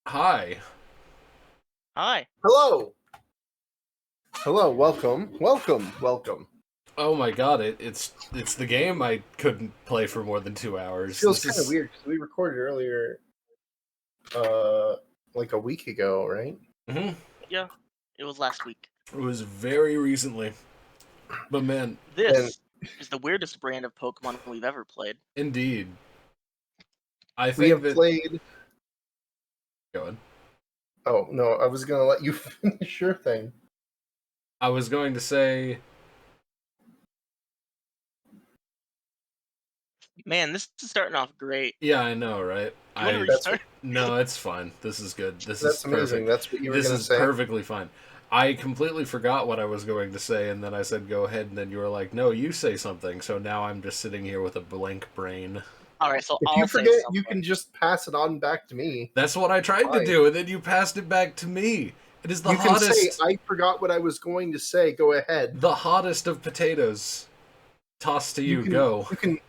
Hi. Hi. Hello. Hello. Welcome. Oh my god, it's the game I couldn't play for more than 2 hours. Feels This kind of is weird because we recorded earlier, uh, like a week ago, right? mhm. Yeah, it was last week. It was very recently. But man, And This is the weirdest brand of Pokemon we've ever played. indeed. I we think have that played. go on. Oh no, I was gonna let you finish your thing. I was going to say Man, this is starting off great. yeah, I know, right? Do you want to I That's restart? No, it's fine. This is good. This is that's amazing. perfect. That's what you were This gonna is say. perfectly fine. I completely forgot what I was going to say, and then I said go ahead, and then you were like, no, you say something. So now I'm just sitting here with a blank brain. All right, so If I'll you say forget, you something. can just pass it on back to me. That's what I tried to Fine. do, and then you passed it back to me. It is You can say, "I forgot what I was going to say." Go ahead. the hottest of potatoes. Toss to You you, can. go. You can.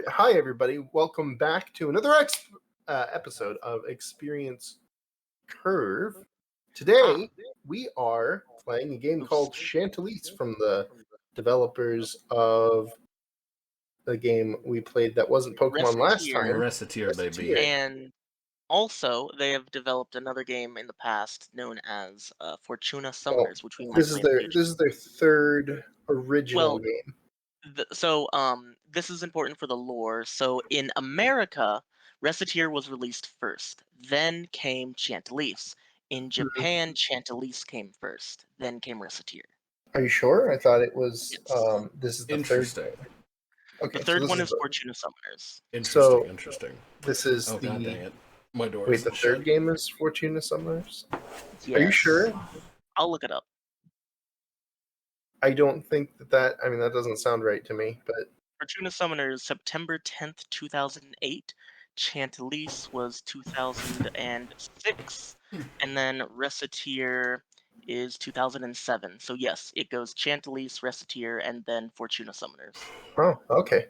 Hi, everybody. Welcome back to another episode of Experience Curve. Today, we are playing a game called Chantelise from the developers of the game we played that wasn't Pokemon last Recettear, time. Recettear, baby. Recettear. and also they have developed another game in the past known as Fortuna Well, Summoners, which we might play in the future. this is their third original Well, game. this is important for the lore. So in America, Recettear was released first. Then came Chantelise. In Mhm. Japan, Chantelise came first. Then came Recettear. Are you sure? I thought it was. Yes. This is the third Interesting. game. The Okay, so third this one is is the. Fortuna Summoners. Interesting, So interesting. this is Oh, god the. dang it. My door Wait, the isn't shut. third game is Fortuna Summoners. Are you Yes. sure? I'll look it up. I don't think that. I mean, that doesn't sound right to me. But Fortuna Summoners, September 10th, 2008. Chantelise was 2006. And then Recettear is 2007. So yes, it goes Chantelise, Recettear, and then Fortuna Summoners. oh, okay.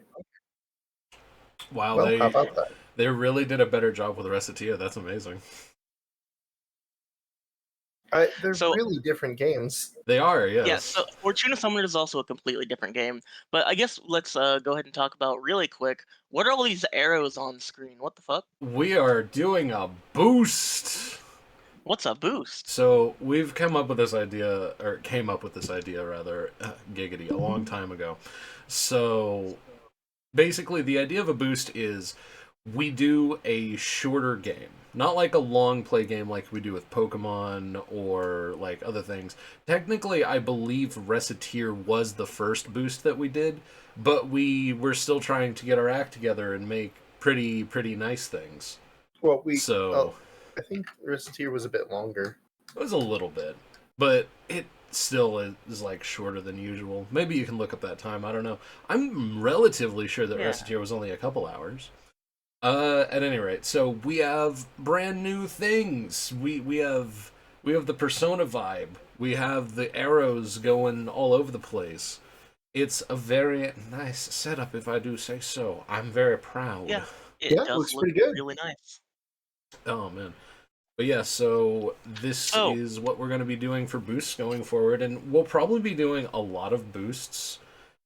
Wow, Well, how about that? they really did a better job with Recettear. That's amazing. They're So really different games. They are, yeah, so yes. Fortuna Summoner is also a completely different game. But I guess let's go ahead and talk about really quick. What are all these arrows on screen? What the fuck? We are doing a boost. What's a boost? So we've come up with this idea, or came up with this idea rather, giggity, a long time ago. So basically, the idea of a boost is we do a shorter game. Not like a long play game like we do with Pokemon or like other things. Technically, I believe Recettear was the first boost that we did, but we were still trying to get our act together and make pretty nice things. Well, So I think Recettear was a bit longer. it was a little bit, but it still is like shorter than usual. Maybe you can look up that time. I don't know. I'm relatively sure that Yeah. Recettear was only a couple hours. At any rate, so we have brand new things. We have the Persona vibe. We have the arrows going all over the place. It's a very nice setup, if I do say so. I'm very proud. Yeah, it Yeah, it does looks look pretty good. really nice. Oh man. But yeah, so this So, is what we're going to be doing for boosts going forward, and we'll probably be doing a lot of boosts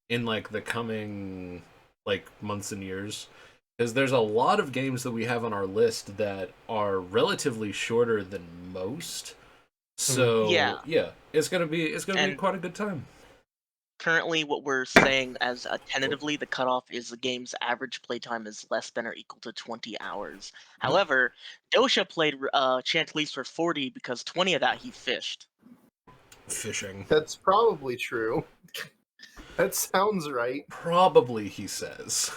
in like the coming like months and years, because there's a lot of games that we have on our list that are relatively shorter than most. Mhm. yeah, So yeah, it's gonna be and quite a good time. currently what we're saying as tentatively the cutoff is the game's average playtime is less than or equal to 20 hours. However, Dosha played Chantelise for 40 because 20 of that he fished. Fishing, That's probably true. That sounds right. probably he says.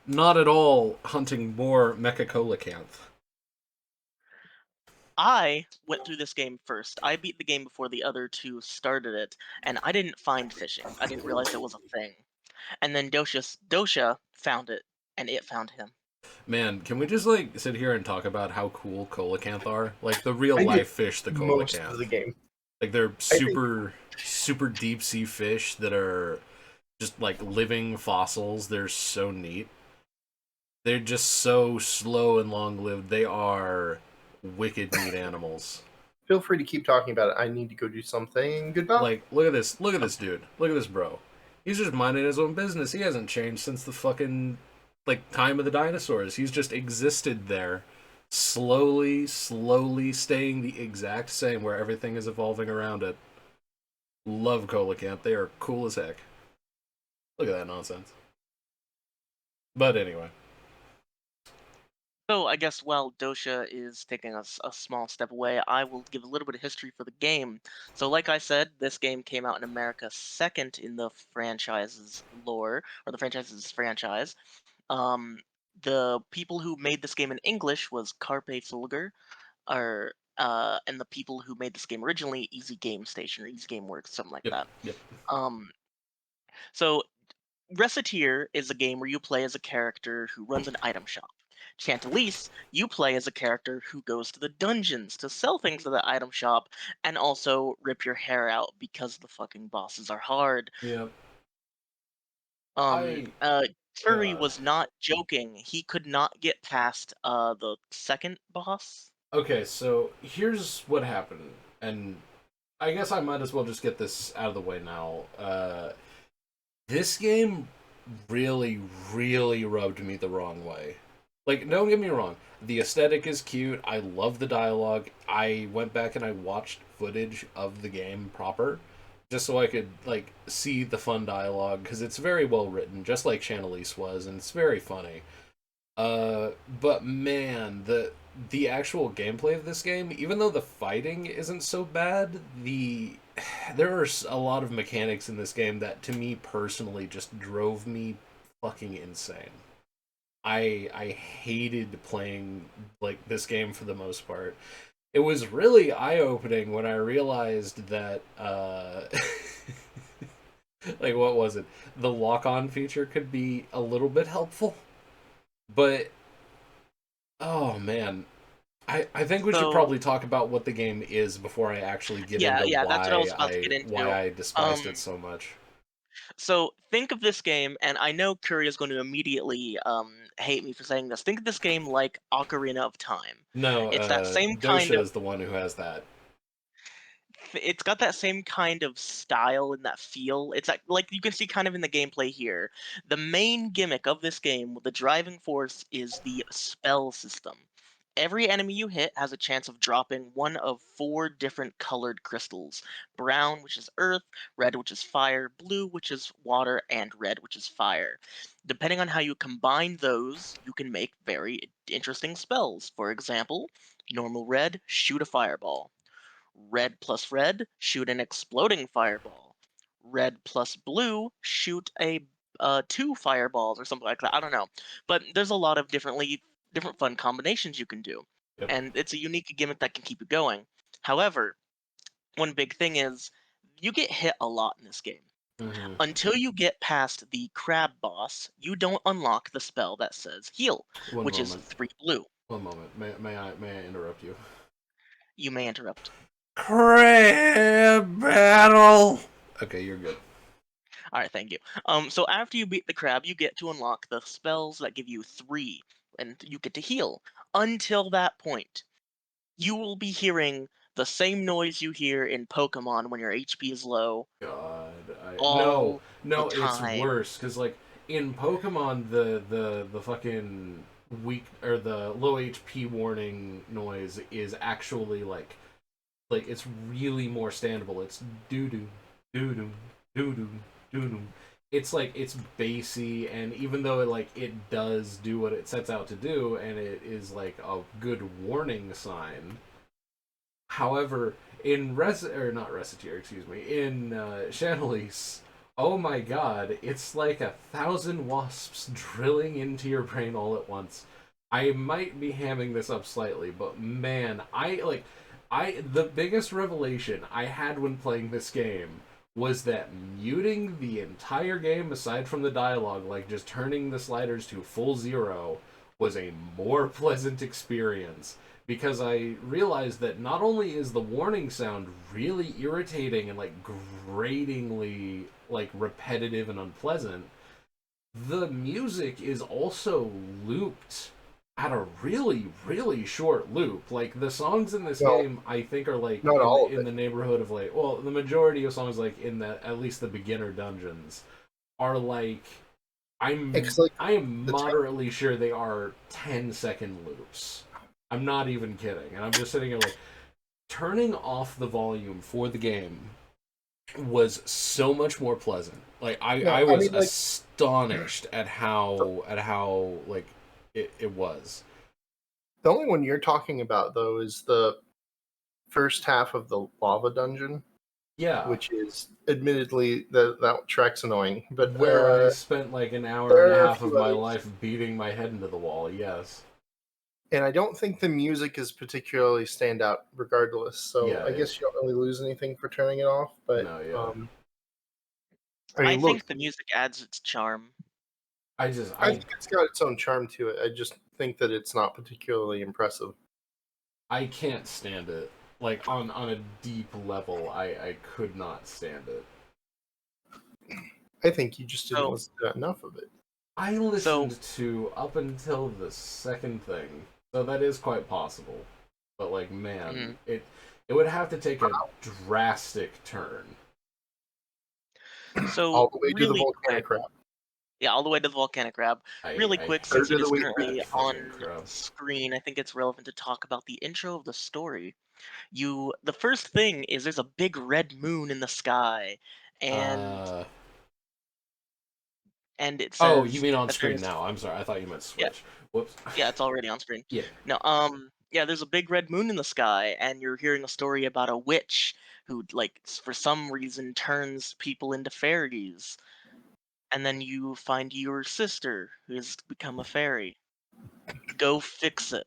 Not at all hunting more Mecha Coelacanth. I went through this game first. I beat the game before the other two started it, and I didn't find fishing. I didn't realize it was a thing. And then Dosha found it, and it found him. Man, can we just like sit here and talk about how cool coelacanth are? Like the real I did life fish, the most of the coelacanth. game. Like they're I think super deep sea fish that are just like living fossils. They're so neat. They're just so slow and long-lived. They are wicked meat animals. Feel free to keep talking about it. I need to go do something. Goodbye. Like, look at this. Look at this dude. Look at this bro. He's just minding his own business. He hasn't changed since the fucking, like, time of the dinosaurs. He's just existed there, slowly, slowly staying the exact same where everything is evolving around it. Love Coelacanth. They are cool as heck. Look at that nonsense. But anyway. So I guess while Dosha is taking a small step away, I will give a little bit of history for the game. So like I said, this game came out in America second in the franchise's lore, or the franchise's franchise. Um, the people who made this game in English was Carpe Fulgur, or and the people who made this game originally, Easy Game Station or Easy Game Works, something like Yep. that. Yep. Um, so Recettear is a game where you play as a character who runs an item shop. Chantelise, you play as a character who goes to the dungeons to sell things to the item shop and also rip your hair out because the fucking bosses are hard. Yep. Um, I. uh, Furry Uh, was not joking. He could not get past the second boss. okay, so here's what happened, and I guess I might as well just get this out of the way now. This game really, really rubbed me the wrong way. Like, don't get me wrong, the aesthetic is cute. I love the dialogue. I went back and I watched footage of the game proper, just so I could like see the fun dialogue because it's very well written, just like Chantelise was, and it's very funny. But man, the actual gameplay of this game, even though the fighting isn't so bad, there are a lot of mechanics in this game that to me personally just drove me fucking insane. I hated playing like this game for the most part. It was really eye-opening when I realized that like what was it? The lock-on feature could be a little bit helpful. But oh man, I think we should So probably talk about what the game is before I actually get yeah, into yeah, that's what I was about to get why into. I despised it Um, so much. So think of this game, and I know Curry is going to immediately hate me for saying this. Think of this game like Ocarina of Time. No, It's that same kind Dosha of is the one who has that. it's got that same kind of style and that feel. It's like you can see kind of in the gameplay here. The main gimmick of this game, the driving force, is the spell system. Every enemy you hit has a chance of dropping one of four different colored crystals: brown, which is earth; red, which is fire; blue, which is water; and red, which is fire. Depending on how you combine those, you can make very interesting spells. For example, normal red, shoot a fireball. Red plus red, shoot an exploding fireball. Red plus blue, shoot a two fireballs or something like that. I don't know, but there's a lot of different fun combinations you can do, Yep. and it's a unique gimmick that can keep you going. However, one big thing is you get hit a lot in this game. Hmm. Until you get past the crab boss, you don't unlock the spell that says heal, One which is moment. 3 blue. One moment. May I interrupt you? You may interrupt. Crab battle. Okay, you're good. All right, thank you. So after you beat the crab, you get to unlock the spells that give you 3, and you get to heal. Until that point, you will be hearing the same noise you hear in Pokemon when your HP is low God, no, all the no, it's time. worse because like in Pokemon, the fucking weak or the low HP warning noise is actually like it's really more standable. It's doo doo doo doo doo doo doo doo. It's like it's bassy, and even though it does do what it sets out to do, and it is like a good warning sign. However, in or not Recettear, excuse me, in Chantelise, oh my god, it's like 1,000 wasps drilling into your brain all at once. I might be hamming this up slightly, but man, the biggest revelation I had when playing this game was that muting the entire game aside from the dialogue, like just turning the sliders to full zero, was a more pleasant experience because I realized that not only is the warning sound really irritating and like gratingly like repetitive and unpleasant, the music is also looped at a really, really short loop. Like the songs in this No, game, I think are like not all of in it. the neighborhood of like, well, the majority of songs like in the at least the beginner dungeons are like It's like I am the moderately sure they are 10-second loops. I'm not even kidding, and I'm just sitting here like turning off the volume for the game was so much more pleasant. Like no, I I was mean like astonished at how like it was. the only one you're talking about though is the first half of the lava dungeon, Yeah, which is admittedly that track's annoying, but where I spent like an hour and a there are a half of few my others, life beating my head into the wall. Yes. and I don't think the music is particularly stand out regardless. So Yeah. I guess you don't really lose anything for turning it off. But No. Yeah. I I mean, look, think the music adds its charm. I think it's got its own charm to it. I just think that it's not particularly impressive. I can't stand it. Like on a deep level, I could not stand it. I think you just didn't So, listen to enough of it. I so listened to up until the second thing, so that is quite possible. But like, man, mhm. it would have to take a drastic turn. So All the way to the really quick, volcanic crab. yeah, all the way to the volcanic crab. Really I quick, Third since of it the is way that currently back. on fucking crap. screen, I think it's relevant to talk about the intro of the story. The first thing is there's a big red moon in the sky, and Uh it oh, you says mean on that screen there's now? I'm sorry, I thought you meant yeah, Switch. Whoops. yeah, it's already on screen. Yeah. No, yeah, there's a big red moon in the sky, and you're hearing a story about a witch who, like, for some reason turns people into fairies, and then you find your sister who has become a fairy. Go fix it.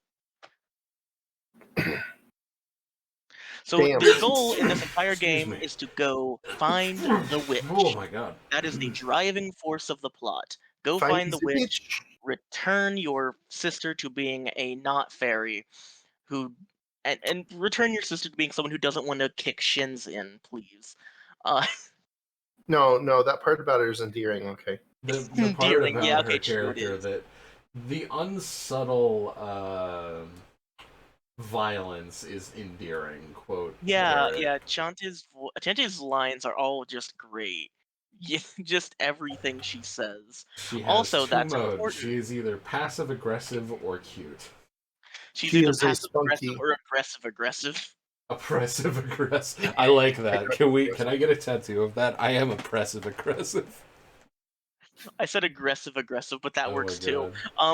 So Damn. your goal in this entire Excuse game me. is to go find the Oh witch. my god. That is the driving force of the plot. Go Find find the the witch, bitch. return your sister to being a not fairy who and return your sister to being someone who doesn't want to kick shins in, please. Uh No, no, that part about her is endearing. Okay. The part endearing. Yeah, about her okay, true it character is. that the unsubtle violence is endearing. Quote Yeah, Garrett. yeah, Chante's lines are all just great. Yeah, just everything she says. She has Also, two that's modes. important. She is either passive aggressive or cute. She's She either is a passive aggressive spunky. or aggressive aggressive. Oppressive aggressive. I like that. Can we? Can Aggressive. I get a tattoo of that? I am oppressive aggressive. I said aggressive aggressive, but that Oh my works too. god.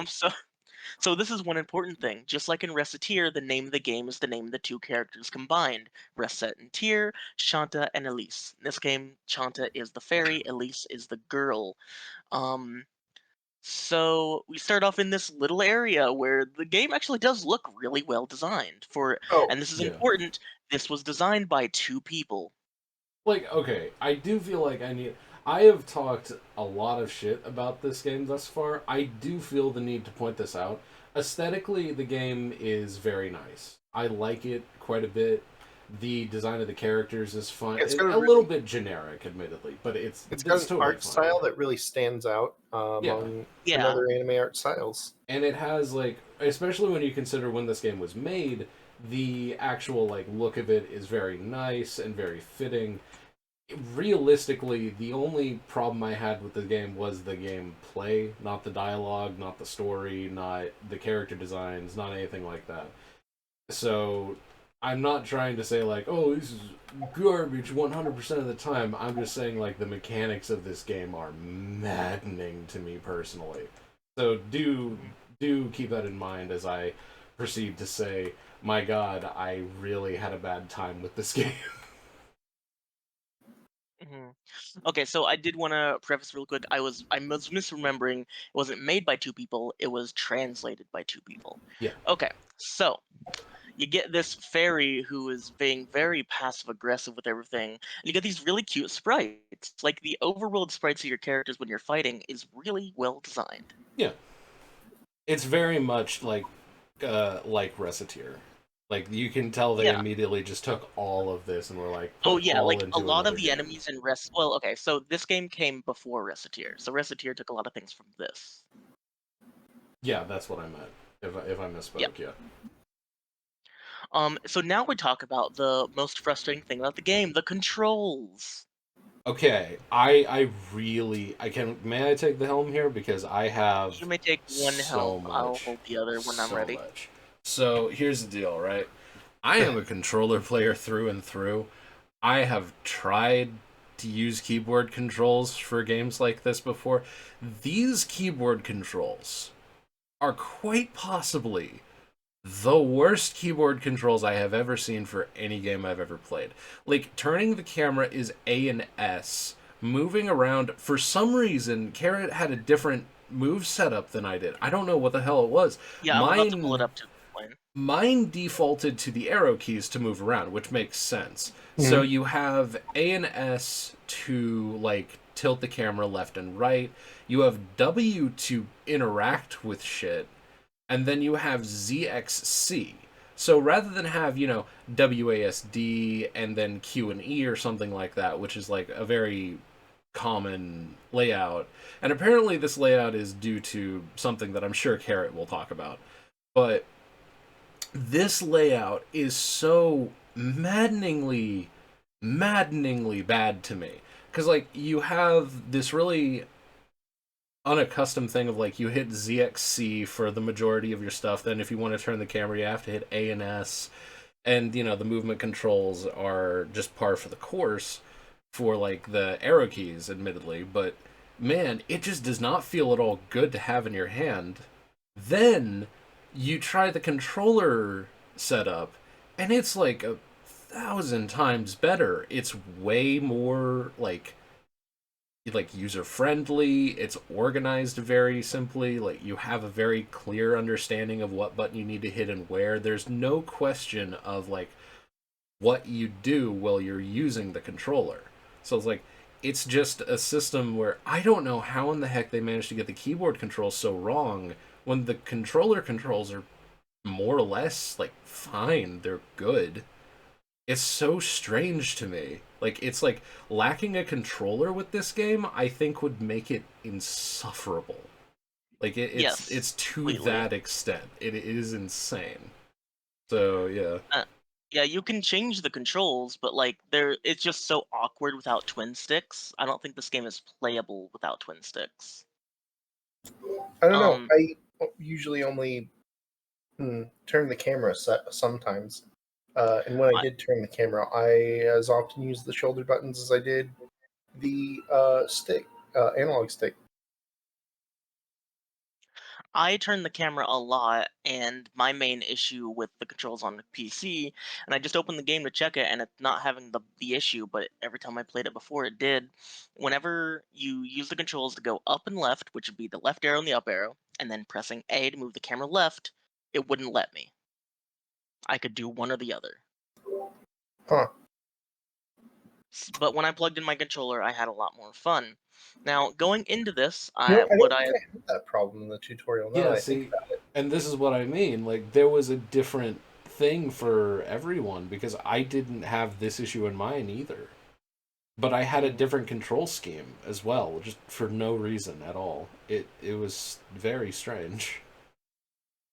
So this is one important thing. Just like in Recettear, the name of the game is the name of the two characters combined. Recette and Tear, Shanta and Elise. In this game, Shanta is the fairy, Elise is the girl. Um, so we start off in this little area where the game actually does look really well designed. Oh, And this is Yeah. important, this was designed by two people. Like, okay, I do feel like I need. I have talked a lot of shit about this game thus far. I do feel the need to point this out. Aesthetically, the game is very nice. I like it quite a bit. The design of the characters is fun. it's got a A little really, bit generic, admittedly, but it's got it's an totally art fine. style that really stands out Yeah, among Yeah. another anime art styles. and it has like, especially when you consider when this game was made, the actual like look of it is very nice and very fitting. Realistically, the only problem I had with the game was the gameplay, not the dialogue, not the story, not the character designs, not anything like that. So, I'm not trying to say, like, oh, this is garbage 100% of the time. I'm just saying, like, the mechanics of this game are maddening to me personally. So, do keep that in mind as I proceed to say, my god, I really had a bad time with this game. Mhm. Okay, so I did want to preface real quick. I was misremembering. It wasn't made by two people. It was translated by two people. Yeah. Okay, so you get this fairy who is being very passive aggressive with everything, and you get these really cute sprites. Like the overworld sprites of your characters when you're fighting is really well designed. Yeah. It's very much like Recettear. Like, you can tell they Yeah. immediately just took all of this and were like, Oh put yeah, all like a into lot another of the game. enemies in well, okay, so this game came before Recettear, so Recettear took a lot of things from this. Yeah, that's what I meant. If I Yeah. misspoke, yeah. So now we talk about the most frustrating thing about the game, the controls. Okay, may I take the helm here because I have You may take one so helm. I'll much, hold the other when I'm so ready. much. So here's the deal, right? I am a controller player through and through. I have tried to use keyboard controls for games like this before. These keyboard controls are quite possibly the worst keyboard controls I have ever seen for any game I've ever played. Like, turning the camera is A and S. Moving around, for some reason, Carrot had a different move setup than I did. I don't know what the hell it was. Yeah, I'm about to pull it Mine up to explain. mine defaulted to the arrow keys to move around, which makes sense. So Mhm. you have A and S to like tilt the camera left and right. You have W to interact with shit, and then you have ZXC. So rather than have, WASD and then Q and E or something like that, which is like a very common layout, and apparently this layout is due to something that I'm sure Carrot will talk about. But this layout is so maddeningly bad to me. Because, like, you have this really unaccustomed thing of, like, you hit ZXC for the majority of your stuff. Then, if you want to turn the camera, you have to hit A and S. And, the movement controls are just par for the course for, like, the arrow keys, admittedly. But, man, it just does not feel at all good to have in your hand. Then you try the controller setup, and it's like 1,000 times better. It's way more like user friendly. It's organized very simply. Like, you have a very clear understanding of what button you need to hit and where. There's no question of like what you do while you're using the controller. So it's just a system where I don't know how in the heck they managed to get the keyboard controls so wrong when the controller controls are more or less like fine, they're good. It's so strange to me. Like, it's like lacking a controller with this game I think would make it insufferable. Like, Yes, it's to completely. that extent. It is insane. So yeah. Uh, yeah, you can change the controls, but like it's just so awkward without twin sticks. I don't think this game is playable without twin sticks. I don't know. Um, I usually only turn the camera sometimes. And when I I, did turn the camera, I as often used the shoulder buttons as I did the stick, analog stick. I turn the camera a lot, and my main issue with the controls on the PC, and I just opened the game to check it, and it's not having the issue, but every time I played it before, it did. Whenever you use the controls to go up and left, which would be the left arrow and the up arrow, and then pressing A to move the camera left, it wouldn't let me. I could do one or the other. Huh. But when I plugged in my controller, I had a lot more fun. Now, going into this, You know, I what don't I think I had that problem in the tutorial. Now Yeah, that I think see, about it. and this is what I mean. Like, there was a different thing for everyone because I didn't have this issue in mine either. But I had a different control scheme as well, just for no reason at all. It was very strange.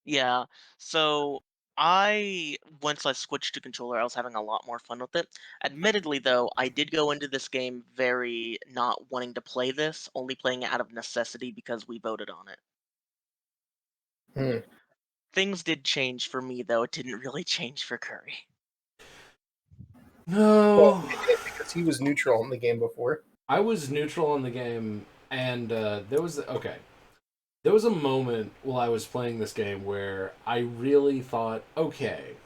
Yeah. So I once I switched to controller, I was having a lot more fun with it. Admittedly, though, I did go into this game very not wanting to play this, only playing it out of necessity because we voted on it. Hmm. Things did change for me, though. It didn't really change for Curry. Well, No, it did because he was neutral in the game before. I was neutral on the game, and there was a moment while I was playing this game where I really thought, okay,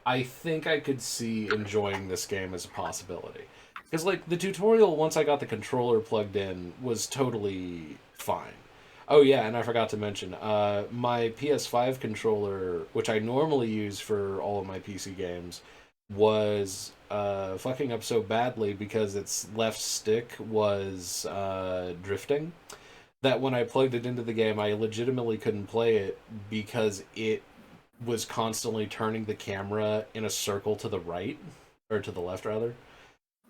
I think I could see enjoying this game as a possibility. Because, like, the tutorial, once I got the controller plugged in, was totally fine. Oh, yeah, and I forgot to mention, my PS5 controller, which I normally use for all of my PC games, was fucking up so badly because its left stick was drifting that when I plugged it into the game, I legitimately couldn't play it because it was constantly turning the camera in a circle to the right, or to the left rather.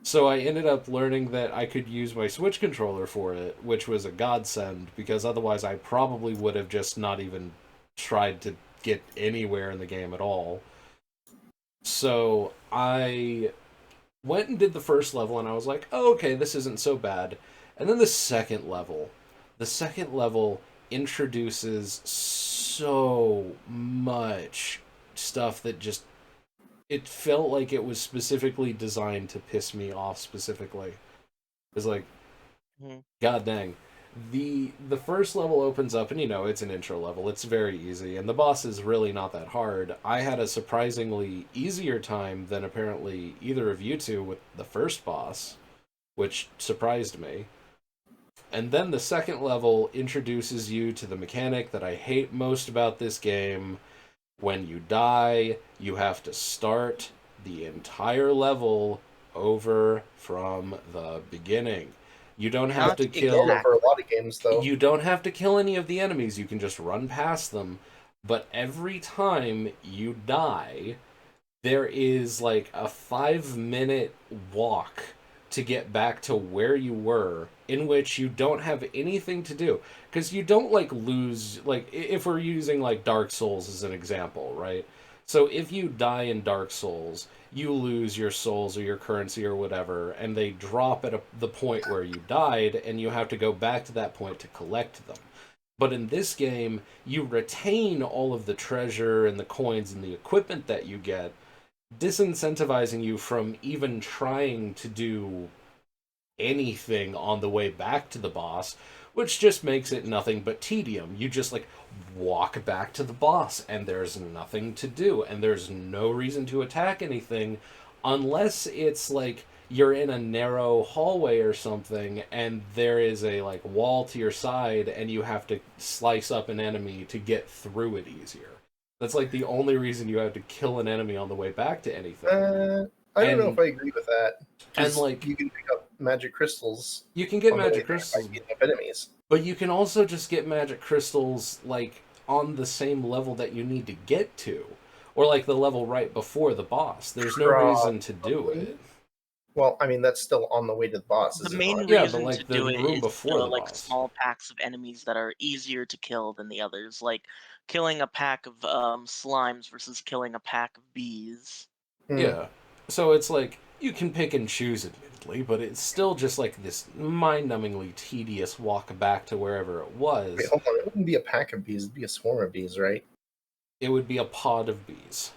So I ended up learning that I could use my Switch controller for it, which was a godsend, because otherwise I probably would have just not even tried to get anywhere in the game at all. So I went and did the first level, and I was like, oh, okay, this isn't so bad. And then the second level introduces so much stuff that just, it felt like it was specifically designed to piss me off specifically. It's like, Mhm. god dang. The first level opens up, and it's an intro level. It's very easy, and the boss is really not that hard. I had a surprisingly easier time than apparently either of you two with the first boss, which surprised me. And then the second level introduces you to the mechanic that I hate most about this game. When you die, you have to start the entire level over from the beginning. You don't have Not to Normal kill for a lot of games, though. you don't have to kill any of the enemies. You can just run past them. But every time you die, there is like a 5 minute walk to get back to where you were, in which you don't have anything to do, because you don't like lose, like if we're using like Dark Souls as an example, right? So if you die in Dark Souls, you lose your souls or your currency or whatever, and they drop at the point where you died, and you have to go back to that point to collect them. But in this game, you retain all of the treasure and the coins and the equipment that you get, disincentivizing you from even trying to do anything on the way back to the boss, which just makes it nothing but tedium. You just like walk back to the boss, and there's nothing to do, and there's no reason to attack anything unless it's like you're in a narrow hallway or something, and there is a like wall to your side, and you have to slice up an enemy to get through it easier. That's like the only reason you have to kill an enemy on the way back to anything. I don't know if And I agree with that. and 'Cause like you can pick up magic crystals you can get on the way magic there by crystals, beating up enemies. but you can also just get magic crystals like on the same level that you need to get to, or like the level right before the boss. There's no reason to do Probably. it. Well, I mean, that's still on the way to the boss, The is it main not? Yeah, but reason to like the do it room is before the like boss. small packs of enemies that are easier to kill than the others, like killing a pack of slimes versus killing a pack of bees. Hmm. Yeah. So it's like you can pick and choose, admittedly, but it's still just like this mind-numbingly tedious walk back to wherever it Wait, was. hold on. It wouldn't be a pack of bees. It'd be a swarm of bees, right? It would be a pod of bees.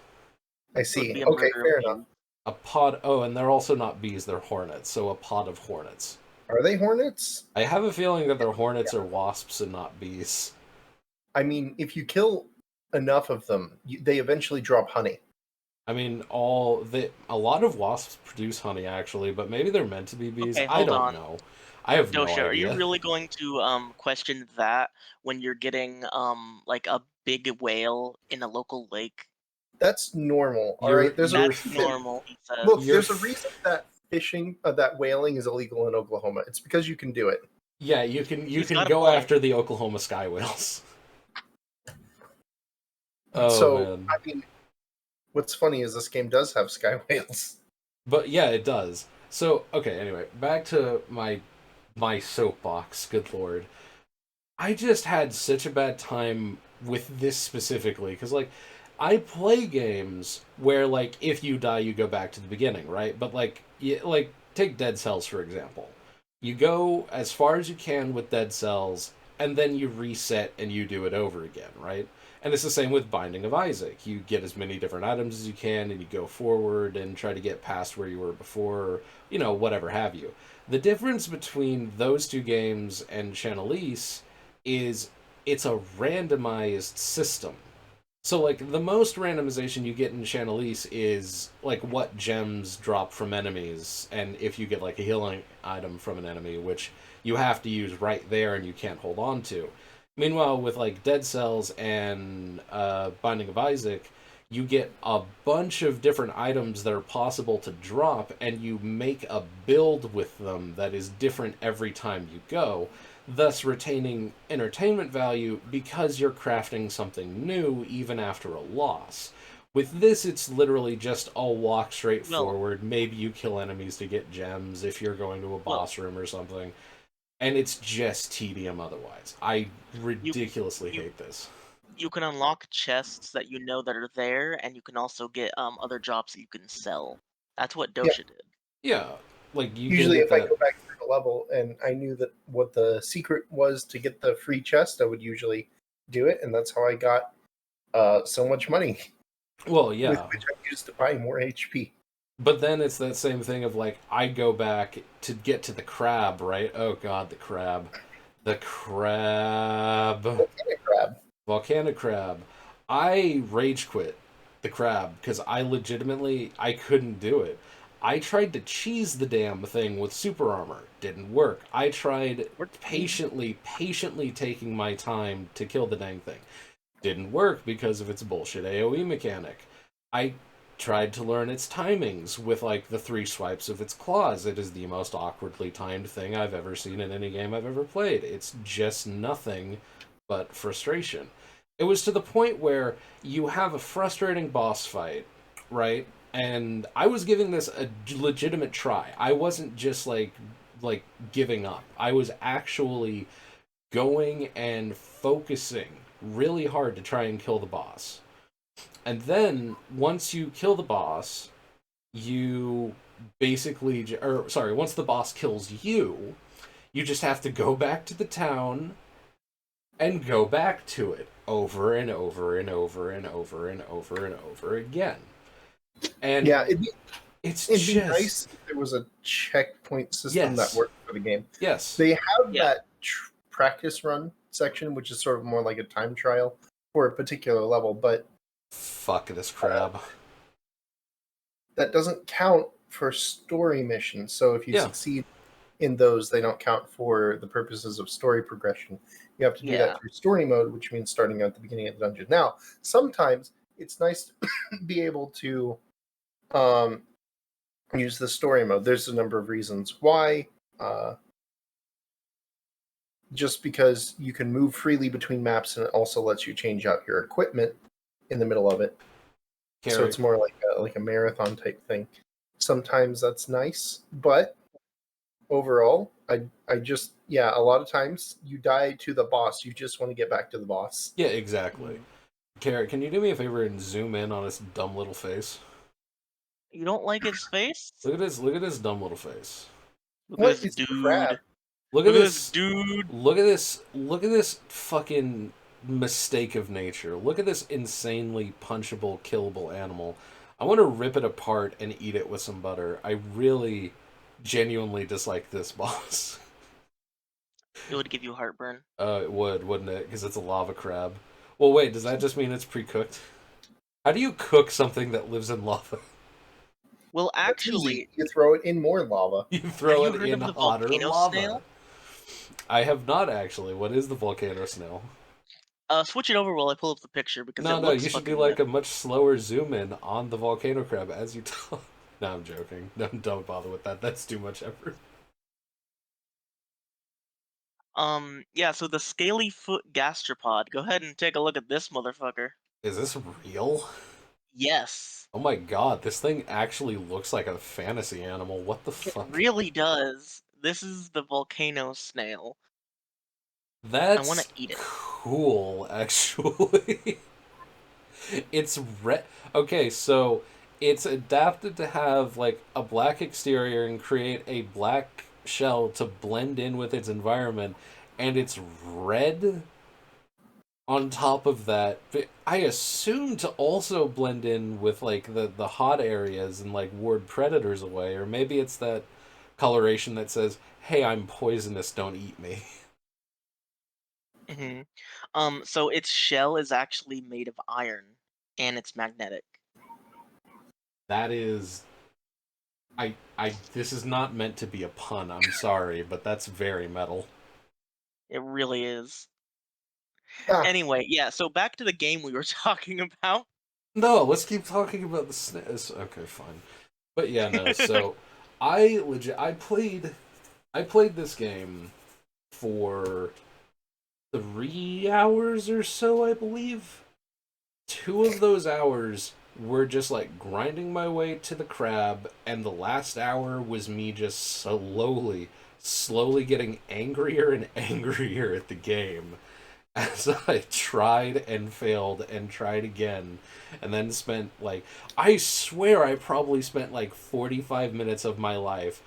I It would see. be a Okay, murder of fair enough. bees. A pod. Oh, and they're also not bees; they're hornets. So a pod of hornets. Are they hornets? I have a feeling that they're hornets or wasps and not bees. I mean, if you kill enough of them, they eventually drop honey. I mean, a lot of wasps produce honey actually, but maybe they're meant to be bees. Okay, I hold don't on. know. I have no Dosha, are you idea. really going to question that when you're getting like a big whale in a local lake? That's normal. All You're right. There's a you're That's reason that, normal, he says. look. you're There's a reason that fishing, that whaling is illegal in Oklahoma. It's because you can do it. yeah, you He's can got a go point. after the Oklahoma sky whales. Oh So, man. I mean, what's funny is this game does have sky whales. But yeah, it does. So, okay, anyway, back to my soapbox, good lord. I just had such a bad time with this specifically cuz like I play games where like if you die you go back to the beginning, right? But like take Dead Cells for example. You go as far as you can with Dead Cells and then you reset and you do it over again, right? And it's the same with Binding of Isaac. You get as many different items as you can and you go forward and try to get past where you were before, or, whatever have you. The difference between those two games and Chantelise is it's a randomized system. So like the most randomization you get in Chantelise is like what gems drop from enemies, and if you get like a healing item from an enemy, which you have to use right there and you can't hold on to. Meanwhile, with like Dead Cells and Binding of Isaac, you get a bunch of different items that are possible to drop, and you make a build with them that is different every time you go. thus retaining entertainment value because you're crafting something new even after a loss. With this, it's literally just all walk straight Well, forward. Maybe you kill enemies to get gems if you're going to a well, boss room or something. And it's just tedium otherwise. I you ridiculously you hate this. you can unlock chests that you know that are there, and you can also get other jobs that you can sell. That's what Yeah. Dosha did. Yeah, like you can Usually, get if I that. go back through the level and I knew that what the secret was to get the free chest, I would usually do it, and that's how I got so much money, Well, with yeah, which I used to buy more HP. but then it's that same thing of like I go back to get to the crab, right? Oh god, the crab, Volcanic crab. volcanic crab. I rage quit the crab because I couldn't do it. I tried to cheese the damn thing with super armor. Didn't work. I tried patiently taking my time to kill the dang thing. Didn't work because of its bullshit AoE mechanic. I tried to learn its timings with like the three swipes of its claws. It is the most awkwardly timed thing I've ever seen in any game I've ever played. It's just nothing but frustration. It was to the point where you have a frustrating boss fight, right? And I was giving this a legitimate try. I wasn't just like giving up. I was actually going and focusing really hard to try and kill the boss. And then once you kill the boss, you basically, or sorry, once the boss kills you, you just have to go back to the town and go back to it over and over and over and over and over and over again. And Yeah, it's it'd be just nice if there was a checkpoint system that yes, worked for the game. yes, They have Yeah. that practice run section, which is sort of more like a time trial for a particular level, but fuck this crab. that doesn't count for story missions. So if you Yeah, succeed in those, they don't count for the purposes of story progression. You have to do that Yeah. through story mode, which means starting at the beginning of the dungeon. Now, sometimes it's nice to be able to um, use the story mode. There's a number of reasons why. Just because you can move freely between maps, and it also lets you change out your equipment in the middle of it. So it's more like a marathon type thing. Sometimes that's nice, but overall, I just, yeah, a lot of times you die to the boss. You just want to get back to the boss. yeah, exactly. Mhm. Carrot, can you do me a favor and zoom in on his dumb little face? You don't like his face? Look at his dumb little face. Look at What? this It's a crab. dude. Look at Look at this this dude. look at this fucking mistake of nature. Look at this insanely punchable, killable animal. I want to rip it apart and eat it with some butter. I really genuinely dislike this boss. It would give you heartburn. It would, wouldn't it? Because it's a lava crab. Well, wait, does that just mean it's pre-cooked? How do you cook something that lives in lava? Well, That's easy. actually, You throw it in more lava. You have throw you it heard in of the hotter volcano lava. snail? I have not actually. What is the volcano snail? Switch it over while I pull up the picture because it No, looks you should do fucking like lit. a much slower zoom in on the volcano crab as you talk. No, I'm joking. No, don't bother with that. That's too much effort. Yeah, so the scaly foot gastropod. Go ahead and take a look at this motherfucker. Is this real? Yes, Oh my god, this thing actually looks like a fantasy animal. What the it fuck? really does. This is the volcano snail. I want to That's eat it. cool, actually. It's red. Okay, so it's adapted to have like a black exterior and create a black shell to blend in with its environment, and it's red on top of that. But I assume to also blend in with like the hot areas and like ward predators away, or maybe it's that coloration that says, "Hey, I'm poisonous, don't eat me." hmm So its shell is actually made of iron, and it's magnetic. That is I this is not meant to be a pun. I'm sorry, but that's very metal. It really is. Ah, Anyway, yeah, so back to the game we were talking about. No, let's keep talking about the SNES. Okay, fine. But yeah, no. So I played this game for 3 hours or so, I believe. 2 of those hours were just like grinding my way to the crab, and the last hour was me just slowly getting angrier and angrier at the game as I tried and failed and tried again, and then spent like, I swear I probably spent like 45 minutes of my life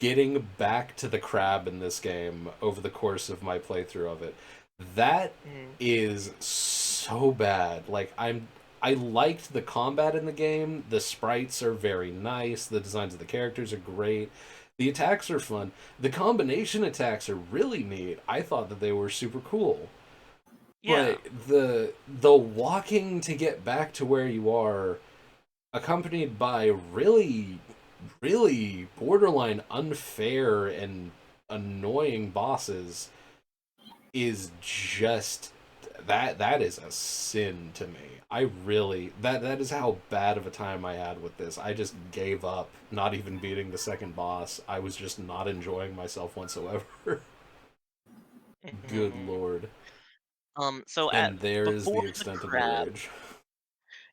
getting back to the crab in this game over the course of my playthrough of it. That is so bad. Like, I liked the combat in the game. The sprites are very nice. The designs of the characters are great. The attacks are fun. The combination attacks are really neat. I thought that they were super cool. Yeah. But the walking to get back to where you are, accompanied by really borderline unfair and annoying bosses, is just that is a sin to me. I really that is how bad of a time I had with this. I just gave up, not even beating the second boss. I was just not enjoying myself whatsoever. Good lord. So And there is before the the extent of the crab, rage.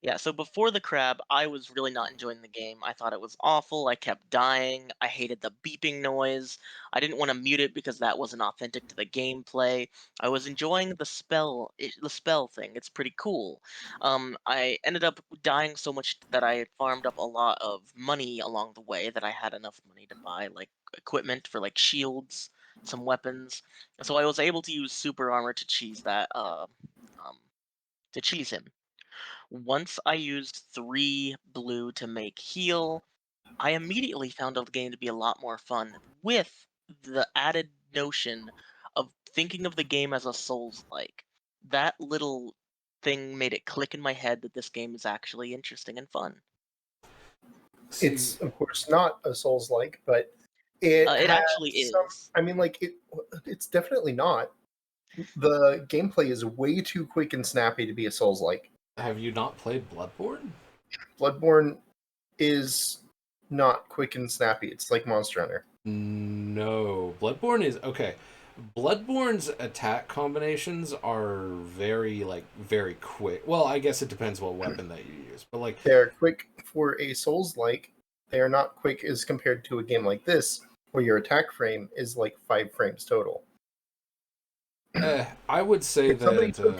yeah, so before the crab, I was really not enjoying the game. I thought it was awful. I kept dying. I hated the beeping noise. I didn't want to mute it because that wasn't authentic to the gameplay. I was enjoying the spell thing. It's pretty cool. I ended up dying so much that I had farmed up a lot of money along the way that I had enough money to buy like equipment for like shields, some weapons. So I was able to use super armor to cheese that um to cheese him. Once I used 3 blue to make heal, I immediately found the game to be a lot more fun with the added notion of thinking of the game as a Souls-like. That little thing made it click in my head that this game is actually interesting and fun. See, It's of course not a Souls like, but it It has actually some. is. I mean, like it's definitely not. The gameplay is way too quick and snappy to be a Souls like. have you not played Bloodborne? Bloodborne is not quick and snappy. It's like Monster Hunter. No, Bloodborne is okay. Bloodborne's attack combinations are very quick. Well, I guess it depends what weapon that you use, but like, They're quick for a Souls like. They are not quick as compared to a game like this, where your attack frame is like 5 frames total. I would say If somebody that took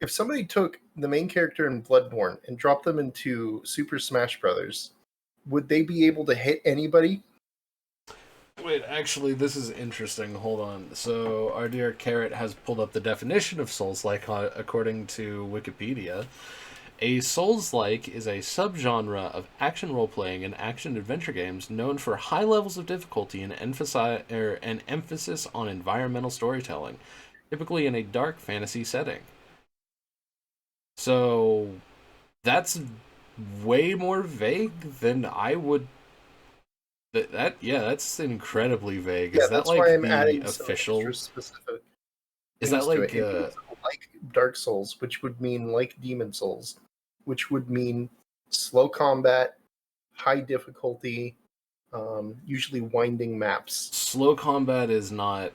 if somebody took the main character in Bloodborne and dropped them into Super Smash Brothers, would they be able to hit anybody? wait, actually, this is interesting. Hold on. So, our dear Carrot has pulled up the definition of Souls-like according to Wikipedia. A Souls-like is a subgenre of action role-playing and action-adventure games known for high levels of difficulty and an emphasis on environmental storytelling, typically in a dark fantasy setting. So, that's way more vague than I would. That's incredibly vague. Yeah, Is that that's why like I'm the adding some extra official? specific Is that things to it. like It means like Dark Souls, which would mean like Demon Souls, which would mean slow combat, high difficulty, usually winding maps. slow combat is not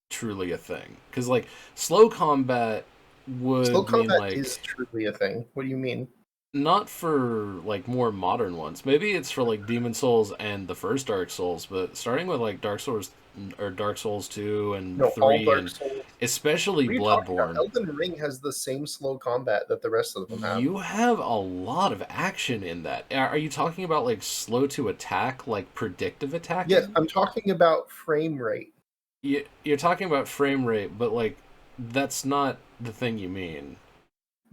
truly a thing? Because like slow combat Slow would mean combat like is truly a thing. What do you mean? not for like more modern ones. Maybe it's for like Demon Souls and the first Dark Souls, but starting with like Dark Souls or Dark Souls 2 and No, all 3 Dark and Souls. especially What are you talking about? Bloodborne, Elden Ring has the same slow combat that the rest of them have. you have a lot of action in that. Are you talking about like slow to attack, like predictive Yes, attacking? I'm talking about frame rate. You're talking about frame rate, but like that's not the thing you mean.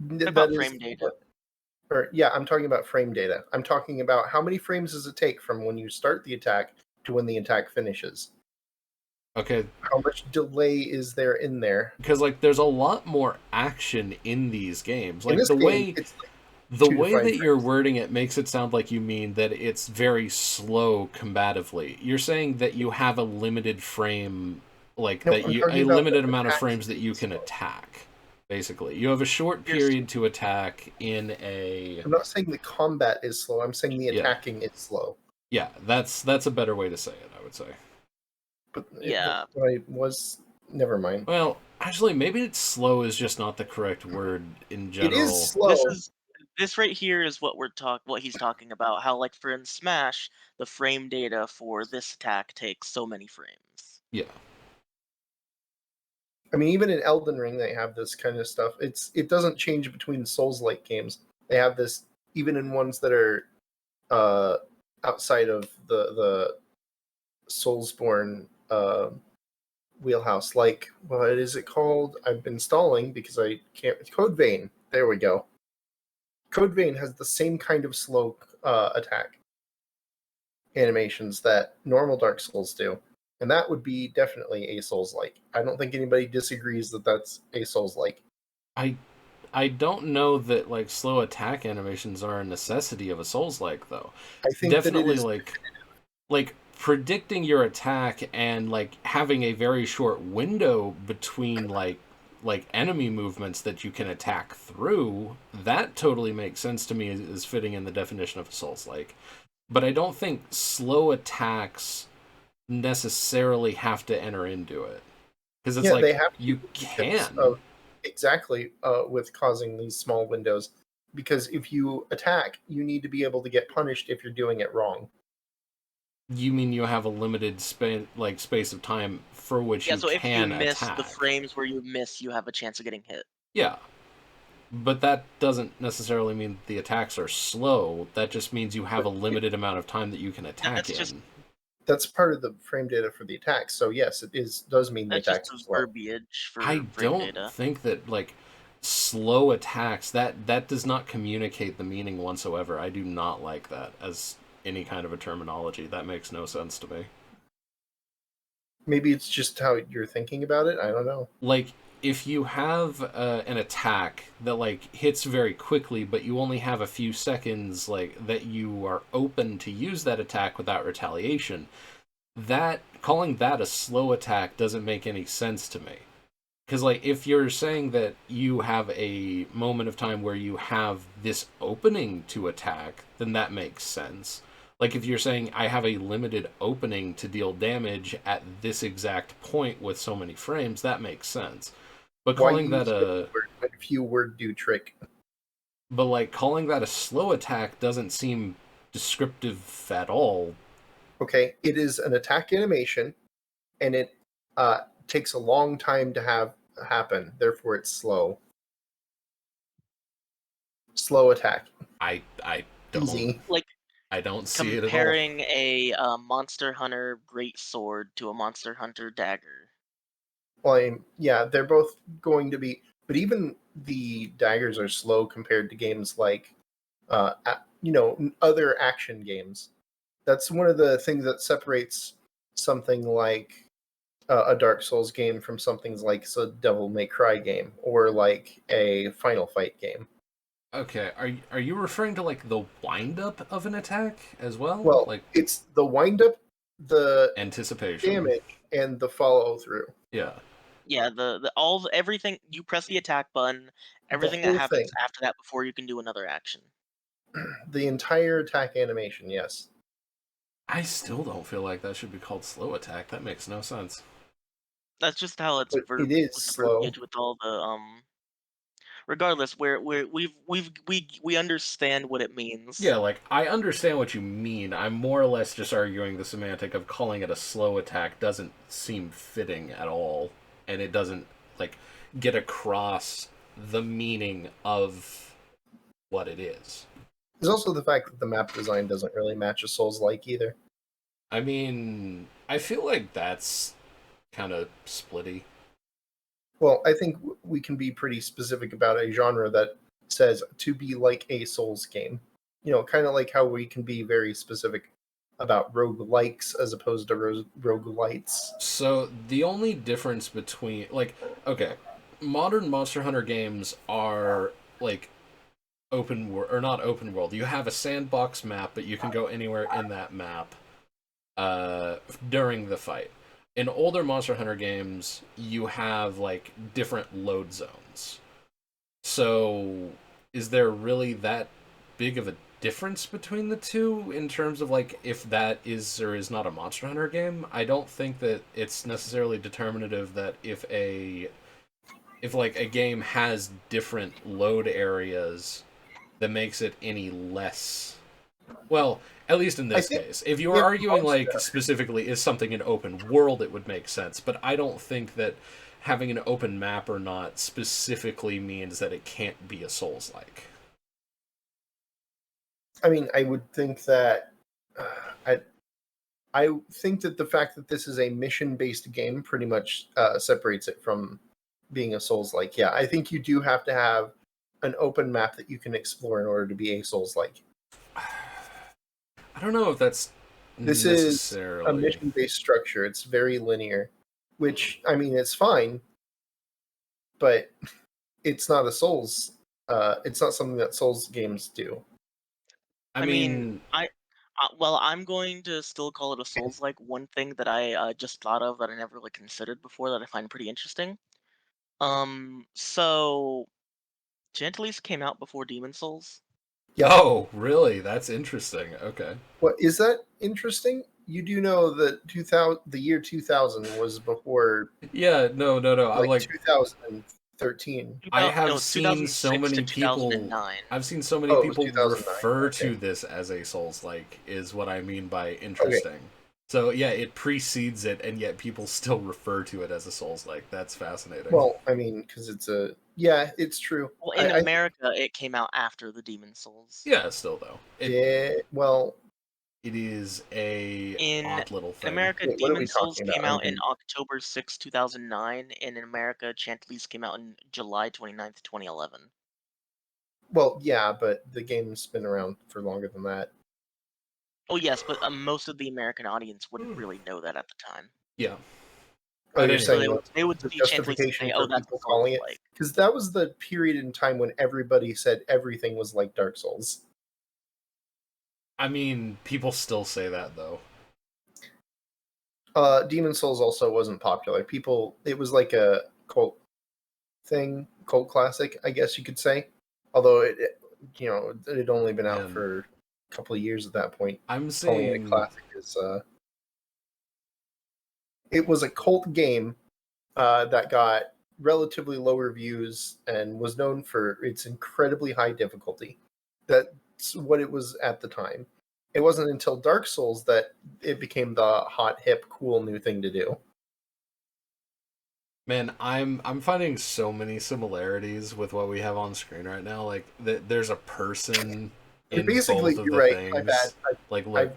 What That about is frame data? what. Or yeah, I'm talking about frame data. I'm talking about how many frames does it take from when you start the attack to when the attack finishes. Okay, How much delay is there in there? because like there's a lot more action in these games. In Like this game, it's like the 2 to 5 way that you're frames. wording it makes it sound like you mean that it's very slow combatively. You're saying that you have a limited frame, like No, that I'm you talking a about the limited amount of attack frames that speed you is can slow. attack. Basically, you have a short Here's period to attack in a I'm not saying the combat is slow. I'm saying the yeah attacking is slow. yeah. That's a better way to say it. I would say. But yeah. what I was Never mind. Well, actually, maybe it's slow is just not the correct word in It is general. slow. This right here is what he's talking about. How, like, for in Smash, the frame data for this attack takes so many frames. Yeah. I mean, even in Elden Ring, they have this kind of stuff. It doesn't change between Souls-like games. They have this even in ones that are outside of the Soulsborne wheelhouse. Like, what is it called? I've been stalling because I can't. Code Vein. There we go. Code Vein has the same kind of slow attack animations that normal Dark Souls do. And that would be definitely a Souls-like. I don't think anybody disagrees that that's a Souls-like. I don't know that like slow attack animations are a necessity of a Souls-like though. I think Definitely that it is like predicting your attack and like having a very short window between like enemy movements that you can attack through, that totally makes sense to me as fitting in the definition of a Souls-like. But I don't think slow attacks necessarily have to enter into it. Because it's yeah, they like have to you because can. of exactly with causing these small windows. Because if you attack, you need to be able to get punished if you're doing it wrong. You mean you have a limited space of time for which Yeah, you so if you can miss the attack. frames where you miss, you have a chance of getting hit. Yeah. But that doesn't necessarily mean the attacks are slow. That just means you have But a limited amount of time that you can attack That's just in. that's part of the frame data for the attacks. So yes, does mean the that's just attacks are the slow. verbiage I for frame don't data. think that like slow attacks that does not communicate the meaning whatsoever. I do not like that as any kind of a terminology. That makes no sense to me. Maybe it's just how you're thinking about it. I don't know. Like if you have an attack that like hits very quickly but you only have a few seconds like that you are open to use that attack without retaliation, that calling that a slow attack doesn't make any sense to me. Because like if you're saying that you have a moment of time where you have this opening to attack, then that makes sense. Like if you're saying I have a limited opening to deal damage at this exact point with so many frames, that makes sense. But Why calling that use a when few word do trick? but like calling that a slow attack doesn't seem descriptive at all. Okay, it is an attack animation, and it takes a long time to have happen. Therefore, it's slow. Slow attack. I don't Easy. Like I don't see it at all. comparing a Monster Hunter great sword to a Monster Hunter dagger. Well, yeah, they're both going to be, but even the daggers are slow compared to games like, other action games. That's one of the things that separates something like a Dark Souls game from something like a Devil May Cry game or like a Final Fight game. Okay, are you referring to like the wind up of an attack as well? Well, Like it's the wind up, the anticipation. damage, and the follow through. Yeah. Yeah, everything you press the attack button, The everything that whole happens thing. after that before you can do another action. The entire attack animation, yes. I still don't feel like that should be called slow attack. That makes no sense. That's just how it's But it is with the slow. verbiage with all the regardless, we understand what it means. Yeah, like I understand what you mean. I'm more or less just arguing the semantic of calling it a slow attack doesn't seem fitting at all, and it doesn't like get across the meaning of what it is. There's also the fact that the map design doesn't really match a Souls like either. I mean, I feel like that's kind of splitty. Well, I think we can be pretty specific about a genre that says to be like a Souls game. Kind of like how we can be very specific about roguelikes as opposed to roguelites. So the only difference between like okay, modern Monster Hunter games are like open world or not open world. You have a sandbox map, but you can go anywhere in that map during the fight. In older Monster Hunter games, you have like different load zones. So is there really that big of a difference between the two in terms of like if that is or is not a Monster Hunter game. I don't think that it's necessarily determinative that if like a game has different load areas that makes it any less, well, at least in I this think case. If you were if arguing like Monster specifically is something an open world, it would make sense, but I don't think that having an open map or not specifically means that it can't be a Souls like. I mean, I would think that I think that the fact that this is a mission-based game pretty much separates it from being a Souls-like. Yeah, I think you do have to have an open map that you can explore in order to be a Souls-like. I don't know if that's This is a necessarily. mission-based structure. It's very linear, which I mean, it's fine, but it's not a Souls. It's not something that Souls games do. I I mean, mean, well, I'm going to still call it a Souls-like. One thing that I just thought of that I never really considered before that I find pretty interesting. So Chantelise came out before Demon Souls. Yep. oh, really? That's interesting. Okay. What is that interesting? You do know that the year 2000 was before Yeah, no. I'm like like 2013. I have No, it's seen so 2006 to many people 2009. I've seen so many Oh, it was people 2009. refer Okay. to this as a Souls like is what I mean by Okay. interesting. So yeah, it precedes it and yet people still refer to it as a Souls like. That's fascinating. Well, I mean, because it's true. Well, in I America, it came out after the Demon Souls. Yeah, still though. did. Well, It is a In odd little in thing. America, wait, what are we Demon Souls talking about? came I'm out in confused. October 6, 2009, and in America, Chantelise came out in July 29th, 2011. Well, yeah, but the game's been around for longer than that. Oh yes, but most of the American audience wouldn't really know that at the time. Yeah. Oh, At you're any So saying rate. they would the see Chantelise and justification say, for "Oh, that's a people calling it? Souls-like." Because that was the period in time when everybody said everything was like Dark Souls. I mean, people still say that though. Demon Souls also wasn't popular. It was like a cult thing, cult classic, I guess you could say. Although it had only been out Man, for a couple of years at that point. I'm Calling it a saying classic is it was a cult game that got relatively low reviews and was known for its incredibly high difficulty. That's what it was at the time. It wasn't until Dark Souls that it became the hot, hip, cool new thing to do. man, I'm finding so many similarities with what we have on screen right now. Like there's a person in Basically, both of you're the right. My bad. things. Like look, I've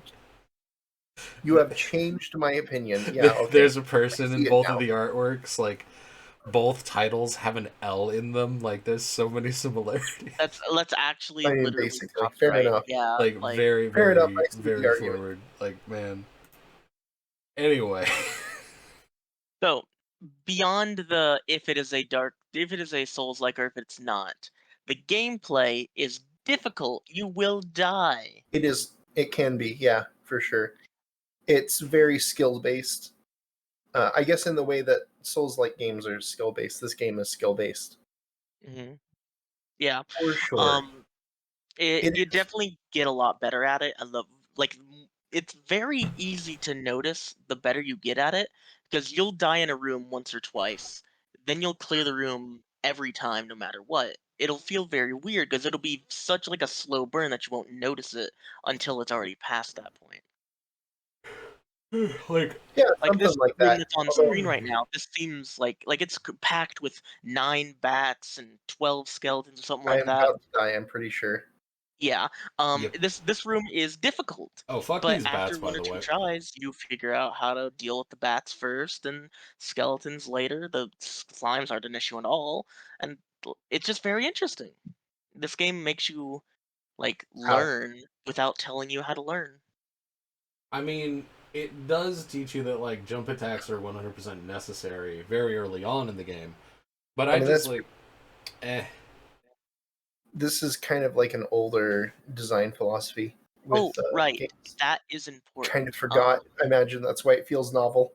you have changed my opinion. Yeah, okay. there's a I person in see it both of now. the artworks. Like both titles have an L in them. Like there's so many similarities. Let's actually I mean, literally basically, fair copyright. enough. Yeah, Like like very, Fair enough. very, I see the very argument. forward. Like man. Anyway. so beyond the if it is a Souls-like or if it's not, the gameplay is difficult. You will die. It is. It can be. Yeah, for sure. It's very skill based. I guess in the way that Souls-like games are skill based, this game is skill based Hmm. Yeah. for sure. Um, It you is. definitely get a lot better at it. It's very easy to notice the better you get at it because you'll die in a room once or twice, then you'll clear the room every time, no matter what. It'll feel very weird because it'll be such like a slow burn that you won't notice it until it's already past that point. like Yeah, Like something this like room that. that's on Although screen right now, this seems like it's packed with 9 bats and 12 skeletons or something I like am that. about to die, I'm pretty sure. Yeah. yep. This room is difficult, Oh fuck but these bats after by one or the two way. tries, you figure out how to deal with the bats first and skeletons later. The slimes aren't an issue at all, and it's just very interesting. This game makes you like How? learn without telling you how to learn. I mean, it does teach you that like jump attacks are 100% necessary very early on in the game. But I I mean, just like eh. this is kind of like an older design philosophy Oh, with right, games. that is Kind of important. forgot. I imagine that's why it feels novel.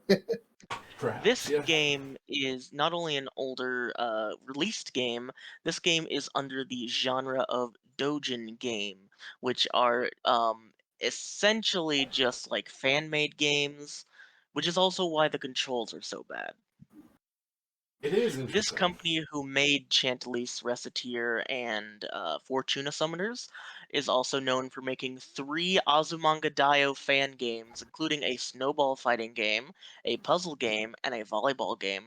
Perhaps, This yeah. game is not only an older released game, this game is under the genre of Dojin game, which are essentially just like fan-made games, which is also why the controls are so bad. It is This interesting. company who made Chantelise, Recettear, and Fortuna Summoners is also known for making 3 Azumanga Daioh fan games, including a snowball fighting game, a puzzle game, and a volleyball game.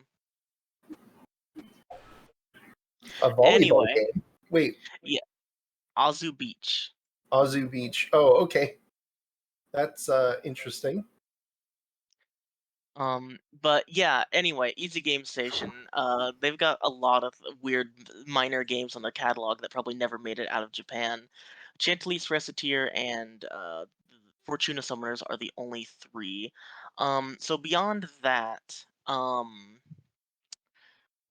A volleyball Anyway, game. Wait, yeah, Azu Beach. Azu Beach. Oh, okay. That's interesting. But yeah, anyway, Easy Game Station, they've got a lot of weird minor games on their catalog that probably never made it out of Japan. Chantilly's Recettear and Fortuna Summoners are the only 3. So beyond that,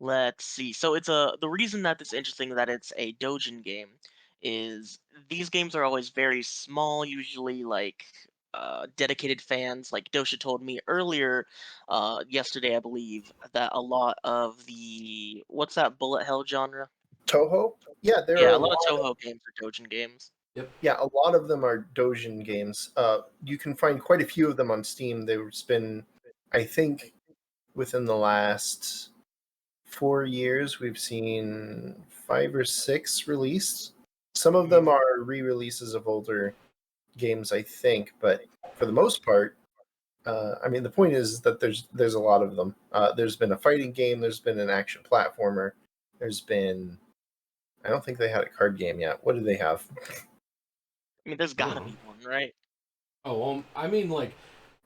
let's see. So it's the reason that it's interesting that it's a Dojin game is these games are always very small, usually like dedicated fans. Like Dosha told me earlier, yesterday I believe, that a lot of the what's that bullet hell genre? Toho? Yeah, there are Yeah, a a lot of lot. Toho games are Dojin games. Yep. Yeah, a lot of them are Dojin games. You can find quite a few of them on Steam. There's been, I think, within the last 4 years, we've seen 5 or 6 released. Some of them are re-releases of older games, I think, but for the most part, I mean, the point is that there's a lot of them. There's been a fighting game. There's been an action platformer. There's been. I don't think they had a card game yet. What do they have? I mean, there's I don't gotta know. be one, right? Oh, I mean, like,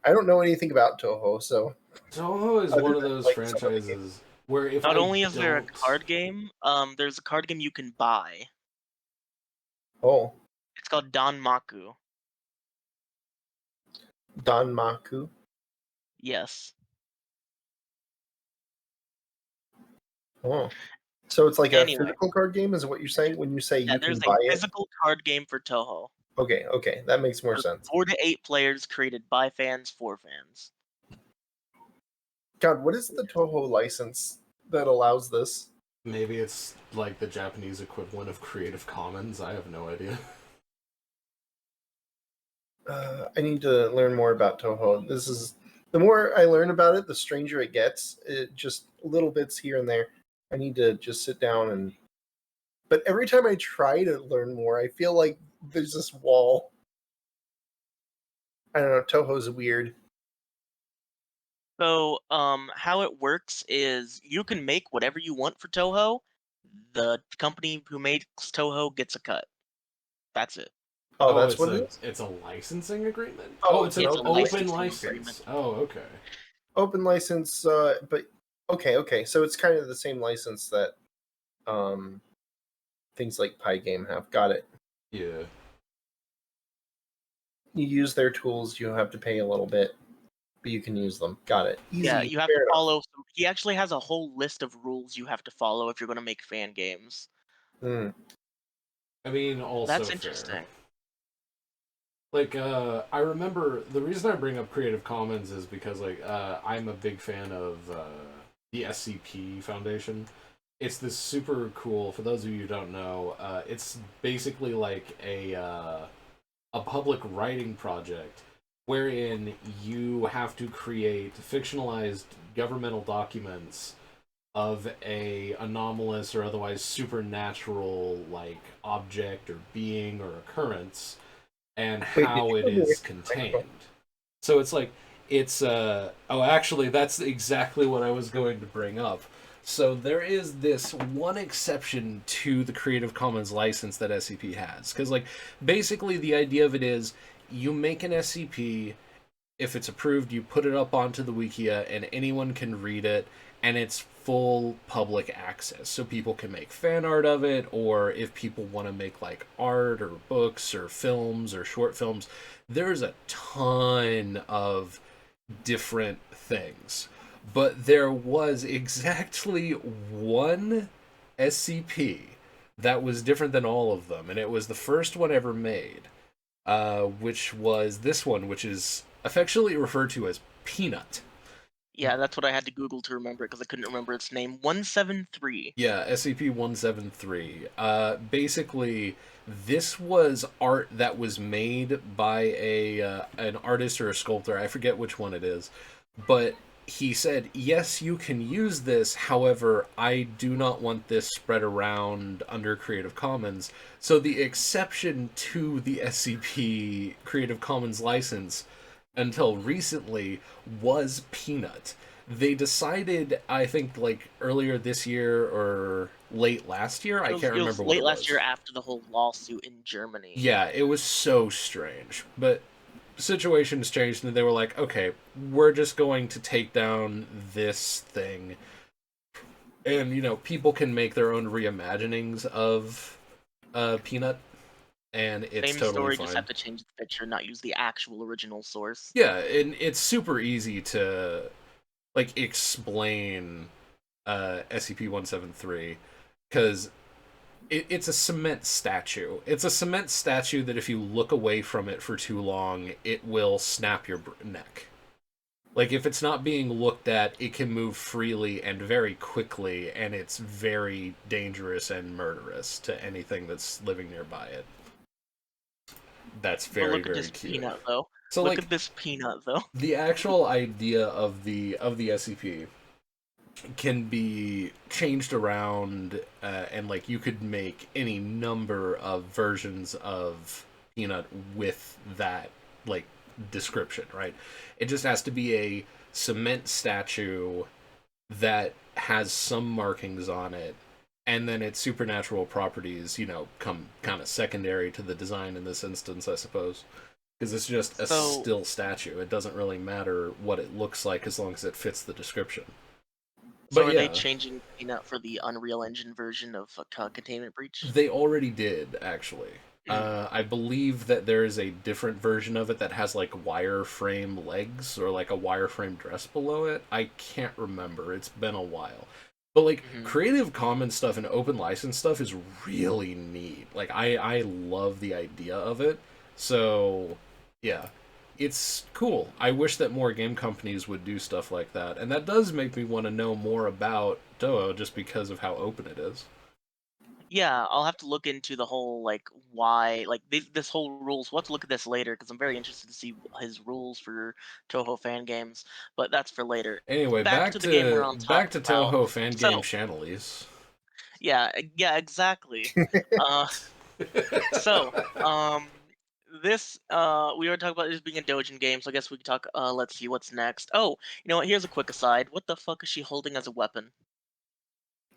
I don't know anything about Toho, so Toho is other one of than those like some of the games. franchises where if Not I only is there a don't, card game, there's a card game you can buy. Oh, It's called Danmaku. Danmaku. Yes. Oh, so it's like a Anyway, physical card game, is what you're saying when you say yeah, you there's can a buy it? physical card game for Toho. Okay, okay, that makes more For sense. 4 to 8 players created by fans for fans. God, what is the Toho license that allows this? maybe it's like the Japanese equivalent of Creative Commons. I have no idea. I need to learn more about Toho. This is the more I learn about it, the stranger it gets. It just little bits here and there. I need to just sit down and. But every time I try to learn more, I feel like there's this wall. I don't know. Toho's weird. So, how it works is you can make whatever you want for Toho. The company who makes Toho gets a cut. That's it. Oh, Oh, that's what it is. it's a licensing agreement. Oh, Oh, it's it's an an It's a open open licensing license. agreement. license. Oh, okay. Open license, but okay. So it's kind of the same license that um, things like Pygame have. Got it. Yeah. You use their tools. You have to pay a little bit, but you can use them. Got it. Yeah, Easy. you have to Fair enough. follow some. He actually has a whole list of rules you have to follow if you're going to make fan games. Mm. I mean, also That's fair. interesting. Like, I remember the reason I bring up Creative Commons is because, like, I'm a big fan of the SCP Foundation. It's this super cool. For those of you who don't know, it's basically like a public writing project wherein you have to create fictionalized governmental documents of a anomalous or otherwise supernatural like object or being or occurrence and Wait, how it is contained. So it's like oh, actually that's exactly what I was going to bring up. So there is this one exception to the Creative Commons license that SCP has cuz like basically the idea of it is you make an SCP, if it's approved, you put it up onto the Wikia and anyone can read it and it's full public access. So people can make fan art of it, or if people want to make like art or books or films or short films, there's a ton of different things. But there was exactly one SCP that was different than all of them, and it was the first one ever made, which was this one, which is affectionately referred to as Peanut. Yeah, that's what I had to Google to remember it because I couldn't remember its name. 173. Yeah, SCP-173. Basically, this was art that was made by an artist or a sculptor. I forget which one it is, but he said, "Yes, you can use this. However, I do not want this spread around under Creative Commons." So the exception to the SCP Creative Commons license until recently was Peanut. They decided, I think, like earlier this year or late last year. I can't It was remember what late it last year was. after the whole lawsuit in Germany. Yeah, it was so strange. But situations changed, and they were like, okay, we're just going to take down this thing. And, people can make their own reimaginings of Peanut, and it's Same totally story, just fine. have to change the picture, not use the actual original source. Yeah, and it's super easy to, like, explain SCP-173 because it's a cement statue. It's a cement statue that if you look away from it for too long, it will snap your neck. Like, if it's not being looked at, it can move freely and very quickly, and it's very dangerous and murderous to anything that's living nearby it. That's But very, look at very this cute. peanut, though. So, Look like, at this peanut, though. the actual idea of the SCP can be changed around, and like you could make any number of versions of Peanut with that like description, right? It just has to be a cement statue that has some markings on it, and then its supernatural properties, come kind of secondary to the design in this instance, I suppose. Because it's just a So, still statue. It doesn't really matter what it looks like as long as it fits the description. so But are they yeah, changing peanut for the Unreal Engine version of Containment Breach? they already did, actually. Hmm. I believe that there is a different version of it that has like wireframe legs or like a wireframe dress below it. I can't remember. It's been a while. But like Hmm. Creative Commons stuff and open license stuff is really neat. Like I love the idea of it. So yeah, it's cool. I wish that more game companies would do stuff like that. And that does make me want to know more about Toho just because of how open it is. Yeah, I'll have to look into the whole like why like this whole rules. We'll have to look at this later because I'm very interested to see his rules for Toho fan games. But that's for later. Anyway, Back back to the game we're to on top back to about. Toho fan game So Chantelise. yeah, yeah, exactly. Uh, so this we were talking about this being a Dojin game, so I guess we could talk. Let's see what's next. Oh, you know what? Here's a quick aside. What the fuck is she holding as a weapon?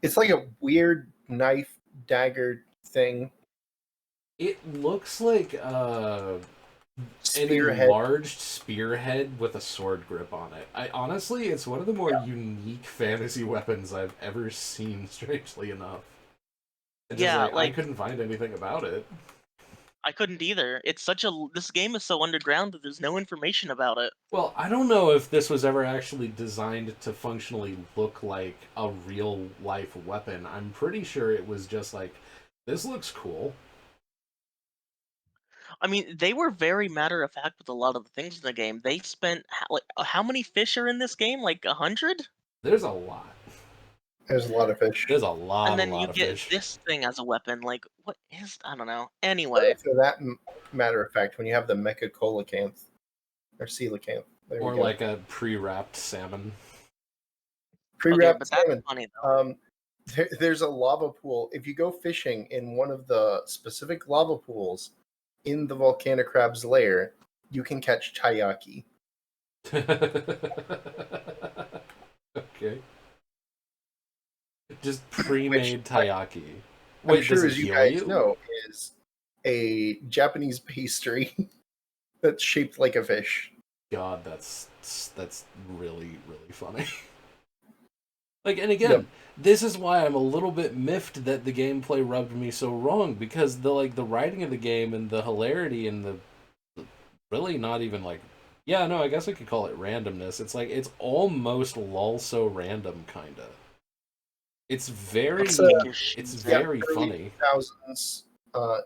It's like a weird knife dagger thing. It looks like an Spearhead. enlarged spearhead with a sword grip on it. It's one of the more unique fantasy weapons I've ever seen. Strangely enough, it's just Yeah, like I like couldn't find anything about it. I couldn't either. It's such a this game is so underground that there's no information about it. Well, I don't know if this was ever actually designed to functionally look like a real life weapon. I'm pretty sure it was just like, this looks cool. I mean, they were very matter of fact with a lot of the things in the game. They spent like how many fish are in this game? Like 100? There's a lot. There's a lot of fish. There's a And lot, a then you lot of get fish. this thing as a weapon. Like what is I don't know. What Anyway, if, for that matter of fact, when you have the mecha coelacanth or coelacanth, there we Or go. like a pre-wrapped salmon. okay, Pre-wrapped but that's salmon. funny though. There's a lava pool. If you go fishing in one of the specific lava pools in the volcanic crab's lair, you can catch taiyaki. Okay. Just Which pre-made taiyaki. I'm Wait, does sure, it as you heal guys you? know, is a Japanese pastry that's shaped like a fish. God, that's really, really funny. Like, and again, Yep. this is why I'm a little bit miffed that the gameplay rubbed me so wrong, because the writing of the game and the hilarity and the really not even like, yeah, no, I guess I could call it randomness. It's like it's almost lol so random kinda. It's very It's Kick your it's shoes in. very early funny. 2000s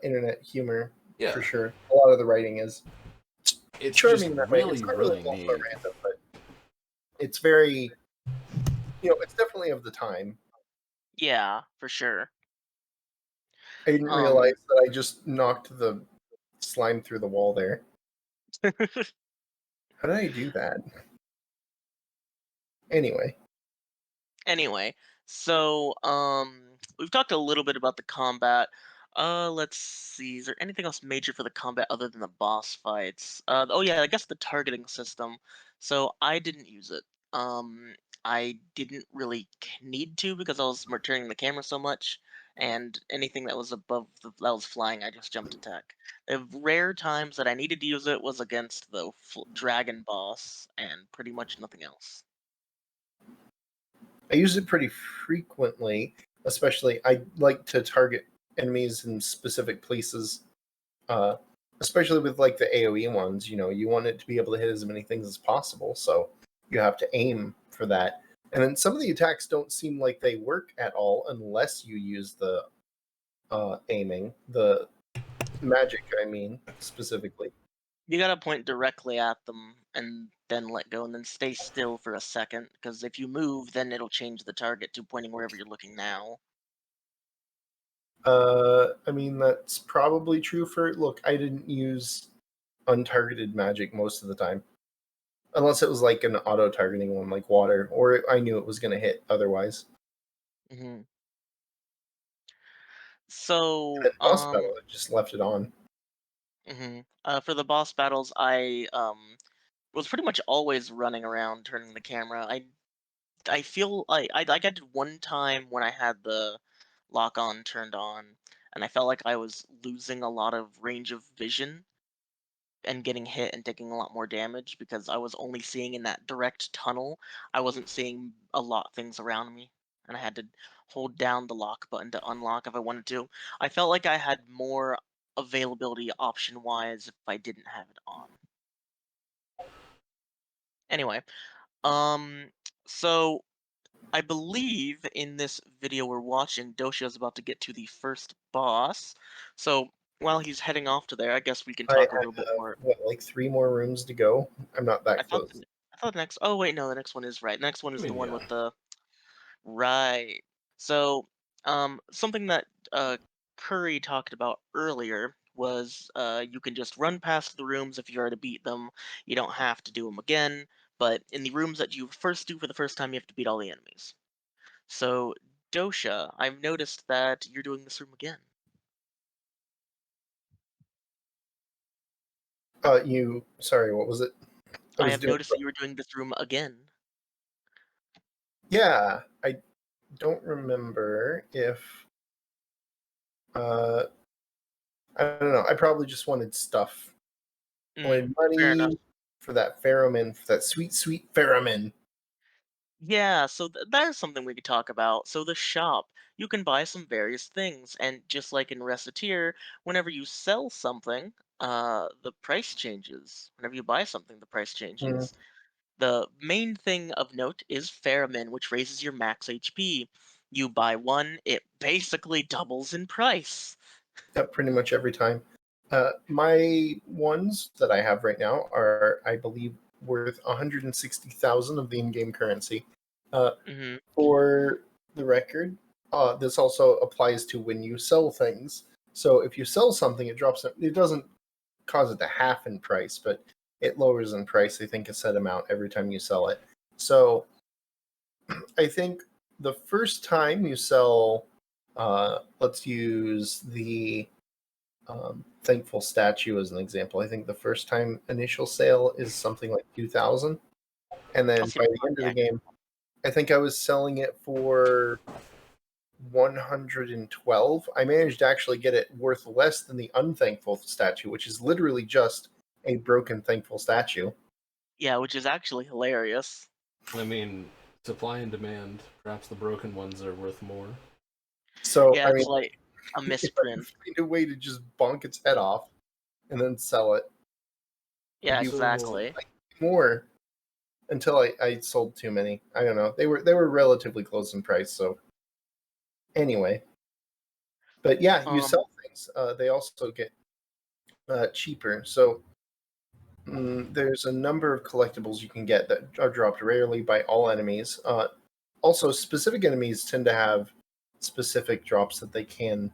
internet humor Yeah. for sure. A lot of the writing is It's just charming that way. It's really, not really really also neat. random, but it's very, it's definitely of the time. Yeah, for sure. I didn't realize that I just knocked the slime through the wall there. How did I do that? Anyway. Anyway, so we've talked a little bit about the combat. Let's see. Is there anything else major for the combat other than the boss fights? Oh yeah, I guess the targeting system. So I didn't use it. Um, I didn't really need to because I was turning the camera so much, and anything that was that was flying, I just jumped attack. The rare times that I needed to use it was against the dragon boss, and pretty much nothing else. I use it pretty frequently, especially I like to target enemies in specific places, uh, especially with like the AoE ones. You want it to be able to hit as many things as possible, so you have to aim for that. And then some of the attacks don't seem like they work at all unless you use the aiming, the magic, I mean, specifically. You gotta point directly at them and then let go and then stay still for a second, because if you move, then it'll change the target to pointing wherever you're looking now. I mean, that's probably true for. Look, I didn't use untargeted magic most of the time. Unless it was like an auto targeting one, like water, or I knew it was going to hit otherwise. hmm And So, boss battle, I just left it on. for the boss battles, I was pretty much always running around turning the camera. I feel like I did one time when I had the lock on turned on, and I felt like I was losing a lot of range of vision and getting hit and taking a lot more damage because I was only seeing in that direct tunnel. I wasn't seeing a lot of things around me, and I had to hold down the lock button to unlock if I wanted to. I felt like I had more availability option wise if I didn't have it on. Anyway, um, so I believe in this video we're watching, Dosha is about to get to the first boss. So while he's heading off to there, I guess we can I talk a had little bit more. like 3 more rooms to go. I'm not I that thought close. I thought the next. Oh wait, no, the next one is right. The next one I is the mean, one yeah. with the right. So, something that Curry talked about earlier was you can just run past the rooms if you already beat them. You don't have to do them again. But in the rooms that you first do for the first time, you have to beat all the enemies. So, Dosha, I've noticed that you're doing this room again. Sorry, what was it? I I was have doing. noticed that you were doing this room again. Yeah, I don't remember if. Uh, I don't know. I probably just wanted stuff. I wanted Fair enough. money for that pheromone, for that sweet, sweet pheromone. Yeah, so that is something we could talk about. So the shop, you can buy some various things, and just like in Recettear, whenever you sell something, the price changes. Whenever you buy something, the price Mm, changes. The main thing of note is Pheromone, which raises your max HP. You buy one, it basically doubles in price. yeah, pretty much every time. My ones that I have right now are, I believe, worth 160,000 of the in-game currency. Uh, hmm for the record, this also applies to when you sell things. So if you sell something, it drops. It doesn't cause it to half in price, but it lowers in price. I think a set amount every time you sell it. So I think the first time you sell, let's use the thankful statue as an example. I think the first time initial sale is something like 2,000, and then That by seems the end of the pretty game, I think I was selling it for 112. I managed to actually get it worth less than the unthankful statue, which is literally just a broken thankful statue. yeah, which is actually hilarious. I mean, supply and demand. Perhaps the broken ones are worth more. So, Yeah, I it's mean, like a if I could misprint. find a way to just bonk its head off and then sell it, I'd Yeah, be So, exactly. more until I sold too many. I don't know. They were relatively close in price, so anyway. But yeah, you Um, sell things. They also get cheaper. So There's a number of collectibles you can get that are dropped rarely by all enemies. Also, specific enemies tend to have specific drops that they can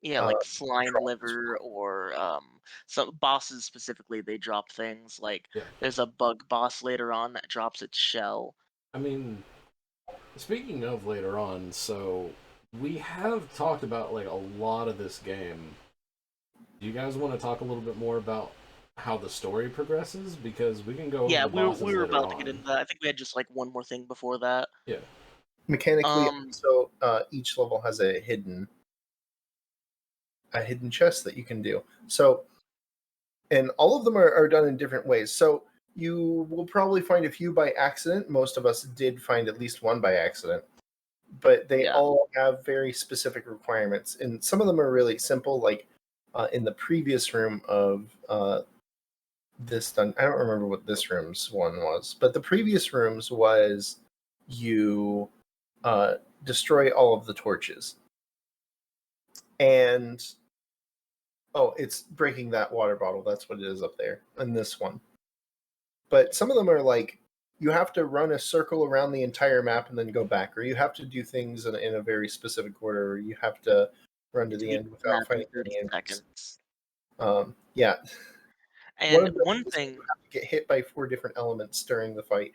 Yeah, like slime drop as liver well. or some bosses specifically, they drop things like Yeah. there's a bug boss later on that drops its shell. I mean, speaking of later on, so we have talked about like a lot of this game. Do you guys want to talk a little bit more about how the story progresses? Because we can go over Yeah, the bosses we were later about to get on. into that. I think we had just like one more thing before that. Yeah. Mechanically, Um, so each level has a hidden chest that you can do. So, and all of them are done in different ways. So you will probably find a few by accident. Most of us did find at least one by accident, but they yeah, all have very specific requirements, and some of them are really simple. Like in the previous room of this done, I don't remember what this room's one was, but the previous rooms was you destroy all of the torches. And oh, it's breaking that water bottle. That's what it is up there in this one. But some of them are like you have to run a circle around the entire map and then go back, or you have to do things in a very specific order, or you have to run to to the beat end the without map in fighting 30 any enemies. seconds. Yeah, one And of them one is you thing, have to get hit by 4 different elements during the fight.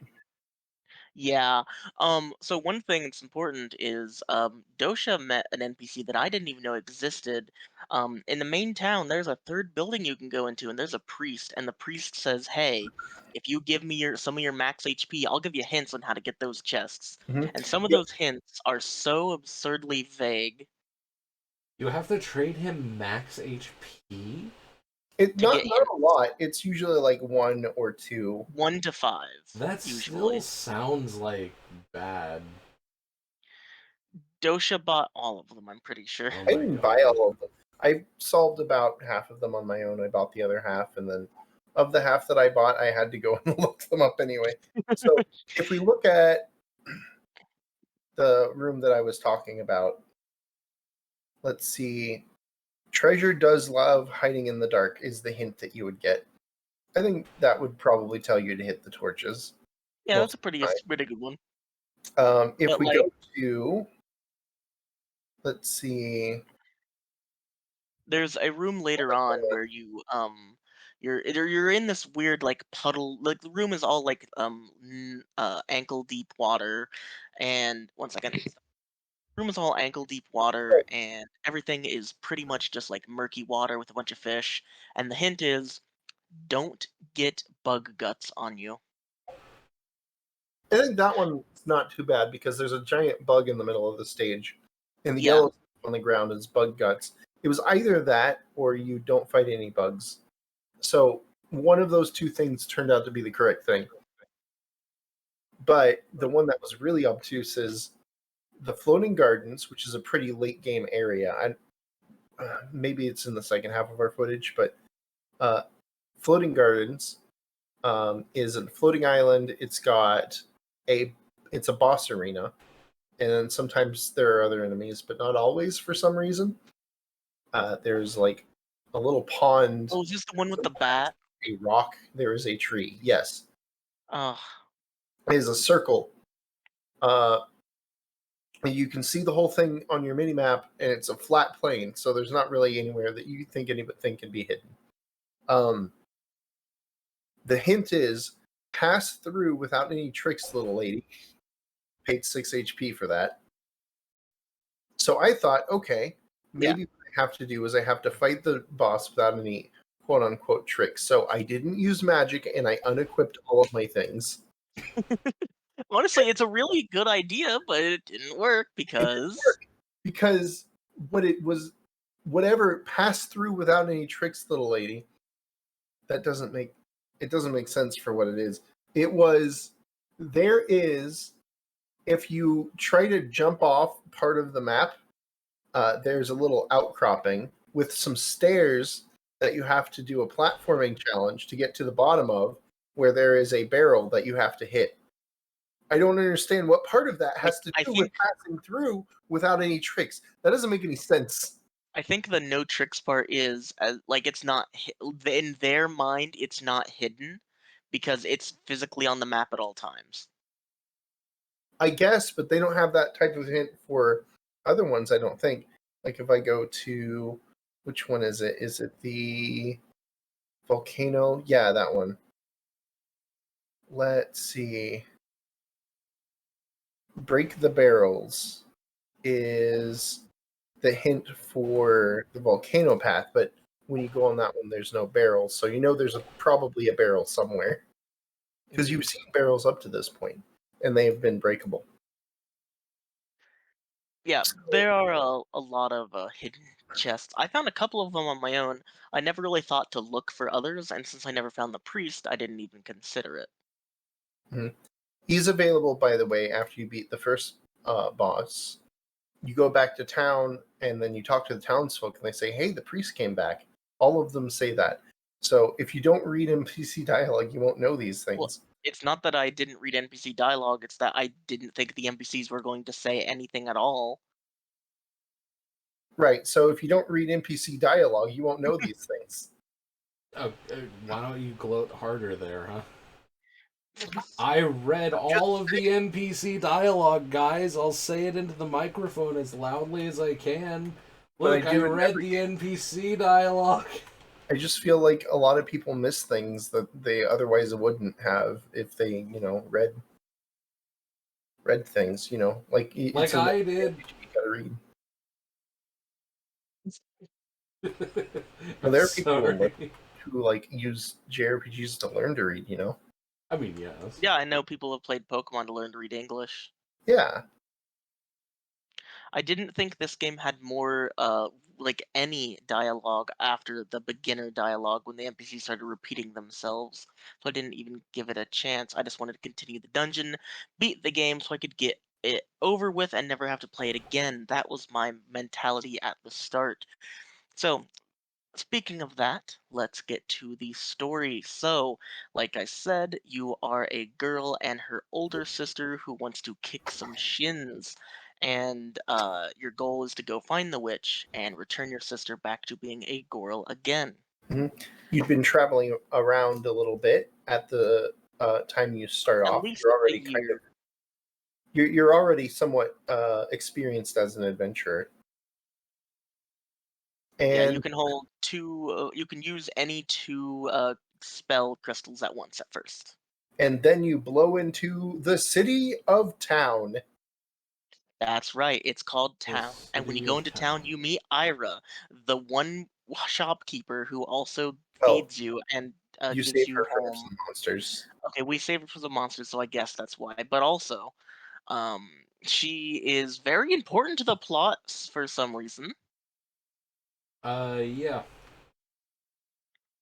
yeah, so one thing that's important is Dosha met an NPC that I didn't even know existed. In the main town, there's a third building you can go into, and there's a priest, and the priest says, "Hey, if you give me some of your max HP, I'll give you hints on how to get those chests." Mm-hmm. And some of Yeah, those hints are so absurdly vague You have to trade him max HP? it to get not a hints. lot. It's usually like 1 or 2. 1 to 5, That still usually. sounds like bad. Dosha bought all of them, I'm pretty sure. Oh I my didn't buy god. all of them. I solved about half of them on my own. I bought the other half, and then of the half that I bought, I had to go and look them up anyway. So if we look at the room that I was talking about, let's see. Treasure does love hiding in the dark is the hint that you would get. I think that would probably tell you to hit the torches Yeah, that's most a of pretty the pretty good one. time. If But we go like to, let's see, there's a room later on where you're in this weird like puddle, like the room is all like ankle deep water, and one second. Room is all ankle deep water and everything is pretty much just like murky water with a bunch of fish, and the hint is don't get bug guts on you. I think that one's not too bad because there's a giant bug in the middle of the stage, and the Yeah. yellow stuff on the ground is bug guts. It was either that or you don't fight any bugs. So one of those two things turned out to be the correct thing. But the one that was really obtuse is the floating gardens, which is a pretty late game area. Maybe it's in the second half of our footage, but uh, floating gardens is a floating island. It's a boss arena, and then sometimes there are other enemies, but not always for some reason. There's like a little pond, Oh, is this the one with the bat? a rock. There is a tree. Yes, Oh, it is a circle. Uh, you can see the whole thing on your mini map, and it's a flat plane, so there's not really anywhere that you think anything can be hidden. Um, the hint is pass through without any tricks, little lady. Paid 6 HP for that. So I thought, okay, yeah. maybe what I have to do is I have to fight the boss without any quote unquote tricks. So I didn't use magic and I unequipped all of my things. Honestly, it's a really good idea, but it didn't work It didn't because work because what it was, whatever passed through without any tricks, little lady, that doesn't make sense for what it is. It was there is if you try to jump off part of the map, there's a little outcropping with some stairs that you have to do a platforming challenge to get to the bottom of, where there is a barrel that you have to hit. I don't understand what part of that like has to I do with think passing through without any tricks. That doesn't make any sense. I think the no tricks part is like it's not in their mind. It's not hidden because it's physically on the map at all times. I guess, but they don't have that type of hint for other ones, I don't think. Like if I go to which one is it? Is it the volcano? Yeah, that one. Let's see. Break the barrels is the hint for the volcano path, but when you go on that one, there's no barrels, so you know there's probably a barrel somewhere because you've seen barrels up to this point, and they have been breakable. Yeah, So, there are a lot of hidden chests. I found a couple of them on my own. I never really thought to look for others, and since I never found the priest, I didn't even consider it. mhm. He's available, by the way, after you beat the first boss. You go back to town, and then you talk to the townsfolk, and they say, "Hey, the priest came back." All of them say that. So if you don't read NPC dialogue, you won't know these Well, things. it's not that I didn't read NPC dialogue, it's that I didn't think the NPCs were going to say anything at all. Right. So if you don't read NPC dialogue, you won't know these things. Oh, why don't you gloat harder there, huh? I read all of the NPC dialogue, guys. I'll say it into the microphone as loudly as I can. But I Look, I do it in read every the NPC dialogue. I just feel like a lot of people miss things that they otherwise wouldn't have if they, read things. Like it's Like in the I did. you gotta read. Well, I'm there are people sorry. who like use JRPGs to learn to read. I mean, yes. Yeah, I know people have played Pokemon to learn to read English. Yeah. I didn't think this game had more, like any dialogue after the beginner dialogue when the NPCs started repeating themselves. So I didn't even give it a chance. I just wanted to continue the dungeon, beat the game so I could get it over with and never have to play it again. That was my mentality at the start. So speaking of that, let's get to the story. So, like I said, you are a girl and her older sister who wants to kick some shins. And your goal is to go find the witch and return your sister back to being a girl again. Mhm. You've been traveling around a little bit at the time you start At off. least You're a already year. you're already somewhat experienced as an adventurer, Yeah, you and can hold two, you can use any two spell crystals at once at first. then you blow into the city of town. That's right. It's called The Town. And when you city go of into town, town. you meet Ira, the one shopkeeper who also Well, feeds you and you gives save you her from home. some monsters. Okay, we saved her for the monsters, so I guess that's why. But also, she is very important to the plot for some reason. Yeah.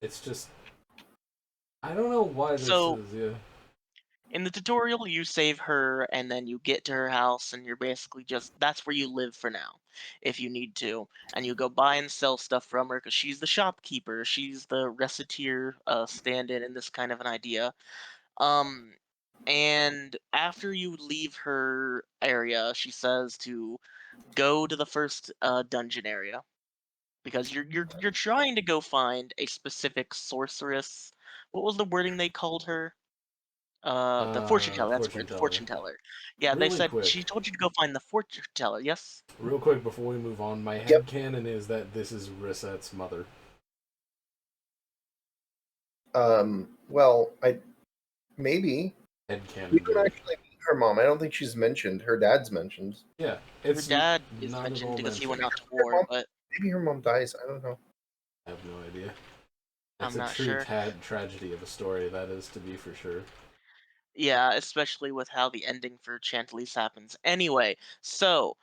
It's just I don't know why this So is. Yeah. in the tutorial, you save her, and then you get to her house, and you're basically just that's where you live for now, if you need to, and you go buy and sell stuff from her because she's the shopkeeper, she's the recettear stand-in in this kind of an idea. Um, and after you leave her area, she says to go to the first dungeon area because you're trying to go find a specific sorceress. What was the wording they called her? The fortune teller, that's Fortune word, the teller. fortune teller. Yeah, they Really said quick. she told you to go find the fortune teller, yes? Real quick before we move on, my Yep. headcanon is that this is Risette's mother. Well, I maybe we Headcanon, don't baby. actually meet her mom. I don't think she's mentioned. Her dad's mentioned. Yeah, Her it's dad is not at mentioned all because he went mentioned. out to Her war, mom, but maybe her mom dies. I don't know. I have no idea. It's I'm a not true sure. tragedy of a story, that is to be for sure. Yeah, especially with how the ending for Chantelise happens. Anyway, so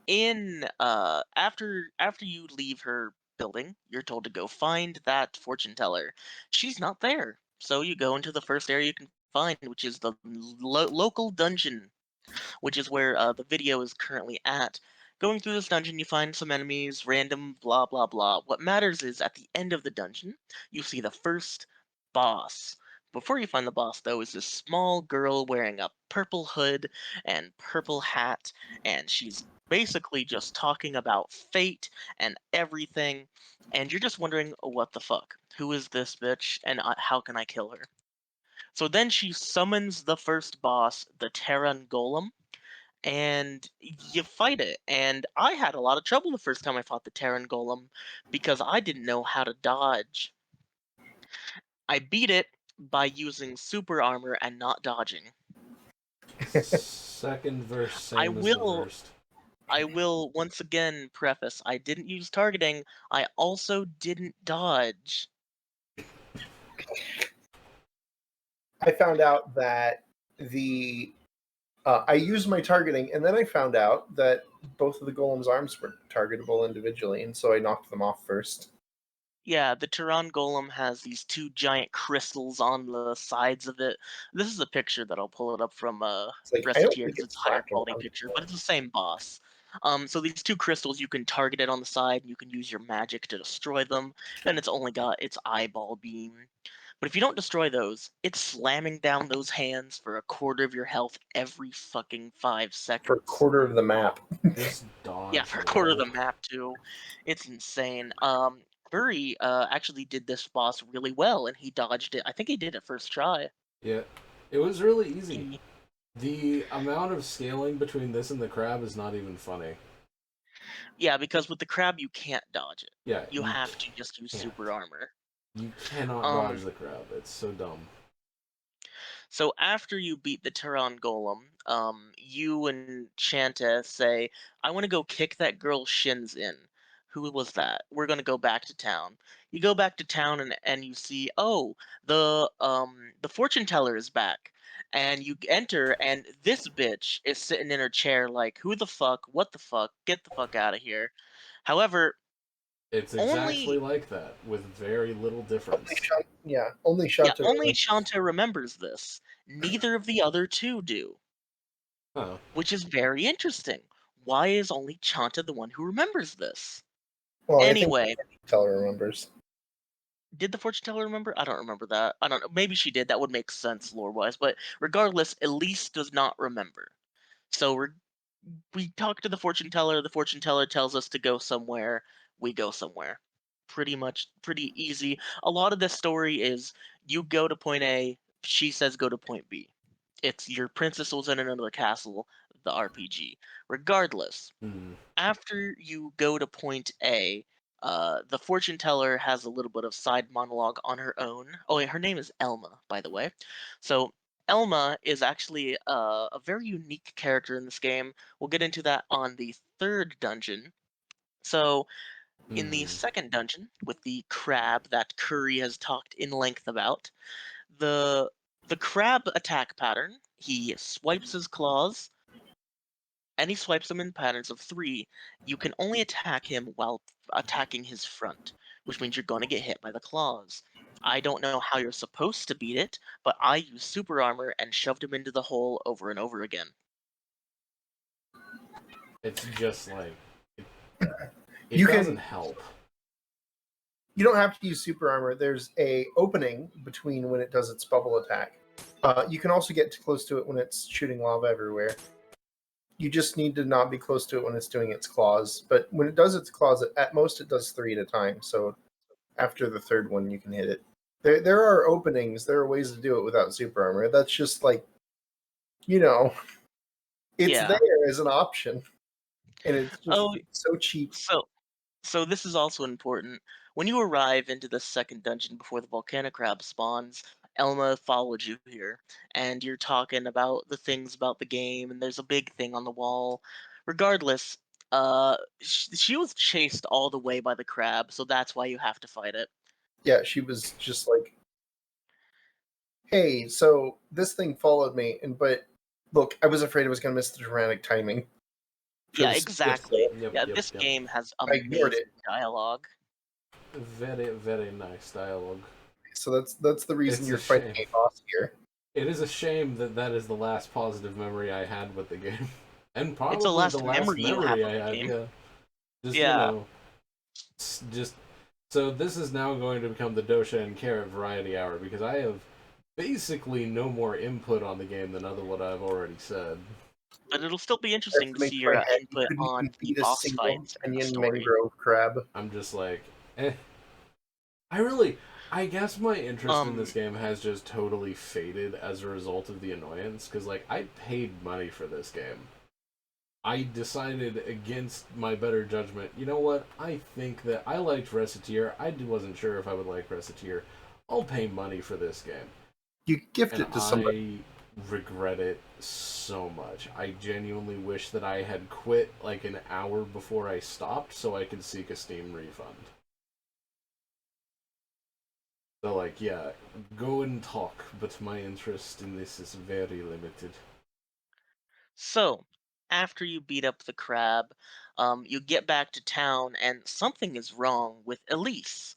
in after you leave her building, you're told to go find that fortune teller. She's not there. So you go into the first area you can find, which is the local dungeon, which is where the video is currently at. Going through this dungeon, you find some enemies, random blah blah blah. What matters is at the end of the dungeon, you see the first boss. Before you find the boss, though, is this small girl wearing a purple hood and purple hat, and she's basically just talking about fate and everything, and you're just wondering, what the fuck? Who is this bitch, and how can I kill her? So then she summons the first boss, the Terran Golem, and you fight it. And I had a lot of trouble the first time I fought the Terran Golem because I didn't know how to dodge. I beat it by using super armor and not dodging. Second verse, I same as the will first. I will once again preface I didn't use targeting. I also didn't dodge. I found out that I used my targeting, and then I found out that both of the golem's arms were targetable individually, and so I knocked them off first. Yeah, the Tehran Golem has these two giant crystals on the sides of it. This is a picture that I'll pull it up from It's like I don't Recettear think because it's it's a higher flapping quality around. picture, but it's the same boss. So these two crystals, you can target it on the side, and you can use your magic to destroy them, and it's only got its eyeball beam. But if you don't destroy those, it's slamming down those hands for a quarter of your health every fucking 5 For a seconds. quarter of the map. Just Yeah, dodge for a quarter of more. the map too. It's insane. Furry actually did this boss really well, and he dodged it. I think he did it first try. Yeah, it was really easy. He, The amount of scaling between this and the crab is not even funny. yeah, because with the crab you can't dodge it. Yeah, You have to just use can't. super armor. You cannot dodge Um, the crab. It's so dumb. So after you beat the Tehran Golem, you and Chanta say, "I want to go kick that girl's shins in." Who was that? We're gonna go back to town. You go back to town and you see, oh, the fortune teller is back, and you enter and this bitch is sitting in her chair like, who the fuck? What the fuck? Get the fuck out of here. However, It's exactly only like that, with very little difference. Only yeah, Shanta only remembers. Chanta remembers this. Neither of the other two do. Huh. Which is very interesting. Why is only Chanta the one who remembers this? Well, I think Anyway, Teller remembers. did the fortune teller remember? I don't remember that. I don't know. Maybe she did. That would make sense lore wise. But regardless, Elise does not remember. So we talk to the fortune teller. The fortune teller tells us to go somewhere. We go somewhere. Pretty much pretty easy. A lot of this story is you go to point A, she says go to point B. It's your princess was in another castle, the RPG. Regardless, Hmm. after you go to point A, the fortune teller has a little bit of side monologue on her own. Oh, wait, her name is Elma, by the way. So Elma is actually a very unique character in this game. We'll get into that on the third dungeon. So in the Hmm. second dungeon, with the crab that Curry has talked in length about, the the crab attack pattern, he swipes his claws and he swipes them in patterns of 3. You can only attack him while attacking his front, which means you're going to get hit by the claws. I don't know how you're supposed to beat it, but I used super armor and shoved him into the hole over and over again. It's just like it, You it doesn't can. help. You don't have to use super armor. There's a opening between when it does its bubble attack. You can also get close to it when it's shooting lava everywhere. You just need to not be close to it when it's doing its claws. But when it does its claws, at most it does 3 at a time. So after the third one, you can hit it. There are openings. There are ways to do it without super armor. That's just like, you know, it's Yeah. there as an option, and it's just Oh, so cheap. so this is also important. When you arrive into the second dungeon before the volcanic crab spawns, Elma followed you here, and you're talking about the things about the game, and there's a big thing on the wall. Regardless, she was chased all the way by the crab, so that's why you have to fight it. Yeah, she was just like, hey, so this thing followed me, and but look, I was afraid I was going to miss the dramatic timing for Yeah, the speed exactly. flow. Yep, Yeah, yep, this yep. game has I ignored amazing it. dialogue. Very, very nice dialogue. So that's the reason It's a you're fighting shame. a boss here. It is a shame that that is the last positive memory I had with the game. And It's the probably the last last memory you have memory of I the had, game. yeah. Just, Yeah. just so this is now going to become the Dosha and Carrot variety hour because I have basically no more input on the game than what I've already said. But it'll still be interesting to see Estimates my your head. You input couldn't on even the beat a boss single fights and the Kenyan story. mangrove crab. I'm just like, eh. I guess my interest in this game has just totally faded as a result of the annoyance, because, like, I paid money for this game. I decided against my better judgment, you know what, I think that I liked Recettear, I wasn't sure if I would like Recettear, I'll pay money for this game. You gift And it to somebody. I regret it so much. I genuinely wish that I had quit like an hour before I stopped so I could seek a Steam refund. So, like, yeah, go and talk, but my interest in this is very limited. So, after you beat up the crab, you get back to town, and something is wrong with Elise.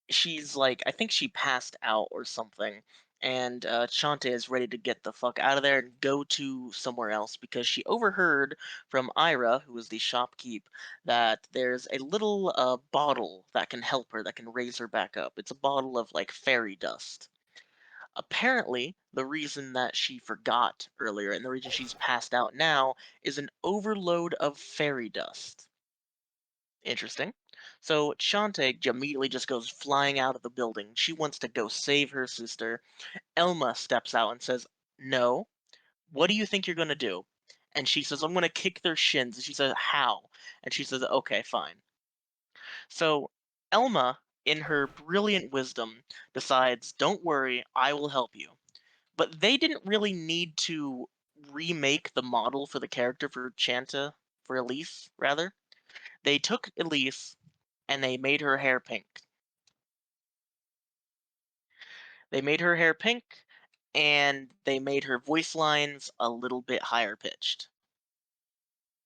She's like, I think she passed out or something, and Chante is ready to get the fuck out of there and go to somewhere else because she overheard from Ira, who is the shopkeep, that there's a little bottle that can help her, that can raise her back up. It's a bottle of like fairy dust. Apparently, the reason that she forgot earlier and the reason she's passed out now is an overload of fairy dust. Interesting. So Shantae immediately just goes flying out of the building. She wants to go save her sister. Elma steps out and says, "No, what do you think you're going to do?" And she says, "I'm going to kick their shins." And she says, "How?" And she says, "Okay, fine." So Elma, in her brilliant wisdom, decides, "Don't worry, I will help you." But they didn't really need to remake the model for the character for for Elise, rather. They took Elise and they made her hair pink. They made her hair pink and they made her voice lines a little bit higher pitched.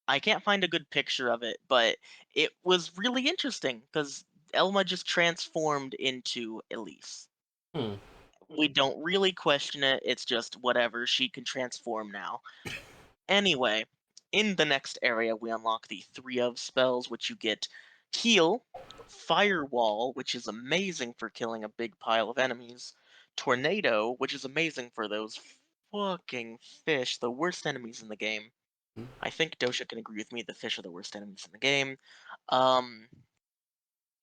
I can't find a good picture of it, but it was really interesting because Elma just transformed into Elise. Hmm. We don't really question it, it's just whatever, she can transform now. Anyway, in the next area, we unlock the 3 of spells, which you get Heal, Firewall, which is amazing for killing a big pile of enemies, Tornado, which is amazing for those fucking fish, the worst enemies in the game. I think Dosha can agree with me, the fish are the worst enemies in the game. Um,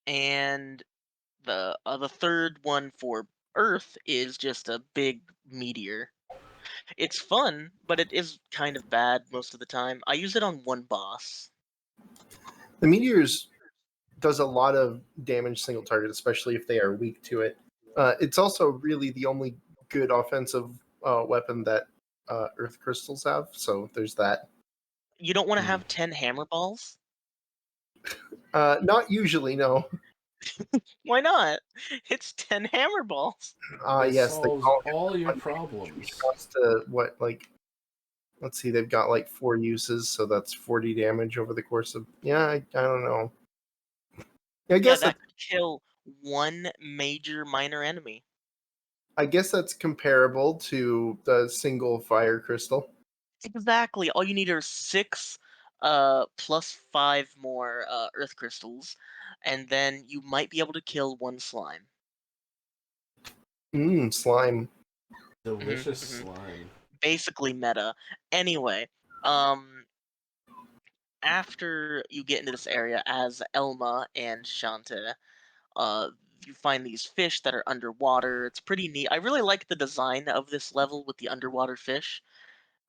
and the third one for Earth is just a big meteor. It's fun, but it is kind of bad most of the time. I use it on one boss. The meteors does a lot of damage single target, especially if they are weak to it. It's also really the only good offensive weapon that Earth crystals have. So there's that. You don't want to Hmm. have 10 hammer balls? Not usually, no. Why not? It's 10 hammer balls. It Yes, they solves all have all your 100, which problems. comes to what, like, let's see, they've got like 4 uses, so that's 40 damage over the course of. Yeah, I don't know. I Yeah, guess that could kill one major minor enemy. that's comparable to the single fire crystal. Exactly. All you need are 6 plus 5 more earth crystals, and then you might be able to kill one slime. Slime. hmm Delicious hmm slime. Basically meta. Anyway, um, after you get into this area as Elma and Shanta, uh, you find these fish that are underwater. It's pretty neat. I really like the design of this level with the underwater fish.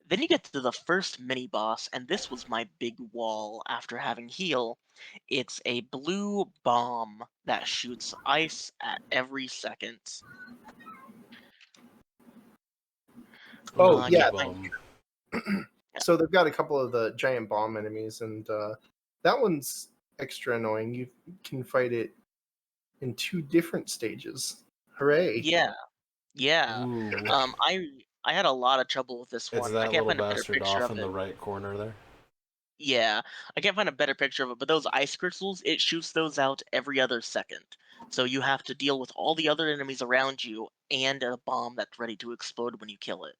Then you get to the first mini boss, and this was my big wall after having heal. It's a blue bomb that shoots ice at every second. Oh, I Ooh, yeah. can't find. bum. Yeah. So they've got a couple of the giant bomb enemies, and that one's extra annoying. You can fight it in 2 different stages. Hooray! Yeah, yeah. Ooh. I had a lot of trouble with this It's one. I that can't little find a better bastard picture off of in the it. right corner there. Yeah, I can't find a better picture of it, but those ice crystals, it shoots those out every other second. So you have to deal with all the other enemies around you and a bomb that's ready to explode when you kill it.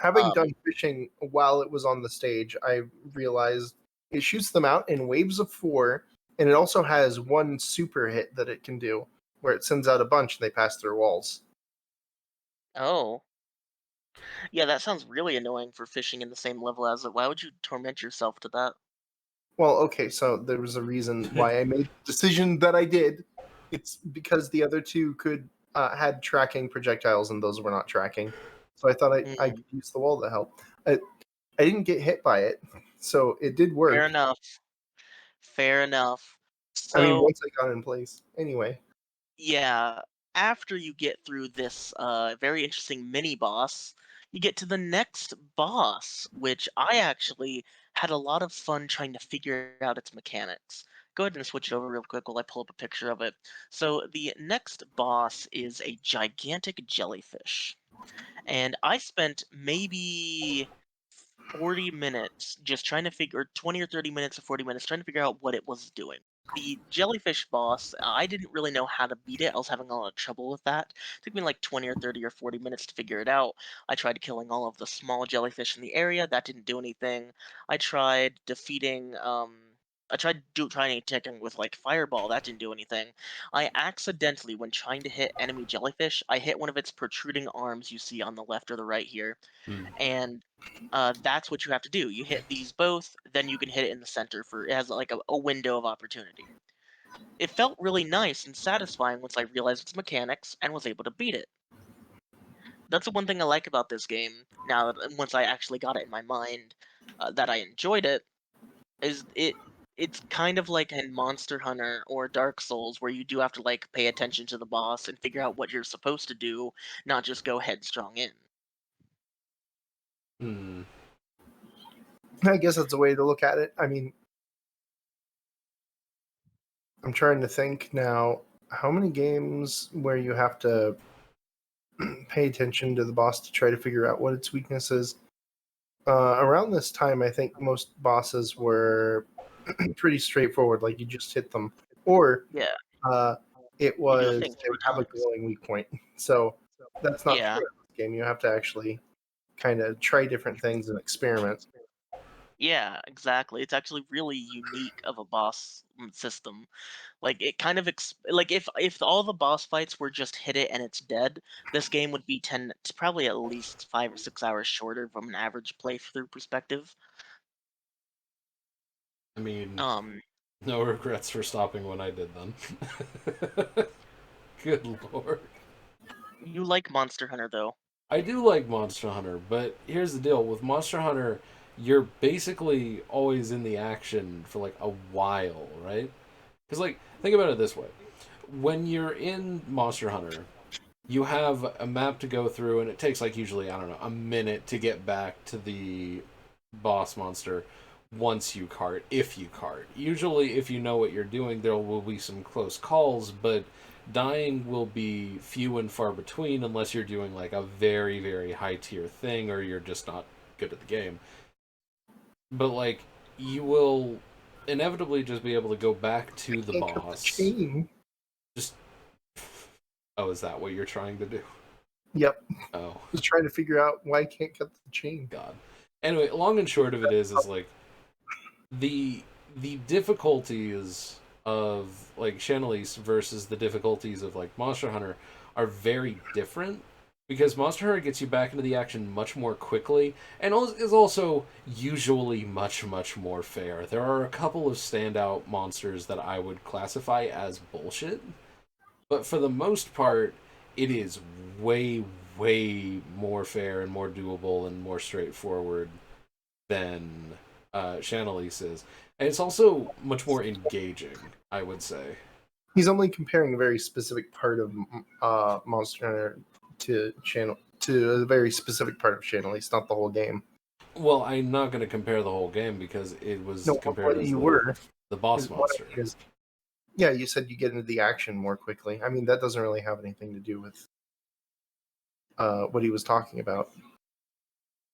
Having Um, done fishing while it was on the stage, I realized it shoots them out in waves of 4, and it also has one super hit that it can do, where it sends out a bunch and they pass their walls. Oh. Yeah, that sounds really annoying for fishing in the same level as it. Why would you torment yourself to that? Well, okay, so there was a reason why I made the decision that I did. It's because the other two could had tracking projectiles and those were not tracking. So I thought I Hmm, could use the wall to help. I, I didn't get hit by it, so it did fair work. enough. Fair enough. I mean, So, once I got it in place. Anyway, yeah, after you get through this very interesting mini boss, you get to the next boss, which I actually had a lot of fun trying to figure out its mechanics. Go ahead and switch it over real quick while I pull up a picture of it. So the next boss is a gigantic jellyfish. And I spent maybe 40 minutes just trying to figure 20 or 30 minutes or 40 minutes trying to figure out what it was doing. The jellyfish boss, I didn't really know how to beat it. I was having a lot of trouble with that. It took me like 20 or 30 or 40 minutes to figure it out. I tried killing all of the small jellyfish in the area. That didn't do anything. I tried defeating I tried trying attacking with like fireball. That didn't do anything. I accidentally, when trying to hit enemy jellyfish, I hit one of its protruding arms you see on the left or the right here, Hmm. and that's what you have to do. You hit these both, then you can hit it in the center for it has like a window of opportunity. It felt really nice and satisfying once I realized its mechanics and was able to beat it. That's the one thing I like about this game. Now, once I actually got it in my mind, that I enjoyed it, is it's kind of like in Monster Hunter or Dark Souls where you do have to like pay attention to the boss and figure out what you're supposed to do, not just go headstrong in. Hmm. I guess that's a way to look at it. I mean, I'm trying to think now. How many games where you have to pay attention to the boss to try to figure out what its weakness is? Around this time, I think most bosses were pretty straightforward. Like you just hit them, or Yeah, uh, it you do a was thing they 3 would have a times. glowing weak point. So that's not Yeah. true in this game. You have to actually kind of try different things and experiment. Yeah, exactly. It's actually really unique of a boss system. Like it kind of like if all the boss fights were just hit it and it's dead, this game would be 10 it's probably at least 5 or 6 hours shorter from an average playthrough perspective. I mean, Um no regrets for stopping when I did then. Good lord. you like Monster Hunter though. I do like Monster Hunter, but here's the deal with Monster Hunter, you're basically always in the action for like a while, right? Because, like, think about it this way: when you're in Monster Hunter, you have a map to go through, and it takes like usually, I don't know, a minute to get back to the boss monster once you cart, if you cart. Usually, if you know what you're doing, there will be some close calls, but dying will be few and far between unless you're doing like a very, very high tier thing or you're just not good at the game. But, like, you will inevitably just be able to go back to the Can't cut the boss. chain. Just, oh, is that what you're trying to do? Yep. Oh, Just trying to figure out why I can't cut the chain. God. Anyway, long and short of it is like the the difficulties of like Chantelise versus the difficulties of like Monster Hunter are very different because Monster Hunter gets you back into the action much more quickly and is also usually much more fair. There are a couple of standout monsters that I would classify as bullshit, but for the most part, it is way more fair and more doable and more straightforward than Chantelise is. And it's also much more engaging, I would say. He's only comparing a very specific part of Monster Hunter to a very specific part of Channel. He's not the whole game. Well, I'm not going to compare the whole game because it was No, compared what as you were the boss is what I monster. mean is, yeah, you said you get into the action more quickly. I mean, that doesn't really have anything to do with what he was talking about.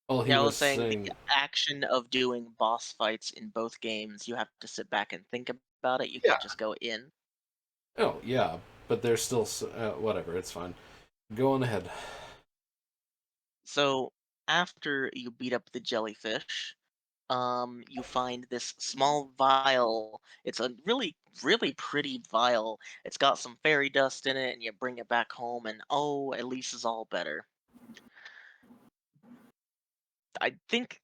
Well, he Yeah, I was was saying the saying, action of doing boss fights in both games, you have to sit back and think about it. You Yeah, can't just go in. oh yeah, but there's still whatever. It's fine. Go on ahead. So after you beat up the jellyfish, you find this small vial. It's a really pretty vial. It's got some fairy dust in it, and you bring it back home, and oh, Elise is all better. I think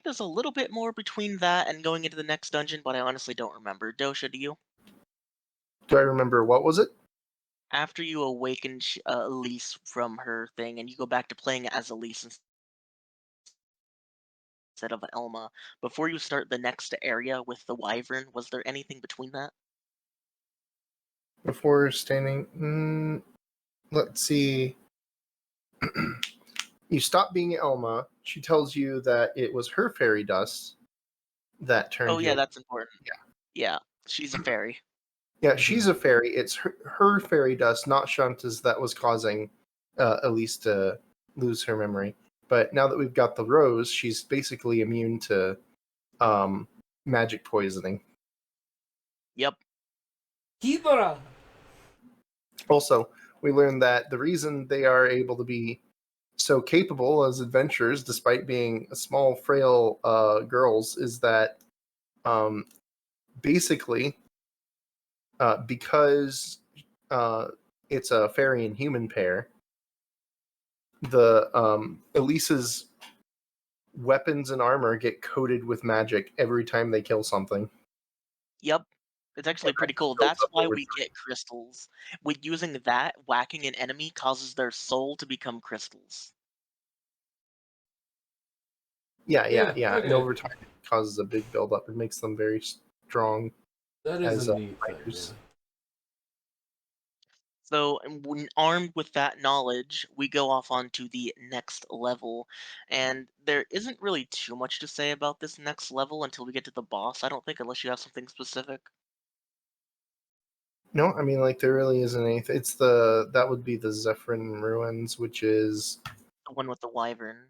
there's a little bit more between that and going into the next dungeon, but I honestly don't remember. Dosha, do you? Do I remember what was it? After you awaken Elise from her thing, and you go back to playing as Elise instead of Elma, before you start the next area with the Wyvern, was there anything between that? Before standing. Let's see. You stop being Elma. She tells you that it was her fairy dust that turned Oh you. yeah, that's important. Yeah, she's a fairy. Yeah, she's a fairy. It's her fairy dust, not Shanta's, that was causing Elise to lose her memory. But now that we've got the rose, she's basically immune to magic poisoning. Yep. Kibara. Also, we learned that the reason they are able to be so capable as adventurers, despite being small, frail girls, is that basically because it's a fairy and human pair, the Elise's weapons and armor get coated with magic every time they kill something. Yep. It's actually pretty cool. Builds That's up why over we get crystals. With using that, whacking an enemy causes their soul to become crystals. Yeah. Okay. And over time, it causes a big buildup. It makes them very strong. That is as a neat thing. fighters. So, when armed with that knowledge, we go off onto the next level. And there isn't really too much to say about this next level until we get to the boss, I don't think, unless you have something specific. No, I mean, like, there really isn't anything. It's that would be the Zephyrin Ruins, which is, The one with the wyvern.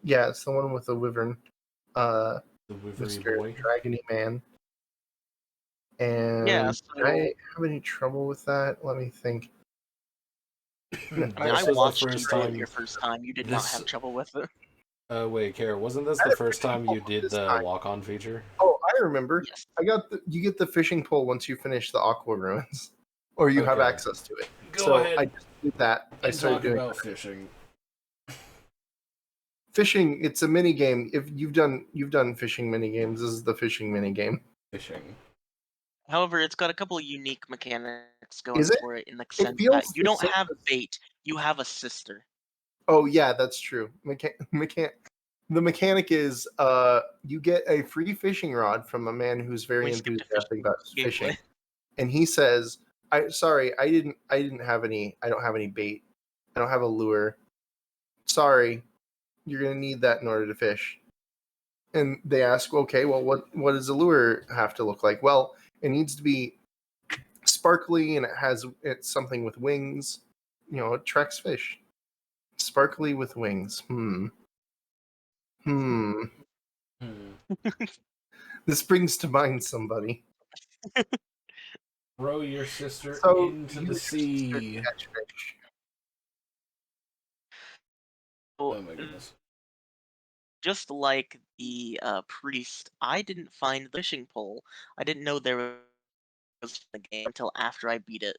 yeah, it's the one with the wyvern, The Wivery Mr. boy. Dragony Man. Yeah, And so did I have any trouble with that? Let me think. I mean, I This was the watched you first do it time. your first time. You did not have trouble with it. Wait, Kara, wasn't this I the had a first fishing time pole you did this the time. lock-on feature? Oh, I remember. Yes. You get the fishing pole once you finish the Aqua Ruins, or you have Okay. access to it. Go So ahead I just did that. I and started talk doing about fishing. fishing. It's a mini game. If you've done fishing mini games, this is the fishing mini game. Fishing. However, it's got a couple of unique mechanics going Is it? for it in the It sense feels that you the don't same have as- bait, you have a sister. Oh yeah, that's true. The mechanic is you get a free fishing rod from a man who's very We skipped to enthusiastic about fishing, gameplay. and he says, I didn't have any. I don't have any bait. I don't have a lure. Sorry, you're gonna need that in order to fish." And they ask, "Okay, well, what does a lure have to look like?" Well, it needs to be sparkly, and it's something with wings. You know, it attracts fish. Sparkly with wings. Hmm. This brings to mind somebody. Throw your sister So into you the use your sister to sea. catch fish. Oh my goodness. Just like the priest, I didn't find the fishing pole. I didn't know there was the game until after I beat it.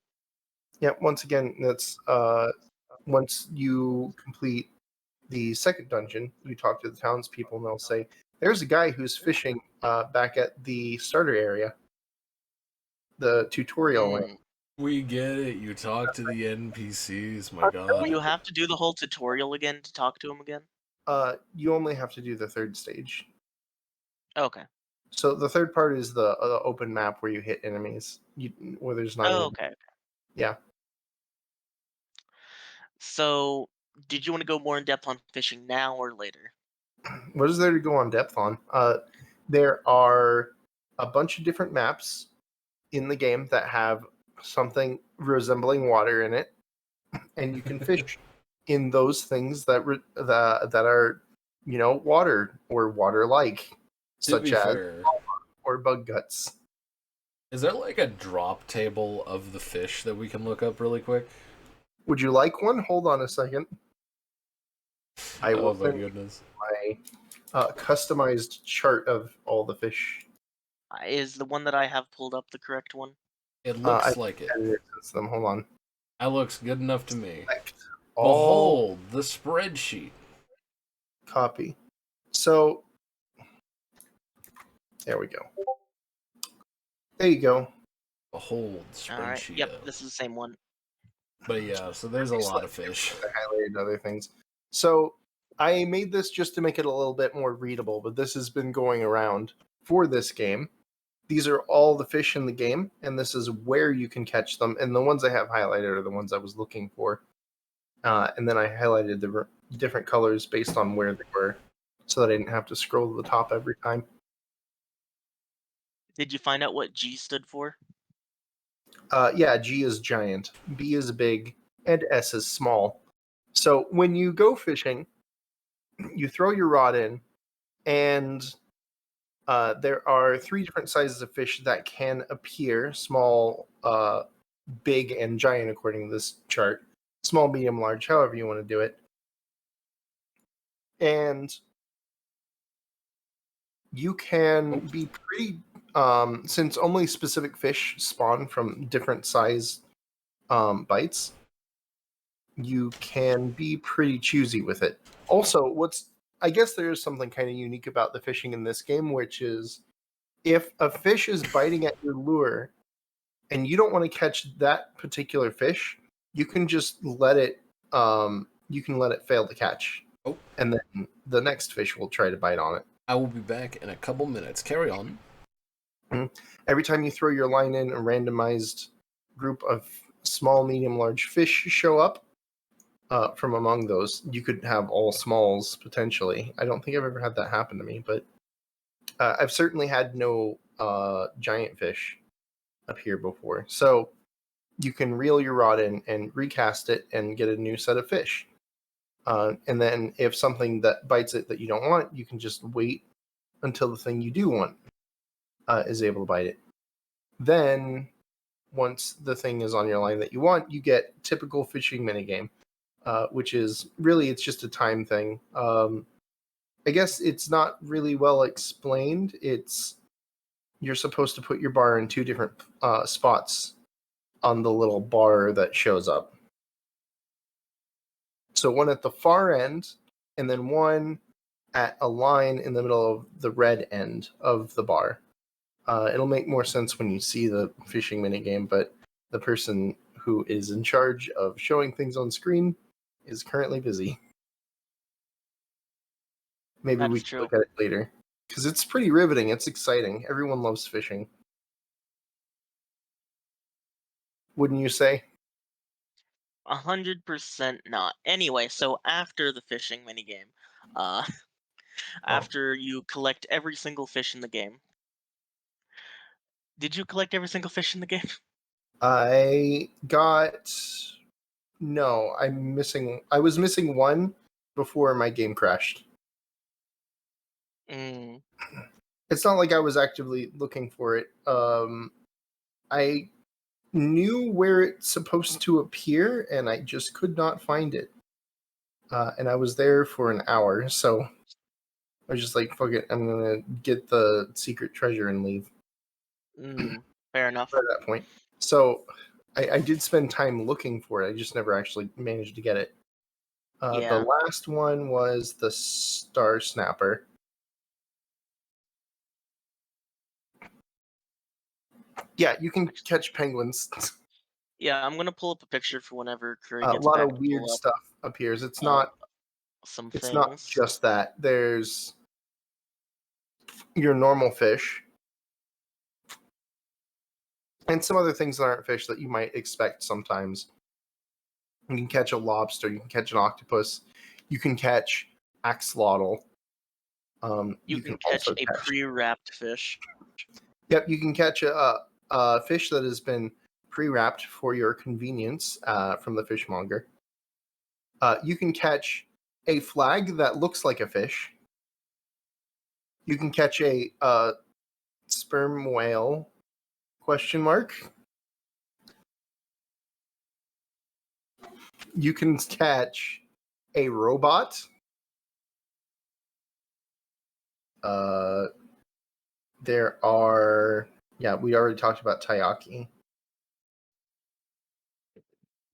Yeah, once again, that's once you complete the second dungeon, you talk to the townspeople and they'll say, "There's a guy who's fishing back at the starter area, the tutorial land." We get it. You talk to the NPCs. My I'm Do God. you have to do the whole tutorial again to talk to him again? You only have to do the third stage. Okay. So the third part is the open map where you hit enemies, where there's not Oh, any. okay. Yeah. So, did you want to go more in depth on fishing now or later? What is there to go on depth on? There are a bunch of different maps in the game that have something resembling water in it, and you can fish in those things that are, water or water-like, To such be as fair, or bug guts. is there like a drop table of the fish that we can look up really quick? Would you like one? Hold on a second. I Oh will my send you goodness. my customized chart of all the fish. Is the one that I have pulled up the correct one? It I looks like it. edited it since then. Hold on. That looks good enough to me. All Behold, the spreadsheet. copy. So there we go. There you go. Behold, All right. spreadsheet. Yep, this is the same one. But yeah, so there's a lot of fish. I highlighted other things. So I made this just to make it a little bit more readable, but this has been going around for this game. These are all the fish in the game, and this is where you can catch them. And the ones I have highlighted are the ones I was looking for. And then I highlighted the different colors based on where they were, so that I didn't have to scroll to the top every time. Did you find out what G stood for? Yeah, G is giant, B is big, and S is small. So when you go fishing, you throw your rod in, and there are 3 different sizes of fish that can appear: small, big, and giant, according to this chart. Small, medium, large, however you want to do it. And you can be pretty, since only specific fish spawn from different size bites, you can be pretty choosy with it. Also, I guess there is something kind of unique about the fishing in this game, which is if a fish is biting at your lure and you don't want to catch that particular fish, you can just let it fail to catch. Oh. And then the next fish will try to bite on it. I will be back in a couple minutes. Carry on. Every time you throw your line in, a randomized group of small, medium, large fish show up. From among those, you could have all smalls potentially. I don't think I've ever had that happen to me, but I've certainly had no giant fish appear before. So you can reel your rod in and recast it and get a new set of fish. And then if something that bites it that you don't want, you can just wait until the thing you do want is able to bite it. Then once the thing is on your line that you want, you get typical fishing minigame. Which is really, it's just a time thing. I guess it's not really well explained. You're supposed to put your bar in 2 different spots on the little bar that shows up. So one at the far end, and then one at a line in the middle of the red end of the bar. It'll make more sense when you see the fishing minigame, but the person who is in charge of showing things on screen is currently busy. Maybe we can look at it later. Because it's pretty riveting. It's exciting. Everyone loves fishing. Wouldn't you say? 100% not. Anyway, so after the fishing minigame, after you collect every single fish in the game, did you collect every single fish in the game? No, I was missing one before my game crashed. It's not like I was actively looking for it. I knew where it's supposed to appear, and I just could not find it. And I was there for an hour, so I was just like, fuck it, I'm gonna get the secret treasure and leave. Fair enough. At that point. So I did spend time looking for it. I just never actually managed to get it. Yeah. The last one was the Star Snapper. Yeah, you can catch penguins. Yeah, I'm gonna pull up a picture for whenever Curry A gets lot back of to weird pull up stuff appears. It's not some it's things. not just that. There's your normal fish and some other things that aren't fish that you might expect sometimes. You can catch a lobster, you can catch an octopus, you can catch axolotl. You can catch also a pre-wrapped fish. Yep, you can catch a fish that has been pre-wrapped for your convenience from the fishmonger. You can catch a flag that looks like a fish. You can catch a sperm whale ? You can catch a robot. There are... Yeah, we already talked about Taiyaki.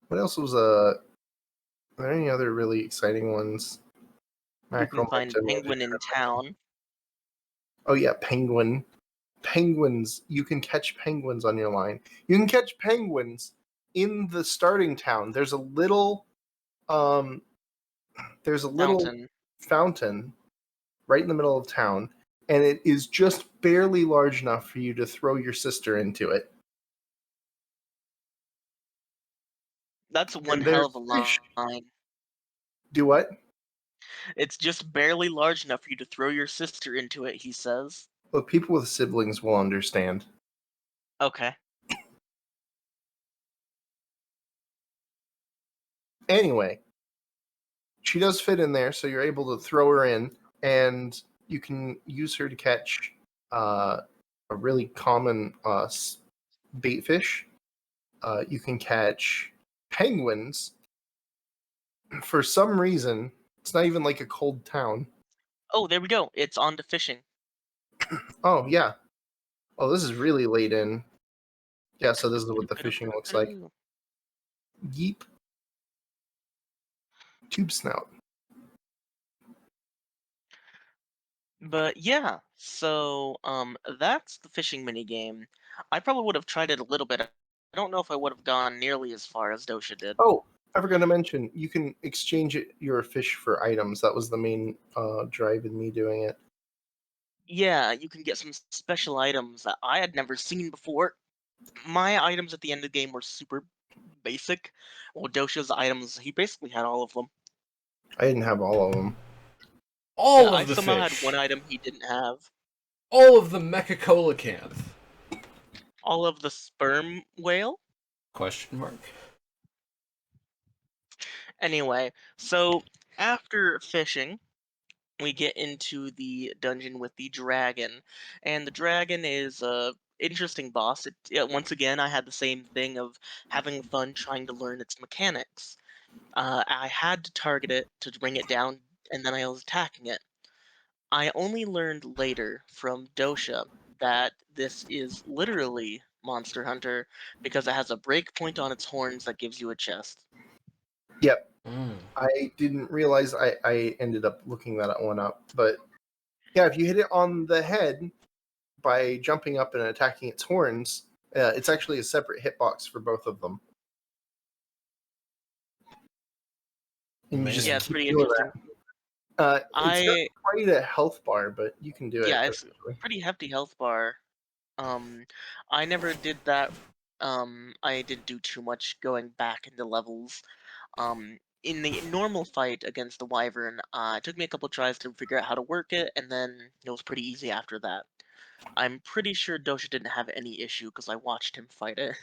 What else was... Are there any other really exciting ones? You can Mackerel find minton. penguin in town. Oh yeah, penguin. Penguins. You can catch penguins on your line. You can catch penguins in the starting town. There's a little Fountain. fountain right in the middle of town, and it is just barely large enough for you to throw your sister into it. That's one And hell there's of a fish. line. Do what? It's just barely large enough for you to throw your sister into it, he says. Look, people with siblings will understand. Okay. Anyway, she does fit in there, so you're able to throw her in, and you can use her to catch a really common bait fish. You can catch penguins. For some reason, it's not even like a cold town. Oh, there we go. It's on to fishing. Oh, yeah. Oh, this is really late in. Yeah, so this is what the fishing looks like. Yeep. Tube snout. But yeah, so that's the fishing mini game. I probably would have tried it a little bit. I don't know if I would have gone nearly as far as Dosha did. Oh, I forgot to mention, you can exchange your fish for items. That was the main drive in me doing it. Yeah, you can get some special items that I had never seen before. My items at the end of the game were super basic. Well, Dosha's items, he basically had all of them. I didn't have all of them. All Yeah, I of the somehow had fish. one item he didn't have. All of the mecha-coelacanth. All of the sperm whale. Question mark. Anyway, so after fishing, we get into the dungeon with the dragon, and the dragon is a interesting boss. Once again, I had the same thing of having fun trying to learn its mechanics. I had to target it to bring it down, and then I was attacking it. I only learned later from Dosha that this is literally Monster Hunter because it has a breakpoint on its horns that gives you a chest. Yep. Mm. I didn't realize I ended up looking that one up. But yeah, if you hit it on the head by jumping up and attacking its horns, it's actually a separate hitbox for both of them. And you just Yeah, it's keep pretty doing interesting. that. It's not I quite a health bar, but you can do it. Yeah, it's Eventually. pretty hefty health bar. I never did that. I didn't do too much going back into levels. In the normal fight against the Wyvern, it took me a couple tries to figure out how to work it, and then it was pretty easy after that. I'm pretty sure Dosha didn't have any issue because I watched him fight it.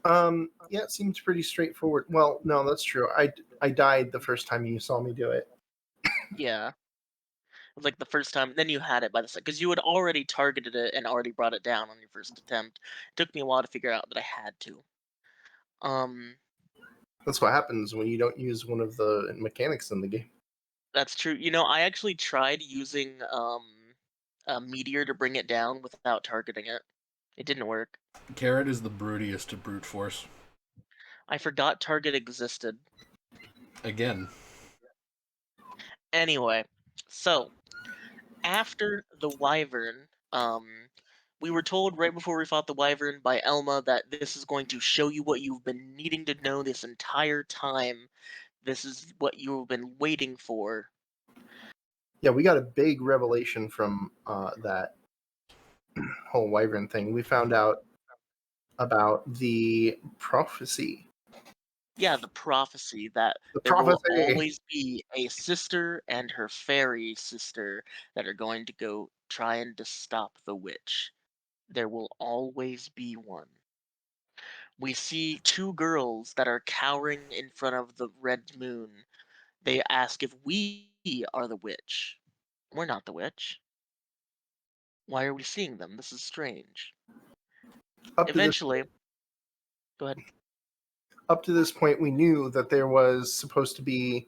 Yeah, it seems pretty straightforward. Well, no, that's true. I died the first time you saw me do it. Yeah. It was like the first time, then you had it by the second, because you had already targeted it and already brought it down on your first attempt. It took me a while to figure out that I had to. Um, That's what happens when you don't use one of the mechanics in the game. That's true. I actually tried using a meteor to bring it down without targeting it. It didn't work. Carrot is the brutiest to brute force. I forgot target existed. Again. Anyway, so after the Wyvern, we were told right before we fought the Wyvern by Elma that this is going to show you what you've been needing to know this entire time. This is what you've been waiting for. Yeah, we got a big revelation from that whole Wyvern thing. We found out about the prophecy. Yeah, the prophecy that The there will prophecy. always be a sister and her fairy sister that are going to go trying to stop the witch. There will always be one. We see two girls that are cowering in front of the red moon. They ask if we are the witch. We're not the witch. Why are we seeing them? This is strange. Up to this Eventually, go ahead. up to this point, we knew that there was supposed to be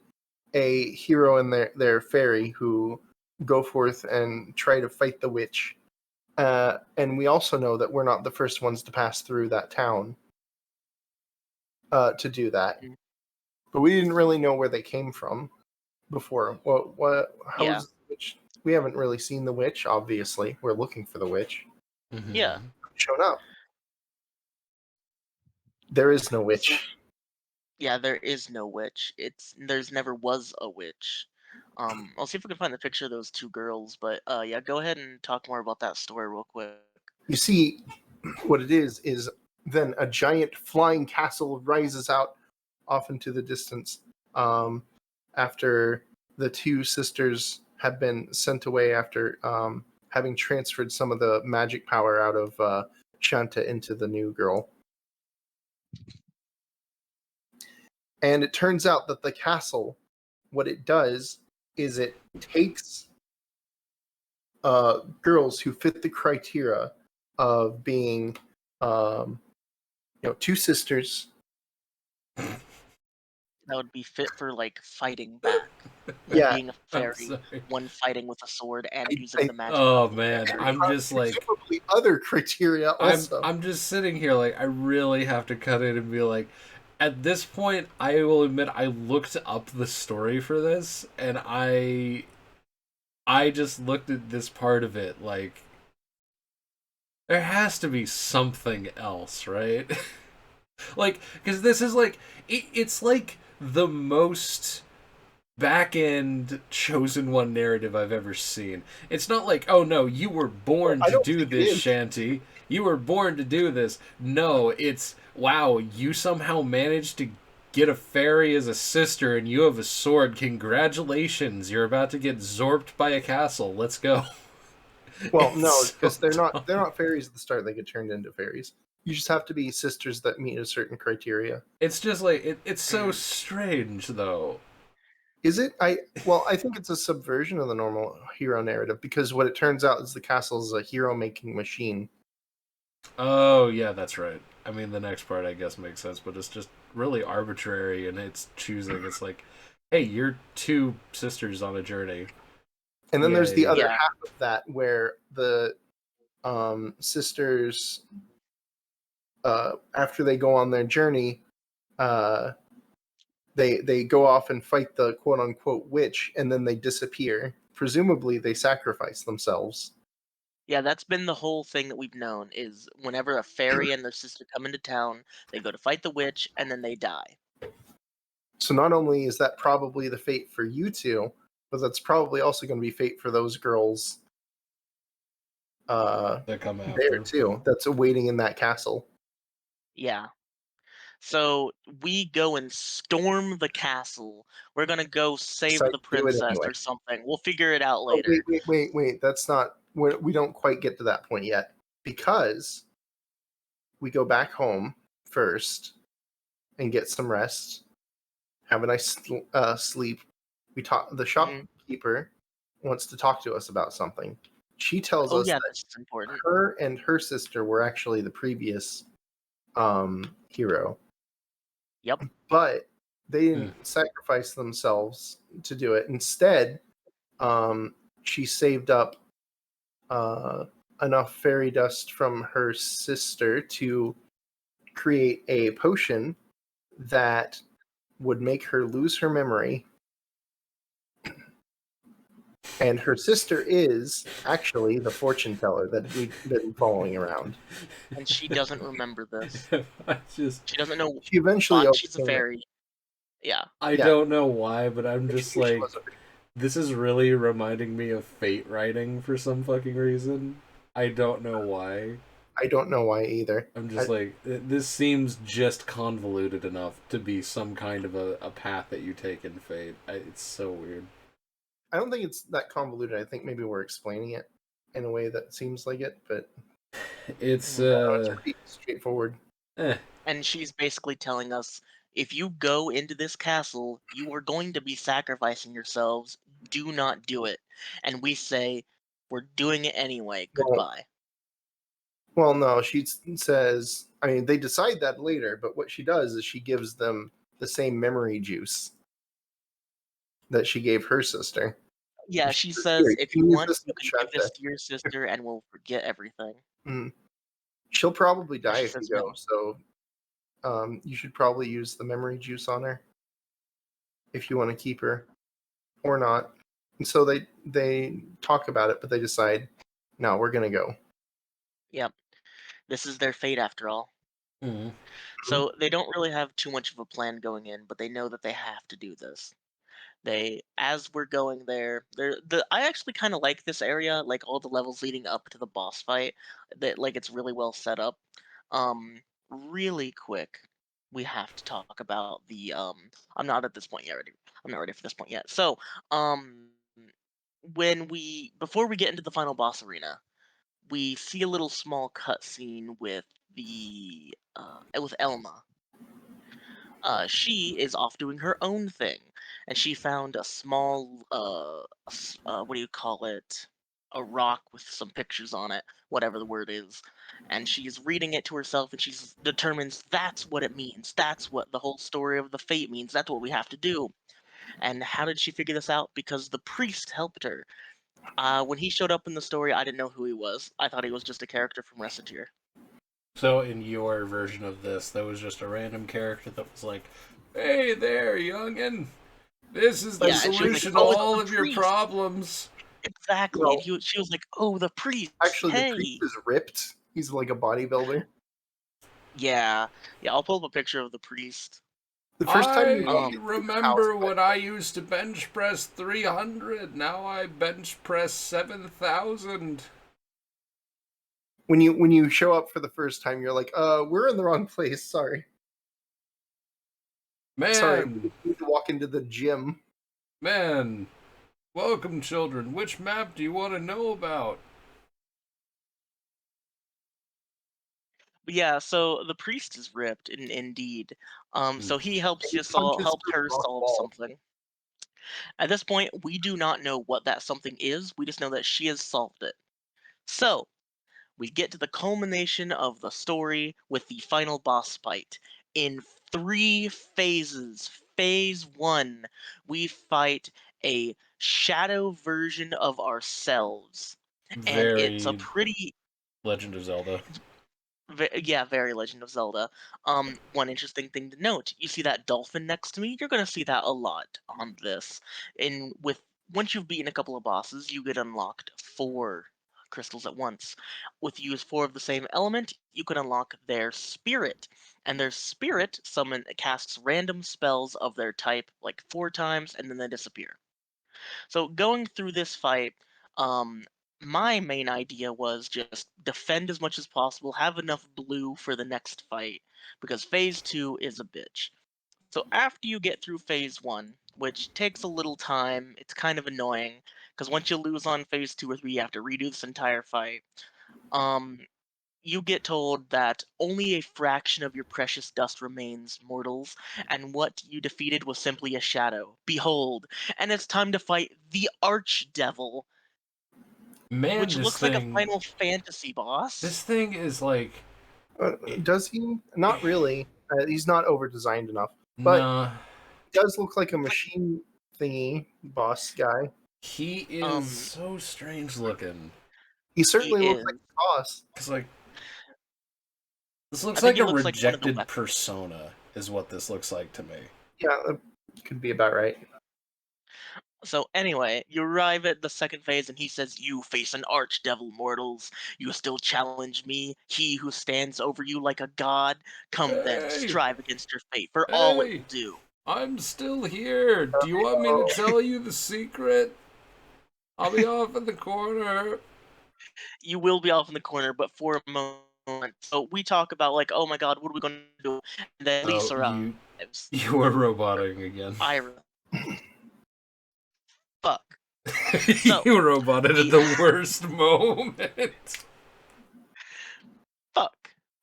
a hero in their fairy who go forth and try to fight the witch. And we also know that we're not the first ones to pass through that town to do that. Mm. but we didn't really know where they came from before. Yeah. How's the witch? We haven't really seen the witch. Obviously, we're looking for the witch. Mhm. Yeah. Shown up. There is no witch. Yeah, there is no witch. There's never was a witch. I'll see if we can find the picture of those two girls, but yeah, go ahead and talk more about that story real quick. You see, what it is then a giant flying castle rises out off into the distance after the two sisters have been sent away after having transferred some of the magic power out of Shanta into the new girl. And it turns out that the castle, what it does is it takes girls who fit the criteria of being, two sisters. That would be fit for like fighting back. Yeah, Being a I'm fairy, sorry. one fighting with a sword and I- using I- the magic. Oh man, I'm just like presumably other criteria also. I'm just sitting here like I really have to cut in and be like, at this point I will admit I looked up the story for this and I just looked at this part of it like there has to be something else, right? Like because this is like it's like the most back end chosen one narrative I've ever seen. It's not like, oh no, you were born I to don't do think it this, is. Shanty. You were born to do this. No, it's wow, you somehow managed to get a fairy as a sister and you have a sword. Congratulations. You're about to get zorped by a castle. Let's go. Well, It's no, so because they're dumb. not fairies at the start. They get turned into fairies. You just have to be sisters that meet a certain criteria. It's just like it's so Mm. strange though. Is it? I think it's a subversion of the normal hero narrative because what it turns out is the castle is a hero making machine. Oh, yeah, that's right. I mean, the next part I guess makes sense, but it's just really arbitrary and it's choosing. It's like, hey, you're two sisters on a journey. And then there's the Yay. other Yeah. half of that where the sisters, after they go on their journey, uh, they go off and fight the quote unquote witch, and then they disappear. Presumably, they sacrifice themselves. Yeah, that's been the whole thing that we've known is whenever a fairy and their sister come into town, they go to fight the witch and then they die. So not only is that probably the fate for you two, but that's probably also going to be fate for those girls That come there after. too. That's awaiting in that castle. Yeah. So we go and storm the castle. We're gonna go save Decide the to do it princess anyway. or something. We'll figure it out Oh, later. wait. That's not. We don't quite get to that point yet because we go back home first and get some rest. Have a nice sleep. We talk. The Mhm. shopkeeper wants to talk to us about something. She tells Oh us yeah, that this is important. her and her sister were actually the previous hero, Yep. but they didn't sacrifice themselves to do it. Instead, she saved up enough fairy dust from her sister to create a potion that would make her lose her memory. And her sister is actually the fortune teller that we've been following around. And she doesn't remember this. I just, She doesn't know She eventually thought she's a overcame it. fairy. Yeah. I Yeah. don't know why, but I'm She just knew she like, was a- this is really reminding me of Fate writing for some fucking reason. I don't know why. I don't know why either. I'm just like, this seems just convoluted enough to be some kind of a path that you take in Fate. It's so weird. I don't think it's that convoluted. I think maybe we're explaining it in a way that seems like it, but It's, it's pretty straightforward. eh. And she's basically telling us if you go into this castle, you are going to be sacrificing yourselves. Do not do it. And we say, we're doing it anyway. Goodbye. Well, no, she says, I mean, they decide that later, but what she does is she gives them the same memory juice that she gave her sister. Yeah, She she says, says, "Here, if you you can use want, this you to can give this Shanta." to your sister and we'll forget everything. Mm. She'll probably die She if you says go, no. so you should probably use the memory juice on her. if you want to keep her or not. And so they talk about it, but they decide, no, we're gonna go. Yep. This is their fate after all. Mm-hmm. So they don't really have too much of a plan going in, but they know that they have to do this. As we're going there, I actually kind of like this area, like all the levels leading up to the boss fight. That like it's really well set up. Really quick, we have to talk about the I'm not at this point yet. I'm not ready for this point yet. So, um, before we get into the final boss arena, we see a little small cutscene with with Elma. She is off doing her own thing, and she found a small what do you call it? A rock with some pictures on it, whatever the word is, and she's reading it to herself, and she determines that's what it means. That's what the whole story of the fate means. That's what we have to do. And how did she figure this out? Because the priest helped her. When he showed up in the story, I didn't know who he was. I thought he was just a character from Recettear. So in your version of this, there was just a random character that was like, "Hey there, youngin! This is the Yeah, and she was like, solution to "Oh, it's all the of your priest." problems." Exactly, and Well, she was like, "Oh, the priest. actually, the priest Hey." is ripped. He's like a bodybuilder. Yeah, yeah. I'll pull up a picture of the priest. The first time you walk I into his house, remember when I used to bench press 300. Now I bench press 7,000. when you show up for the first time, you're like, we're in the wrong place. Sorry. Sorry, we Man, need to walk into the gym. man. Welcome, children. Which map do you want to know about? But yeah, so the priest is ripped, indeed. So he helps He punches helped through her a rock solve wall. something. At this point, we do not know what that something is. We just know that she has solved it. So we get to the culmination of the story with the final boss fight in 3 phases. Phase 1, we fight a shadow version of ourselves, and it's a Very pretty Legend of Zelda. yeah, very Legend of Zelda. One interesting thing to note: you see that dolphin next to me. You're gonna see that a lot on this. In with Once you've beaten a couple of bosses, you get unlocked 4 crystals at once. With use 4 of the same element, you can unlock their spirit, and their spirit casts random spells of their type like 4 times, and then they disappear. So going through this fight, um, my main idea was just defend as much as possible, have enough blue for the next fight, because phase 2 is a bitch. So after you get through phase 1, which takes a little time, it's kind of annoying, because once you lose on phase 2 or 3, you have to redo this entire fight. Um, you get told that only a fraction of your precious dust remains, mortals, and what you defeated was simply a shadow. Behold, and it's time to fight the Archdevil, Man, which this looks like a thing. Final Fantasy This boss. thing is like. Does he? Not really. He's not over designed enough, but Nah. he does look like a machine thingy boss guy. He is Um, so strange looking. He he certainly looks is. like a boss. It's like. This I looks think like he a looks like one of the rejected weapons. persona, is what this looks like to me. Yeah, could be about right. So anyway, you arrive at the second phase, and he says, "You face an archdevil, mortals. You still challenge me, he who stands over you like a god? Come then, Hey! strive against your fate, for all it will Hey! do." I'm still here. Do you want me to tell you the secret? I'll be off in the corner. You will be off in the corner, but for a moment. So we talk about like, oh my god, what are we going to do? And then Oh, Lisa arrives. you were roboting again. Ira. Fuck. So You roboted at the the worst moment. fuck.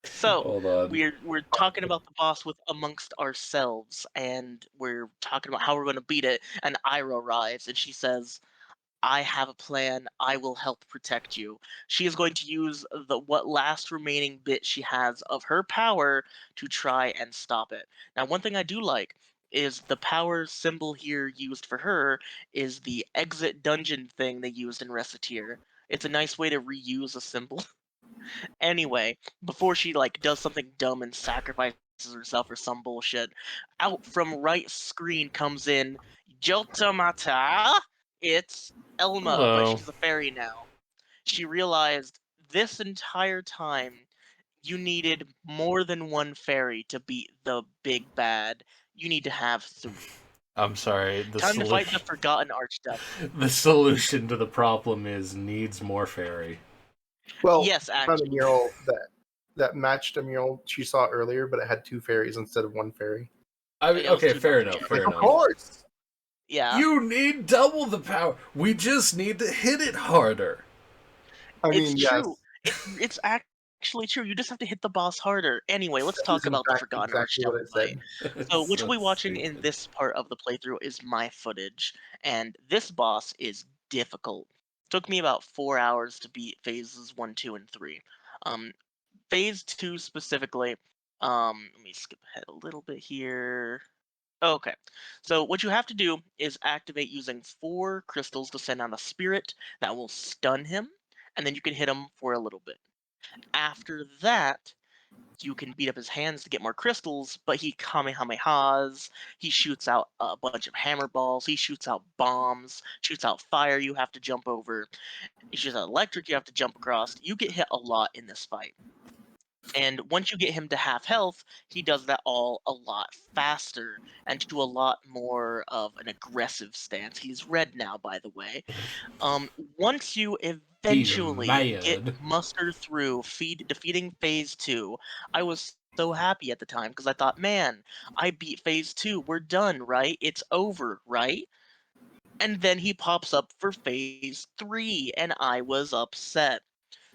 So Hold on. we're talking about the boss with amongst ourselves, and we're talking about how we're going to beat it. And Ira arrives, and she says, "I have a plan. I will help protect you." She is going to use the what last remaining bit she has of her power to try and stop it. Now, one thing I do like is the power symbol here used for her is the exit dungeon thing they used in Recettear. It's a nice way to reuse a symbol. Anyway, before she like does something dumb and sacrifices herself or some bullshit. Out from right screen comes in Jotamata. It's Elma, but Hello. she's a fairy now. She realized this entire time you needed more than one fairy to beat the big bad. You need to have 3. I'm sorry. The Time to fight the solution. forgotten archdevil. The solution to the problem is needs more fairy. Well, Yes, I found a actually. mural that matched a mural she saw earlier, but it had 2 fairies instead of 1 fairy. I mean, It was okay, too fair much. enough. Fair Like, of enough. course. Yeah. You need double the power. We just need to hit it harder. I It's mean, yes, true. It's actually true. You just have to hit the boss harder. Anyway, let's that talk is in about the fact forgotten exactly what archdevil it fight. said. So It's what you'll so be watching in stupid. this part of the playthrough is my footage, and this boss is difficult. Took me about 4 hours to beat phases 1, 2, and 3. Phase 2 specifically, let me skip ahead a little bit here. Okay, so what you have to do is activate using 4 crystals to send out a spirit that will stun him, and then you can hit him for a little bit. After that, you can beat up his hands to get more crystals, but he kamehamehas, he shoots out a bunch of hammer balls, he shoots out bombs, shoots out fire you have to jump over, he shoots out electric you have to jump across. You get hit a lot in this fight. And once you get him to half health, he does that all a lot faster and to a lot more of an aggressive stance. He's red now, by the way. Once you He's eventually get mad. muster through defeating phase 2, I was so happy at the time because I thought, man, I beat phase 2. We're done, right? It's over, right? And then he pops up for phase 3, and I was upset.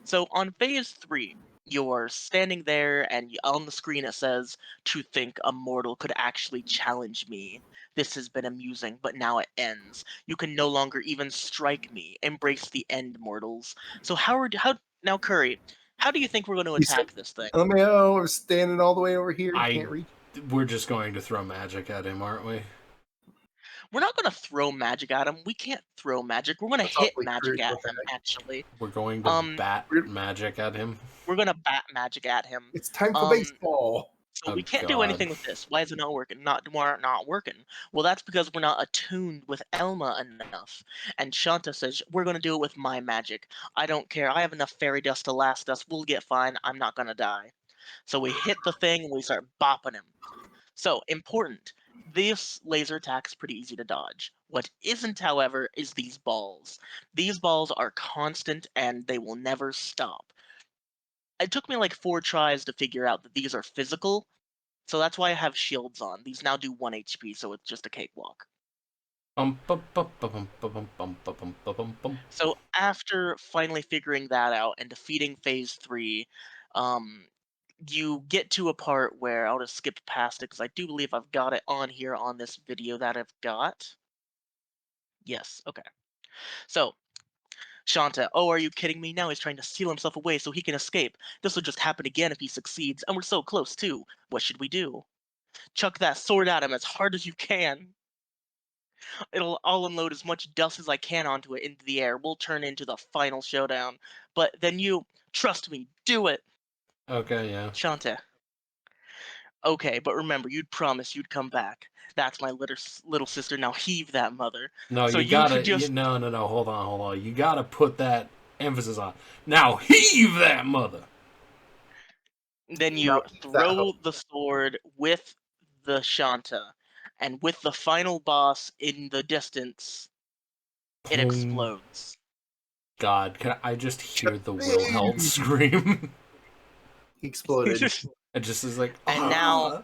So on phase 3, you're standing there, and on the screen it says, "To think a mortal could actually challenge me. This has been amusing, but now it ends. You can no longer even strike me. Embrace the end, mortals." So how now, Curry? How do you think we're going to You said attack this thing? LMAO, I'm standing all the way over here. I. Can't reach. We're just going to throw magic at him, aren't we? We're not going to throw magic at him. We can't throw magic. We're going to That's hit awfully magic crude. at What the him. heck? Actually, We're going to um, bat We're- magic at him. we're going to bat magic at him. It's time for Um, baseball. So Oh we can't do God. anything with this. Why is it not working? Not working. Well, that's because we're not attuned with Elma enough. And Shanta says we're gonna do it with my magic. I don't care. I have enough fairy dust to last us. We'll get fine. I'm not gonna die. So we hit the thing and we start bopping him. So important. This laser attack is pretty easy to dodge. What isn't, however, is these balls. These balls are constant and they will never stop. It took me like 4 tries to figure out that these are physical, so that's why I have shields on. These now do 1 HP, so it's just a cakewalk. Bum, bum, bum, bum, bum, bum, bum, bum, bum, bum, bum. So after finally figuring that out and defeating phase 3, um, you get to a part where I'll just skip past it because I do believe I've got it on here on this video that I've got. Yes, okay. So, Shanta, oh, are you kidding me? Now he's trying to seal himself away so he can escape. This will just happen again if he succeeds, and we're so close too. What should we do? Chuck that sword at him as hard as you can. I'll unload as much dust as I can onto it into the air. We'll turn into the final showdown. But then you, trust me, do it, Okay, yeah. Shante. Okay, but remember, you'd promised you'd come back. That's my little sister. Now heave that mother. No, So you you could gotta. just No. Hold on. You gotta put that emphasis on. Now heave that mother. then Now you that throw the sword with the Shanta, and with the final boss in the distance, it Oh explodes. God, can I just hear the Wilheld Bing! scream? He exploded It just is like And now ah.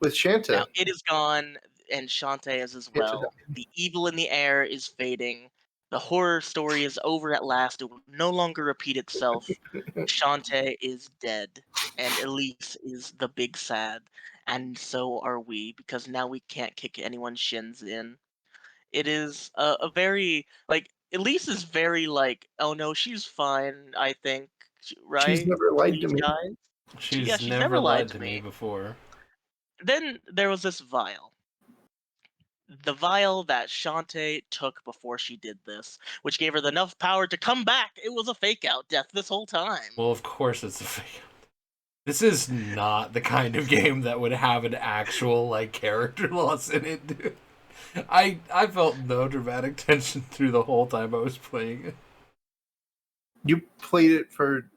with Now Shanta. it is gone, and Shantae is as Shanta well. The evil in the air is fading. The horror story is over at last. It will no longer repeat itself. died. Shantae is dead, and Elise is the big sad, and so are we, because now we can't kick anyone's shins in. It is a very like Elise is very like, oh no, she's fine. I think, She's right? never lied to Elise me. guys. Yeah, She's she's never never lied lied to to me me. before. Then there was this vial. The vial that Shantae took before she did this, which gave her enough power to come back. It was a fake out death this whole time. Well, of course it's a fake. This is not the kind of game that would have an actual like character loss in it, dude. I felt no dramatic tension through the whole time I was playing it. You played it for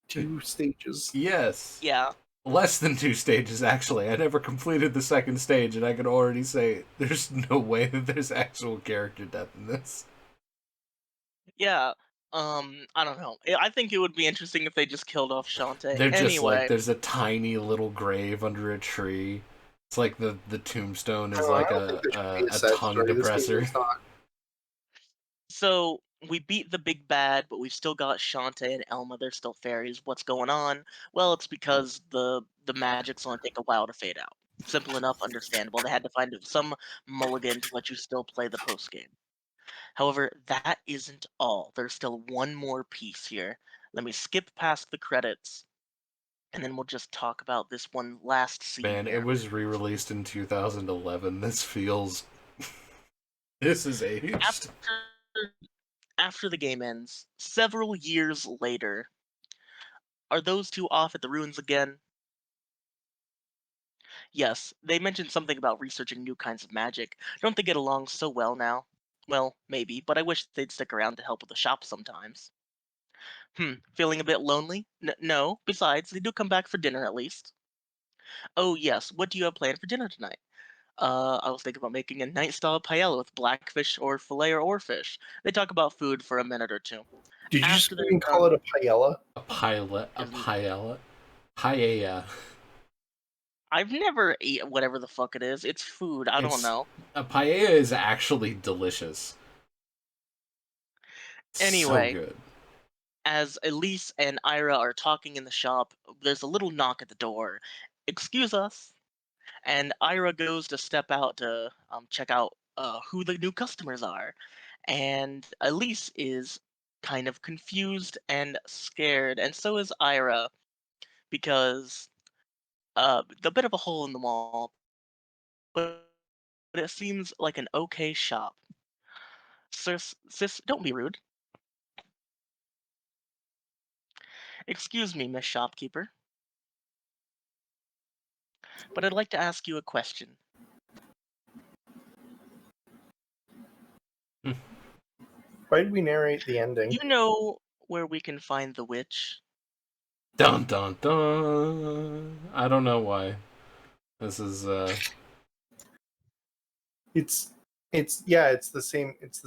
2 stages. Yes. Yeah. Less than 2 stages, actually. I never completed the second stage, and I could already say there's no way that there's actual character death in this. Yeah. I don't know. I think it would be interesting if they just killed off Shantae. They're just like, Anyway, there's a tiny little grave under a tree. It's like the tombstone is I like don't think there should be a side tongue story. This game depressor. is not. so we beat the big bad, but we've still got Shantae and Elma. They're still fairies. What's going on? Well, it's because the magic's gonna take a while to fade out. Simple enough, understandable. They had to find some mulligan to let you still play the post game. However, that isn't all. There's still one more piece here. Let me skip past the credits, and then we'll just talk about this one last scene Man, here. it was re-released in 2011. This feels... This is aged. After the game ends, several years later, are those two off at the ruins again? Yes, they mentioned something about researching new kinds of magic. Don't they get along so well now? Well, maybe, but I wish they'd stick around to help with the shop sometimes. Feeling a bit lonely? No, besides, they do come back for dinner at least. Oh, yes, what do you have planned for dinner tonight? I was thinking about making a night-style paella with blackfish or fillet or oarfish. They talk about food for a minute or two. Did you After they're scream call done, it a paella? A pilot, a isn't- paella, paella. I've never ate whatever the fuck it is. It's food. I don't It's know. a paella is actually delicious. So Anyway, good. as Elise and Ira are talking in the shop, there's a little knock at the door. Excuse us. And Ira goes to step out to check out who the new customers are. And Elise is kind of confused and scared, and so is Ira, because the bit of a hole in the wall, but it seems like an okay shop. Sis, don't be rude. Excuse me, Miss Shopkeeper, but I'd like to ask you a question. Why did we narrate the ending? You know where we can find the witch? Dun dun dun. I don't know why. This is It's it's the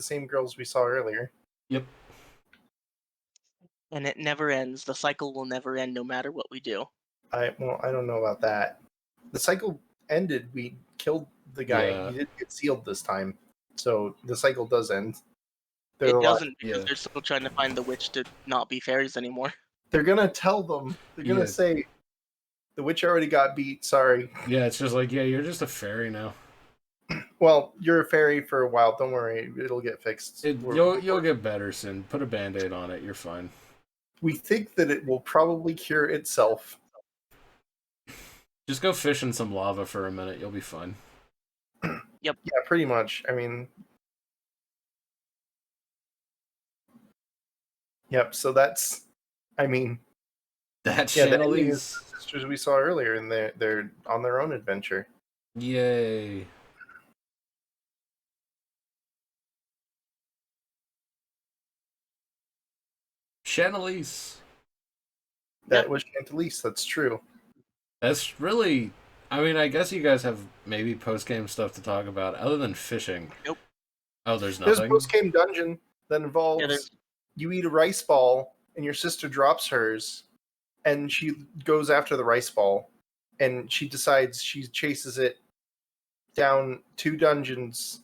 same girls we saw earlier. Yep. And it never ends. The cycle will never end no matter what we do. I don't know about that. The cycle ended. We killed the guy. Yeah. He didn't get sealed this time, so the cycle does end. They're It alive. doesn't because Yeah. they're still trying to find the witch to not be fairies anymore. They're gonna tell them. They're gonna Yeah. say, "The witch already got beat. Sorry." Yeah, it's just like, yeah, you're just a fairy now. Well, you're a fairy for a while. Don't worry, it'll get fixed. You'll get better soon. Put a band-aid on it, you're fine. We think that it will probably cure itself. Just go fish in some lava for a minute, you'll be fine. Yeah, pretty much. I mean, yep. So that's, I mean, That's yeah. The ending is Chantelise. the sisters we saw earlier, and they're on their own adventure. Yay. Chantelise. That was Chantelise. That's true. That's really... I mean, I guess you guys have maybe post-game stuff to talk about, other than fishing. Nope. Oh, there's There's a nothing? post-game dungeon that involves Yeah, there's- you eat a rice ball, and your sister drops hers, and she goes after the rice ball, and she decides she chases it down 2 dungeons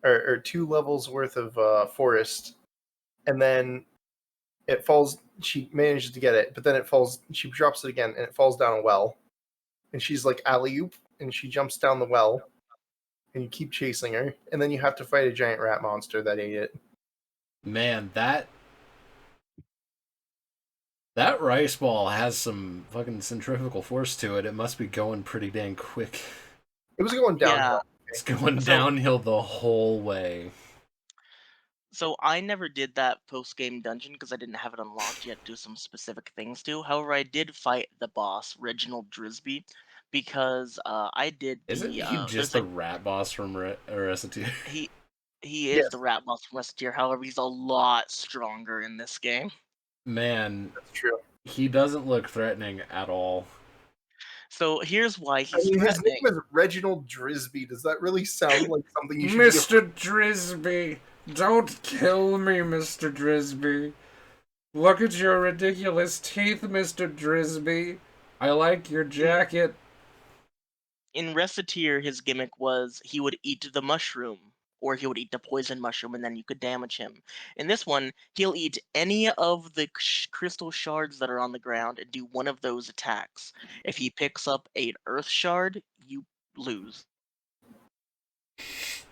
or 2 levels worth of forest, and then it falls. She manages to get it, but then it falls. She drops it again, and it falls down a well. And she's like alley oop, and she jumps down the well, and you keep chasing her, and then you have to fight a giant rat monster that ate it. Man, that rice ball has some fucking centrifugal force to it. It must be going pretty dang quick. It was going downhill. It's going So- downhill the whole way. So I never did that post-game dungeon because I didn't have it unlocked yet to do some specific things to. However, I did fight the boss, Reginald Drisby, because I did Isn't the he just there's the a rat boss from Recettear? he he is Yes, the rat boss from Recettear. However, he's a lot stronger in this game. Man, that's true. he doesn't look threatening at all. So here's why I he's mean, his threatening. name is Reginald Drisby. Does that really sound like something you should Mr. Drisby, don't kill me, Mr. Drisby. Look at your ridiculous teeth, Mr. Drisby. I like your jacket. In Recettear, his gimmick was he would eat the mushroom, or he would eat the poison mushroom, and then you could damage him. In this one, he'll eat any of the crystal shards that are on the ground and do one of those attacks. If he picks up an earth shard, you lose.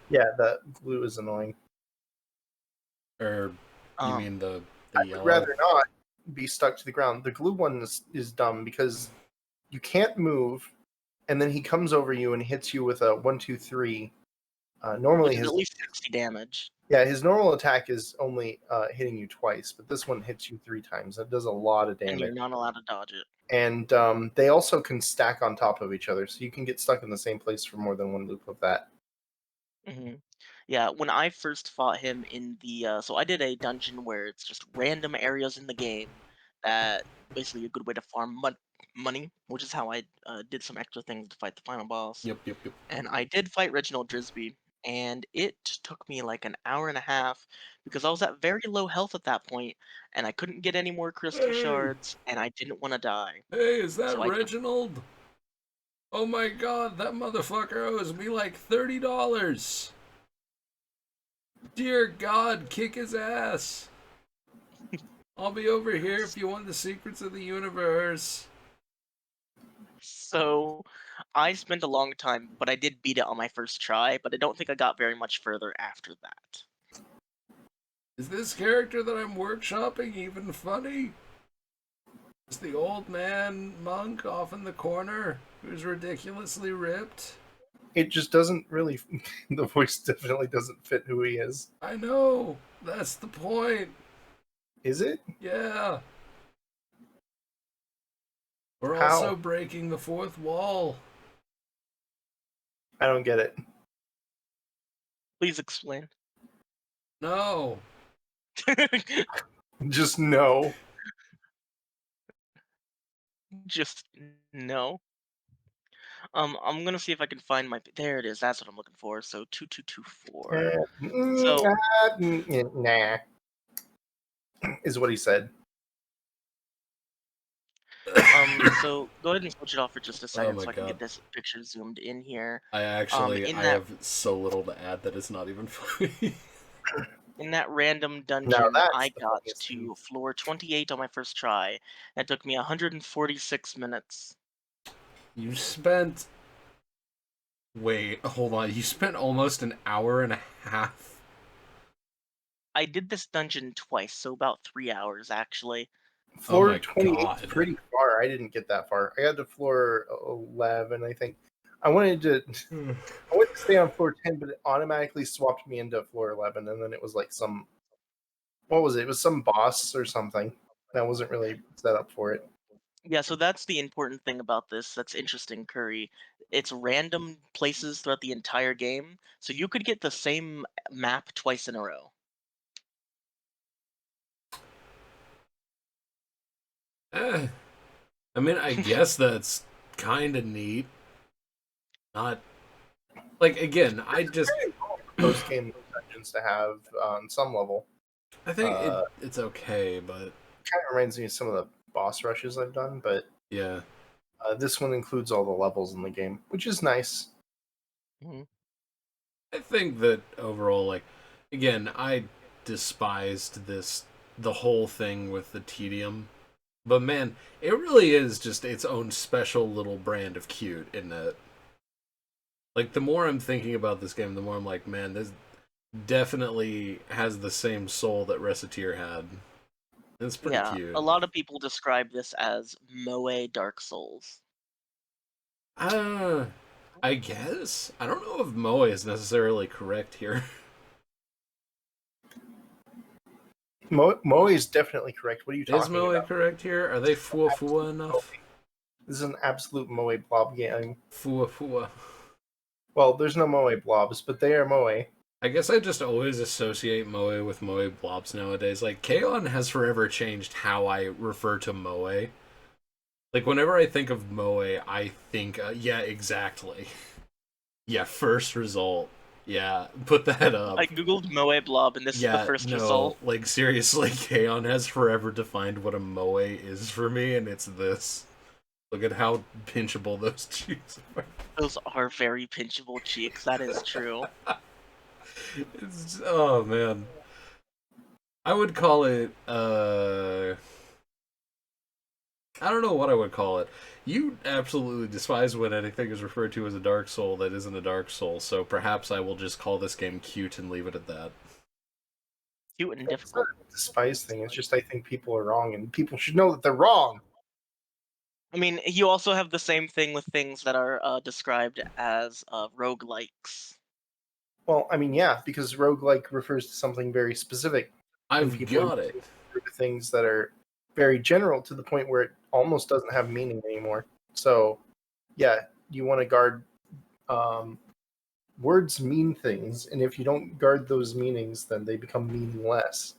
Yeah, the glue is annoying. Or, you Um, mean the I would yellow? rather not be stuck to the ground. The glue one is dumb because you can't move, and then he comes over you and hits you with a 1, 2, 3. Normally, which is his at least 60 damage. his normal attack is only hitting you twice, but this one hits you 3 times. That does a lot of And you're damage. not allowed to dodge it. And they also can stack on top of each other, so you can get stuck in the same place for more than one loop of that. hmm Yeah, when I first fought him in the so I did a dungeon where it's just random areas in the game that basically a good way to farm money, which is how I did some extra things to fight the final boss. Yep, yep, yep. And I did fight Reginald Drisby, and it took me like an hour and a half because I was at very low health at that point, and I couldn't get any more crystal Hey! shards, and I didn't want to die. Hey, is that So I took Reginald? Oh my god, that motherfucker owes me like $30. Dear God, kick his ass. I'll be over here if you want the secrets of the universe. So I spent a long time, but I did beat it on my first try, but I don't think I got very much further after that. Is this character that I'm workshopping even funny? Is the old man monk off in the corner who's ridiculously ripped? It just doesn't really. The voice definitely doesn't fit who he is. I know, that's the point. Is it? Yeah. We're How? also breaking the fourth wall. I don't get it. Please explain. No. Just no. Just no. I'm gonna see if I can find my. There it is. That's what I'm looking for. So 2224. So Nah, is what he said. so go ahead and switch it off for just a Oh second my so I can get god. this picture zoomed in here. I In that have so little to add that it's not even funny. in that random Now dungeon, I that's the got funniest thing. to floor 28 on my first try. That took me 146 minutes. You spent. Wait, hold on. You spent almost an hour and a half. I did this dungeon twice, so about 3 hours actually. Oh Floor my 28 is god. pretty far. I didn't get that far. I got to floor 11, I think. I wanted to stay on floor 10, but it automatically swapped me into floor 11, and then it was like some what was it? It was some boss or something. That wasn't really set up for it. Yeah, so that's the important thing about this. That's interesting, Curry. It's random places throughout the entire game, so you could get the same map twice in a row. Eh, I mean, I guess that's kind of neat. Not. Like, again, I just. Post game dungeons to have on some level. I think Uh, it's okay, but. Kind of reminds me of some of the boss rushes I've done, but Yeah. this one includes all the levels in the game, which is nice. Mhm. I think that overall, like, again, I despised the whole thing with the tedium. But man, it really is just its own special little brand of cute, isn't it? Like, the more I'm thinking about this game, the more I'm like, man, this definitely has the same soul that Recettear had. It's pretty Yeah, cute. a lot of people describe this as Moe Dark Souls. Uh, I guess. I don't know if Moe is necessarily correct here. Moe is definitely correct. What are you Is talking Moe about? correct here? Are they fua enough? This is an absolute Moe blob game. Fua. Well, there's no Moe blobs, but they are Moe. I guess I just always associate Moe with Moe blobs nowadays. Like, K-On! Has forever changed how I refer to Moe. Like, whenever I think of Moe, I think, yeah, exactly. Yeah, first result. Yeah, put that up. I googled Moe blob, and this is the Yeah, first no, result. like, seriously, K-On! Has forever defined what a Moe is for me, and it's this. Look at how pinchable those cheeks are. Those are very pinchable cheeks. That is true. Oh, man. I would call it, I don't know what I would call it. You absolutely despise when anything is referred to as a Dark Soul that isn't a Dark Soul, so perhaps I will just call this game cute and leave it at that. Cute and It's not difficult. a despise thing. It's just I think people are wrong, and people should know that they're wrong. I mean, you also have the same thing with things that are described as roguelikes. Well, I mean, yeah, because roguelike refers to something very specific. And I've people got it. refer to things that are very general to the point where it almost doesn't have meaning anymore. So, yeah, you want to guard. Words mean things, and if you don't guard those meanings, then they become meaningless.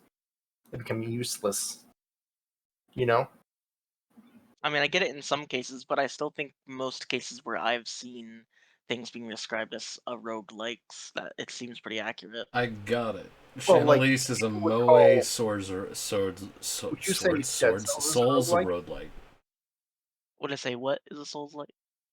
They become useless. You know? I mean, I get it in some cases, but I still think most cases where I've seen things being described as roguelikes, that it seems pretty accurate. I got it. Well, like, Chantelise is a people would Moe call- Souls Would you say Dead Cells is a roguelike? roguelike. Would I say what is a Souls like?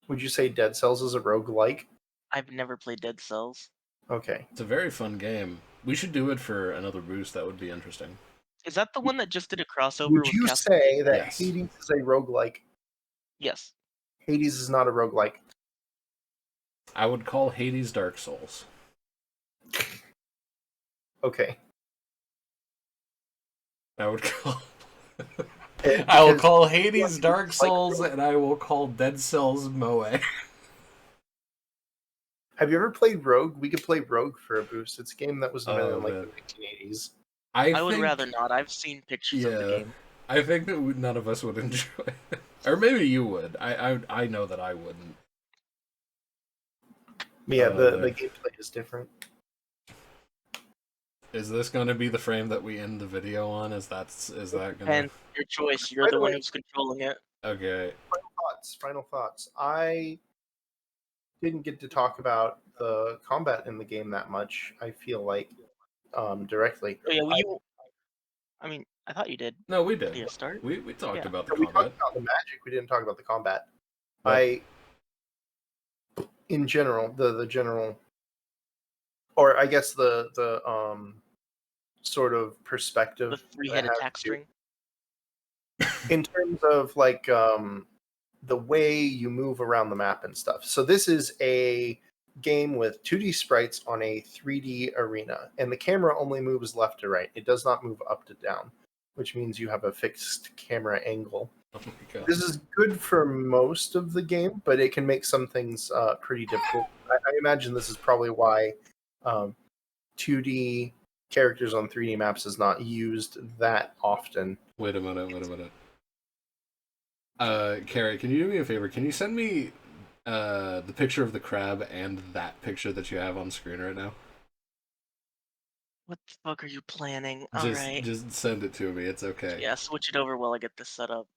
Would you say Dead Cells is a roguelike? I've never played Dead Cells. Okay. It's a very fun game. We should do it for another boost. That would be interesting. Is that the one that just did a crossover Would with you Castlevania? say that Yes. Hades is a roguelike? Yes. Hades is not a roguelike. I would call Hades Dark Souls. Okay. I would call. Because I will call Hades like, Dark like- Souls, and I will call Dead Cells Moe. Have you ever played Rogue? We could play Rogue for a boost. It's a game that was invented Oh, in like man. the 1980s. I would think, rather not. I've seen pictures of the Yeah. game. I think that none of us would enjoy it. Or maybe you would. I know that I wouldn't. But yeah, the man. gameplay is different. Is this going to be the frame that we end the video on? Is that going to? And your choice. You're By the the one way- who's controlling it. Okay. Final thoughts. I didn't get to talk about the combat in the game that much, I feel like, directly. Oh yeah, well, I mean, I thought you did. No, we Did did. you start? We talked Yeah. about the We combat. talked about the magic, we didn't talk about the combat. What? In general, the general, or I guess the sort of perspective The that I three-headed have attack here. string. In terms of like the way you move around the map and stuff. So this is a game with 2D sprites on a 3D arena, and the camera only moves left to right. It does not move up to down, which means you have a fixed camera angle. Oh my god. This is good for most of the game, but it can make some things pretty difficult. I imagine this is probably why 2D characters on 3D maps is not used that often. Wait a minute. Carrie, can you do me a favor? Can you send me the picture of the crab and that picture that you have on screen right now? What the fuck are you planning? Just Alright. just send it to me. It's okay. Yeah, switch it over while I get this set up.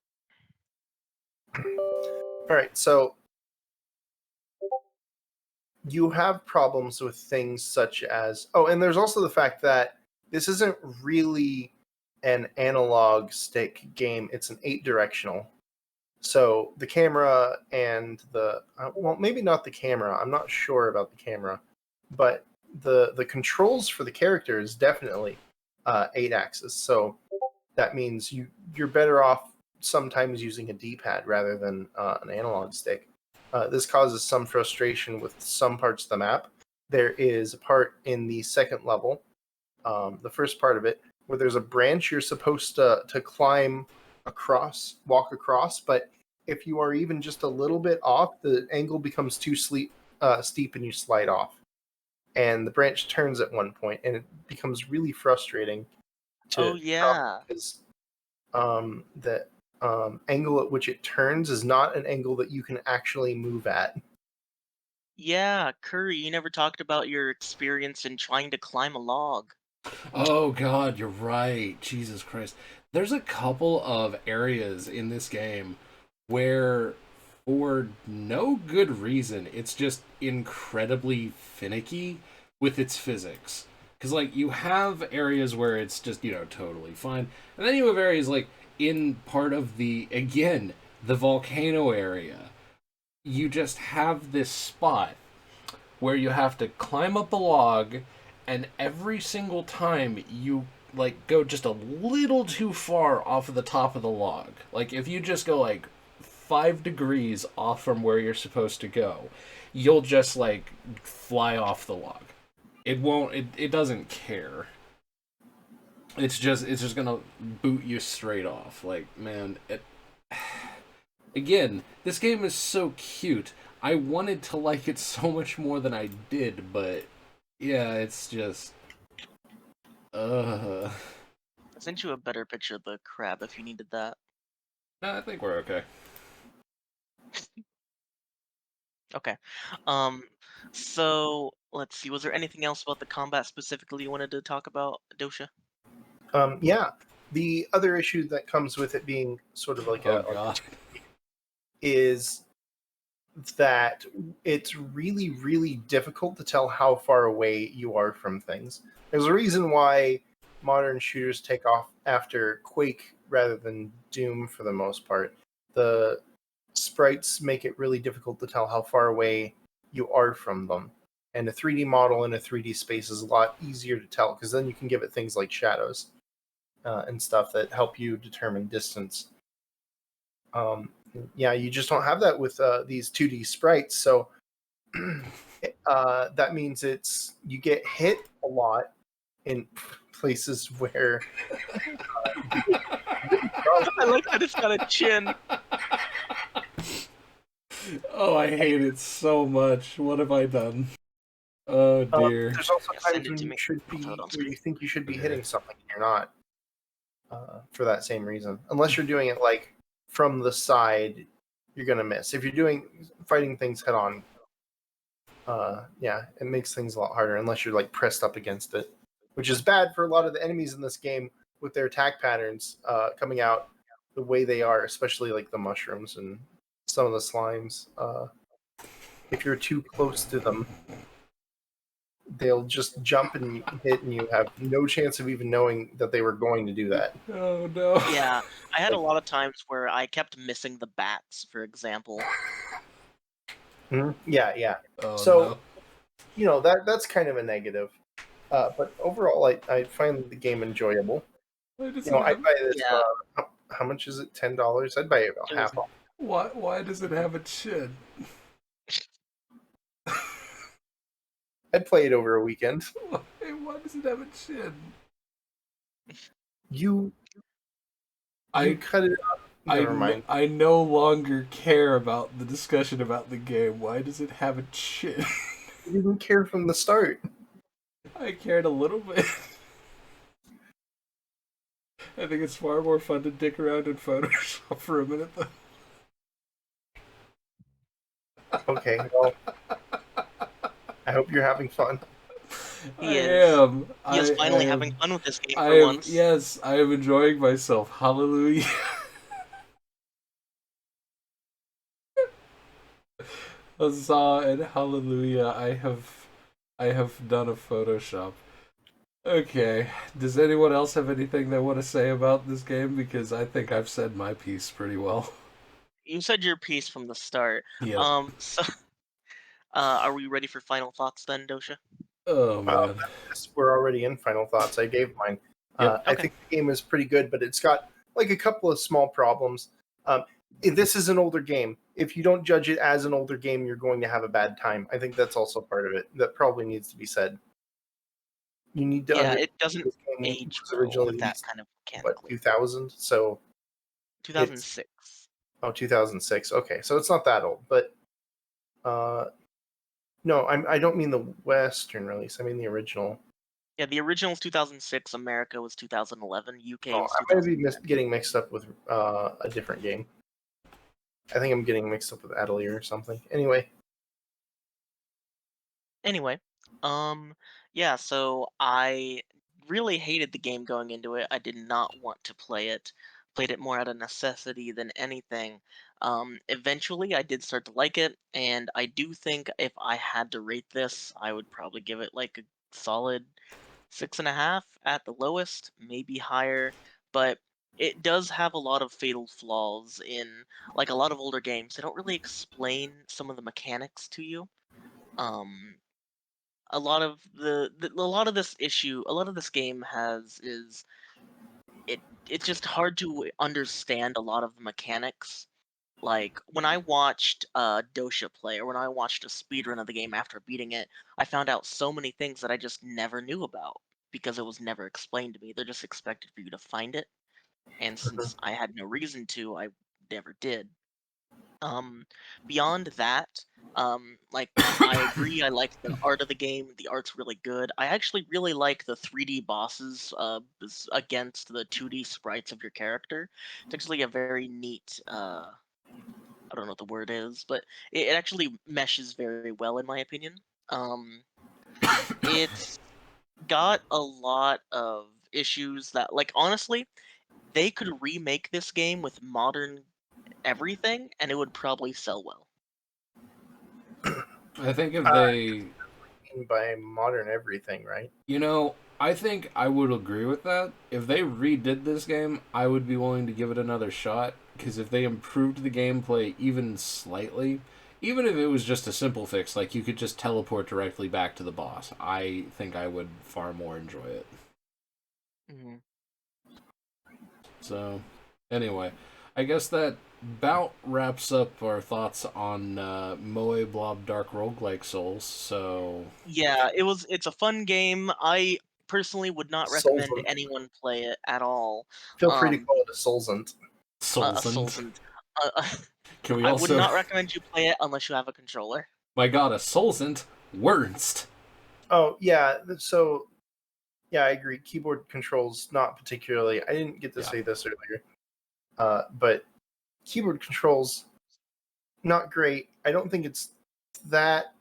All right, so you have problems with things such as and there's also the fact that this isn't really an analog stick game. It's an 8-directional. So the camera and the well, maybe not the camera. I'm not sure about the camera, but the controls for the character is definitely 8-axis. So that means you're better off sometimes using a D-pad rather than an analog stick. This causes some frustration with some parts of the map. There is a part in the second level, the first part of it, where there's a branch you're supposed to climb across, walk across, but if you are even just a little bit off, the angle becomes too steep and you slide off. And the branch turns at one point, and it becomes really frustrating. Oh yeah. Is that angle at which it turns is not an angle that you can actually move at. Yeah, Curry, you never talked about your experience in trying to climb a log. Oh god, you're right. Jesus Christ. There's a couple of areas in this game where, for no good reason, it's just incredibly finicky with its physics. Because, like, you have areas where it's just, totally fine. And then you have areas, like, in part of again, the volcano area. You just have this spot where you have to climb up a log, and every single time you like go just a little too far off of the top of the log, like if you just go like 5 degrees off from where you're supposed to go, you'll just like fly off the log. It doesn't care. It's just gonna boot you straight off. Like, man, again, this game is so cute. I wanted to like it so much more than I did, but yeah, it's just uh I sent you a better picture of the crab if you needed that. I think we're okay. Okay. Um, so let's see. Was there anything else about the combat specifically you wanted to talk about, Dosha? Yeah, the other issue that comes with it being sort of like Oh god. is that it's really, really difficult to tell how far away you are from things. There's a reason why modern shooters take off after Quake rather than Doom for the most part. The sprites make it really difficult to tell how far away you are from them. And a 3D model in a 3D space is a lot easier to tell because then you can give it things like shadows and stuff that help you determine distance. Yeah, you just don't have that with these 2D sprites. So that means you get hit a lot in places where I like that it's got a chin. Oh, I hate it so much. What have I done? Oh dear. there's also Yeah, send times it when to you me. should I'll be put it on where screen. you think you should be Okay. hitting something and you're not for that same reason. Unless you're doing it like from the side, you're gonna miss. If you're fighting things head on, yeah, it makes things a lot harder unless you're like pressed up against it, which is bad for a lot of the enemies in this game with their attack patterns coming out the way they are, especially like the mushrooms and some of the slimes. If you're too close to them, they'll just jump and hit, and you have no chance of even knowing that they were going to do that. Oh no. Yeah, I had a lot of times where I kept missing the bats, for example. Yeah, yeah. Oh So no. that's kind of a negative. But overall, I find the game enjoyable. Why does I'd buy this. Yeah. How much is it? $10? I'd buy it about It was- half off. why does it have a chin? I'd play it over a weekend. Why does it have a chin? You I cut it up. Never mind. I no longer care about the discussion about the game. Why does it have a chin? You didn't care from the start. I cared a little bit. I think it's far more fun to dick around in Photoshop for a minute, though. Okay, well, I hope you're having fun. He is. am. He is finally am. having fun with this game I for am, once. yes, I am enjoying myself. Hallelujah. Huzzah and hallelujah! I have done a Photoshop. Okay. Does anyone else have anything they want to say about this game? Because I think I've said my piece pretty well. You said your piece from the start. Yeah. So, are we ready for final thoughts then, Dosha? Oh man. We're already in final thoughts. I gave mine. Yep. I Okay. think the game is pretty good, but it's got like a couple of small problems. This is an older game. If you don't judge it as an older game, you're going to have a bad time. I think that's also part of it. That probably needs to be said. You need to Yeah, understand it doesn't this game age was well originally with that released, kind of what, mechanically. 2000? So 2006. 2006. Okay, so it's not that old, but no, I don't mean the Western release. I mean the original. Yeah, the original was 2006. America was 2011. UK Oh, was I might be 2010. getting mixed up with a different game. I think I'm getting mixed up with Atelier or something. Anyway, yeah, so I really hated the game going into it. I did not want to play it. Played it more out of necessity than anything. Eventually, I did start to like it, and I do think if I had to rate this, I would probably give it like a solid 6.5 at the lowest, maybe higher. But it does have a lot of fatal flaws in like a lot of older games. They don't really explain some of the mechanics to you. Um, a lot of a lot of this issue a lot of this game has is it's just hard to understand a lot of the mechanics. Like when I watched Dosha play, or when I watched a speedrun of the game after beating it, I found out so many things that I just never knew about because it was never explained to me. They're just expected for you to find it, and since I had no reason to, I never did. Um, Beyond that, like I agree. I like the art of the game. The art's really good. I actually really like the 3D bosses against the 2D sprites of your character. It's actually a very neat. I don't know what the word is, but it actually meshes very well in my opinion. Um, it's got a lot of issues that, like, honestly, they could remake this game with modern everything, and it would probably sell well. I think if Uh, they, by modern everything, right? I think I would agree with that. If they redid this game, I would be willing to give it another shot. Because if they improved the gameplay even slightly, even if it was just a simple fix, like you could just teleport directly back to the boss, I think I would far more enjoy it. Hmm. So, anyway, I guess that about wraps up our thoughts on Moe Blob Dark Roguelike Souls. So, Yeah, it's a fun game. I personally would not recommend Soulsant. anyone play it at all. Feel free to Um, call it a Soulsant. a Soulsant. Soulsant. Can we I would also. not recommend you play it unless you have a controller. My god, a Soulsant? Worst. Oh yeah, so yeah, I agree. Keyboard controls not particularly. I didn't get to Yeah. say this earlier, but keyboard controls not great. I don't think it's that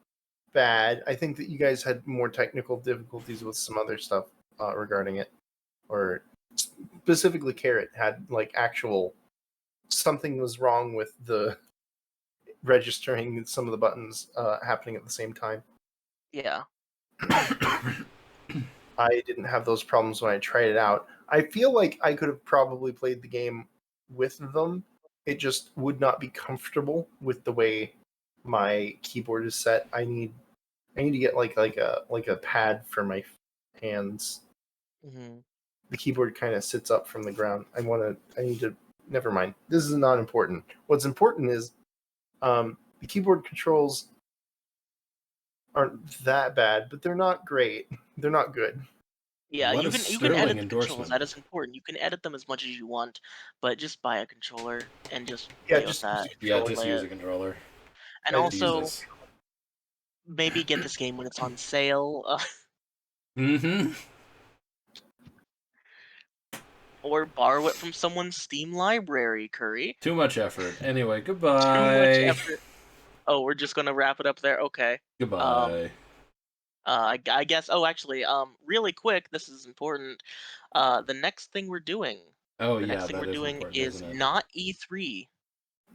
bad. I think that you guys had more technical difficulties with some other stuff regarding it, or specifically, Carrot had like actual something was wrong with the registering some of the buttons happening at the same time. Yeah. I didn't have those problems when I tried it out. I feel like I could have probably played the game with them. It just would not be comfortable with the way my keyboard is set. I need to get like a pad for my hands. Hmm. The keyboard kind of sits up from the ground. I need to. Never mind. This is not important. What's important is the keyboard controls aren't that bad, but they're not great. They're not good. Yeah, What a you can sterling edit the controls. endorsement. That is important. You can edit them as much as you want, but just buy a controller and just Yeah, play with just use that a if you're Yeah, gonna controller. just play use it. a controller. And I also, Jesus. maybe get this game when it's on sale, Mm-hmm. or borrow it from someone's Steam library, Curry. Too much effort. Anyway, Too much goodbye. effort. Oh, we're just gonna wrap it up there. Okay. Um. Goodbye. I guess. Oh, actually. Really quick. This is important. The next thing we're doing. Oh, The yeah, next thing that we're is doing important, is isn't it? not E3.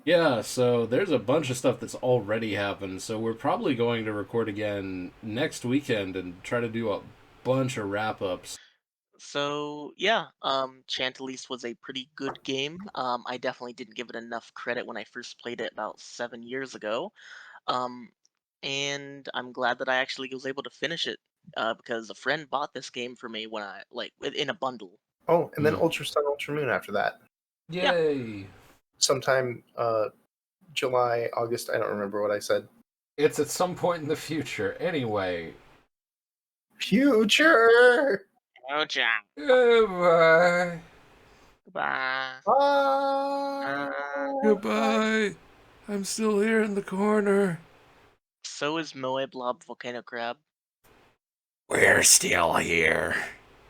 Yeah, so there's a bunch of stuff that's already happened, so we're probably going to record again next weekend and try to do a bunch of wrap ups. So yeah, Chantelise was a pretty good game. I definitely didn't give it enough credit when I first played it about 7 years ago. Um, and I'm glad that I actually was able to finish it because a friend bought this game for me when I in a bundle. Oh, and then Hmm. Ultra Sun, Ultra Moon after that. Yeah. Yay! Sometime July, August. I don't remember what I said. It's at some point in the future. Anyway, Future. Oh, Jack. goodbye. Bye. Bye. Goodbye. I'm still here in the corner. So is Moe Blob Volcano Crab. We're still here.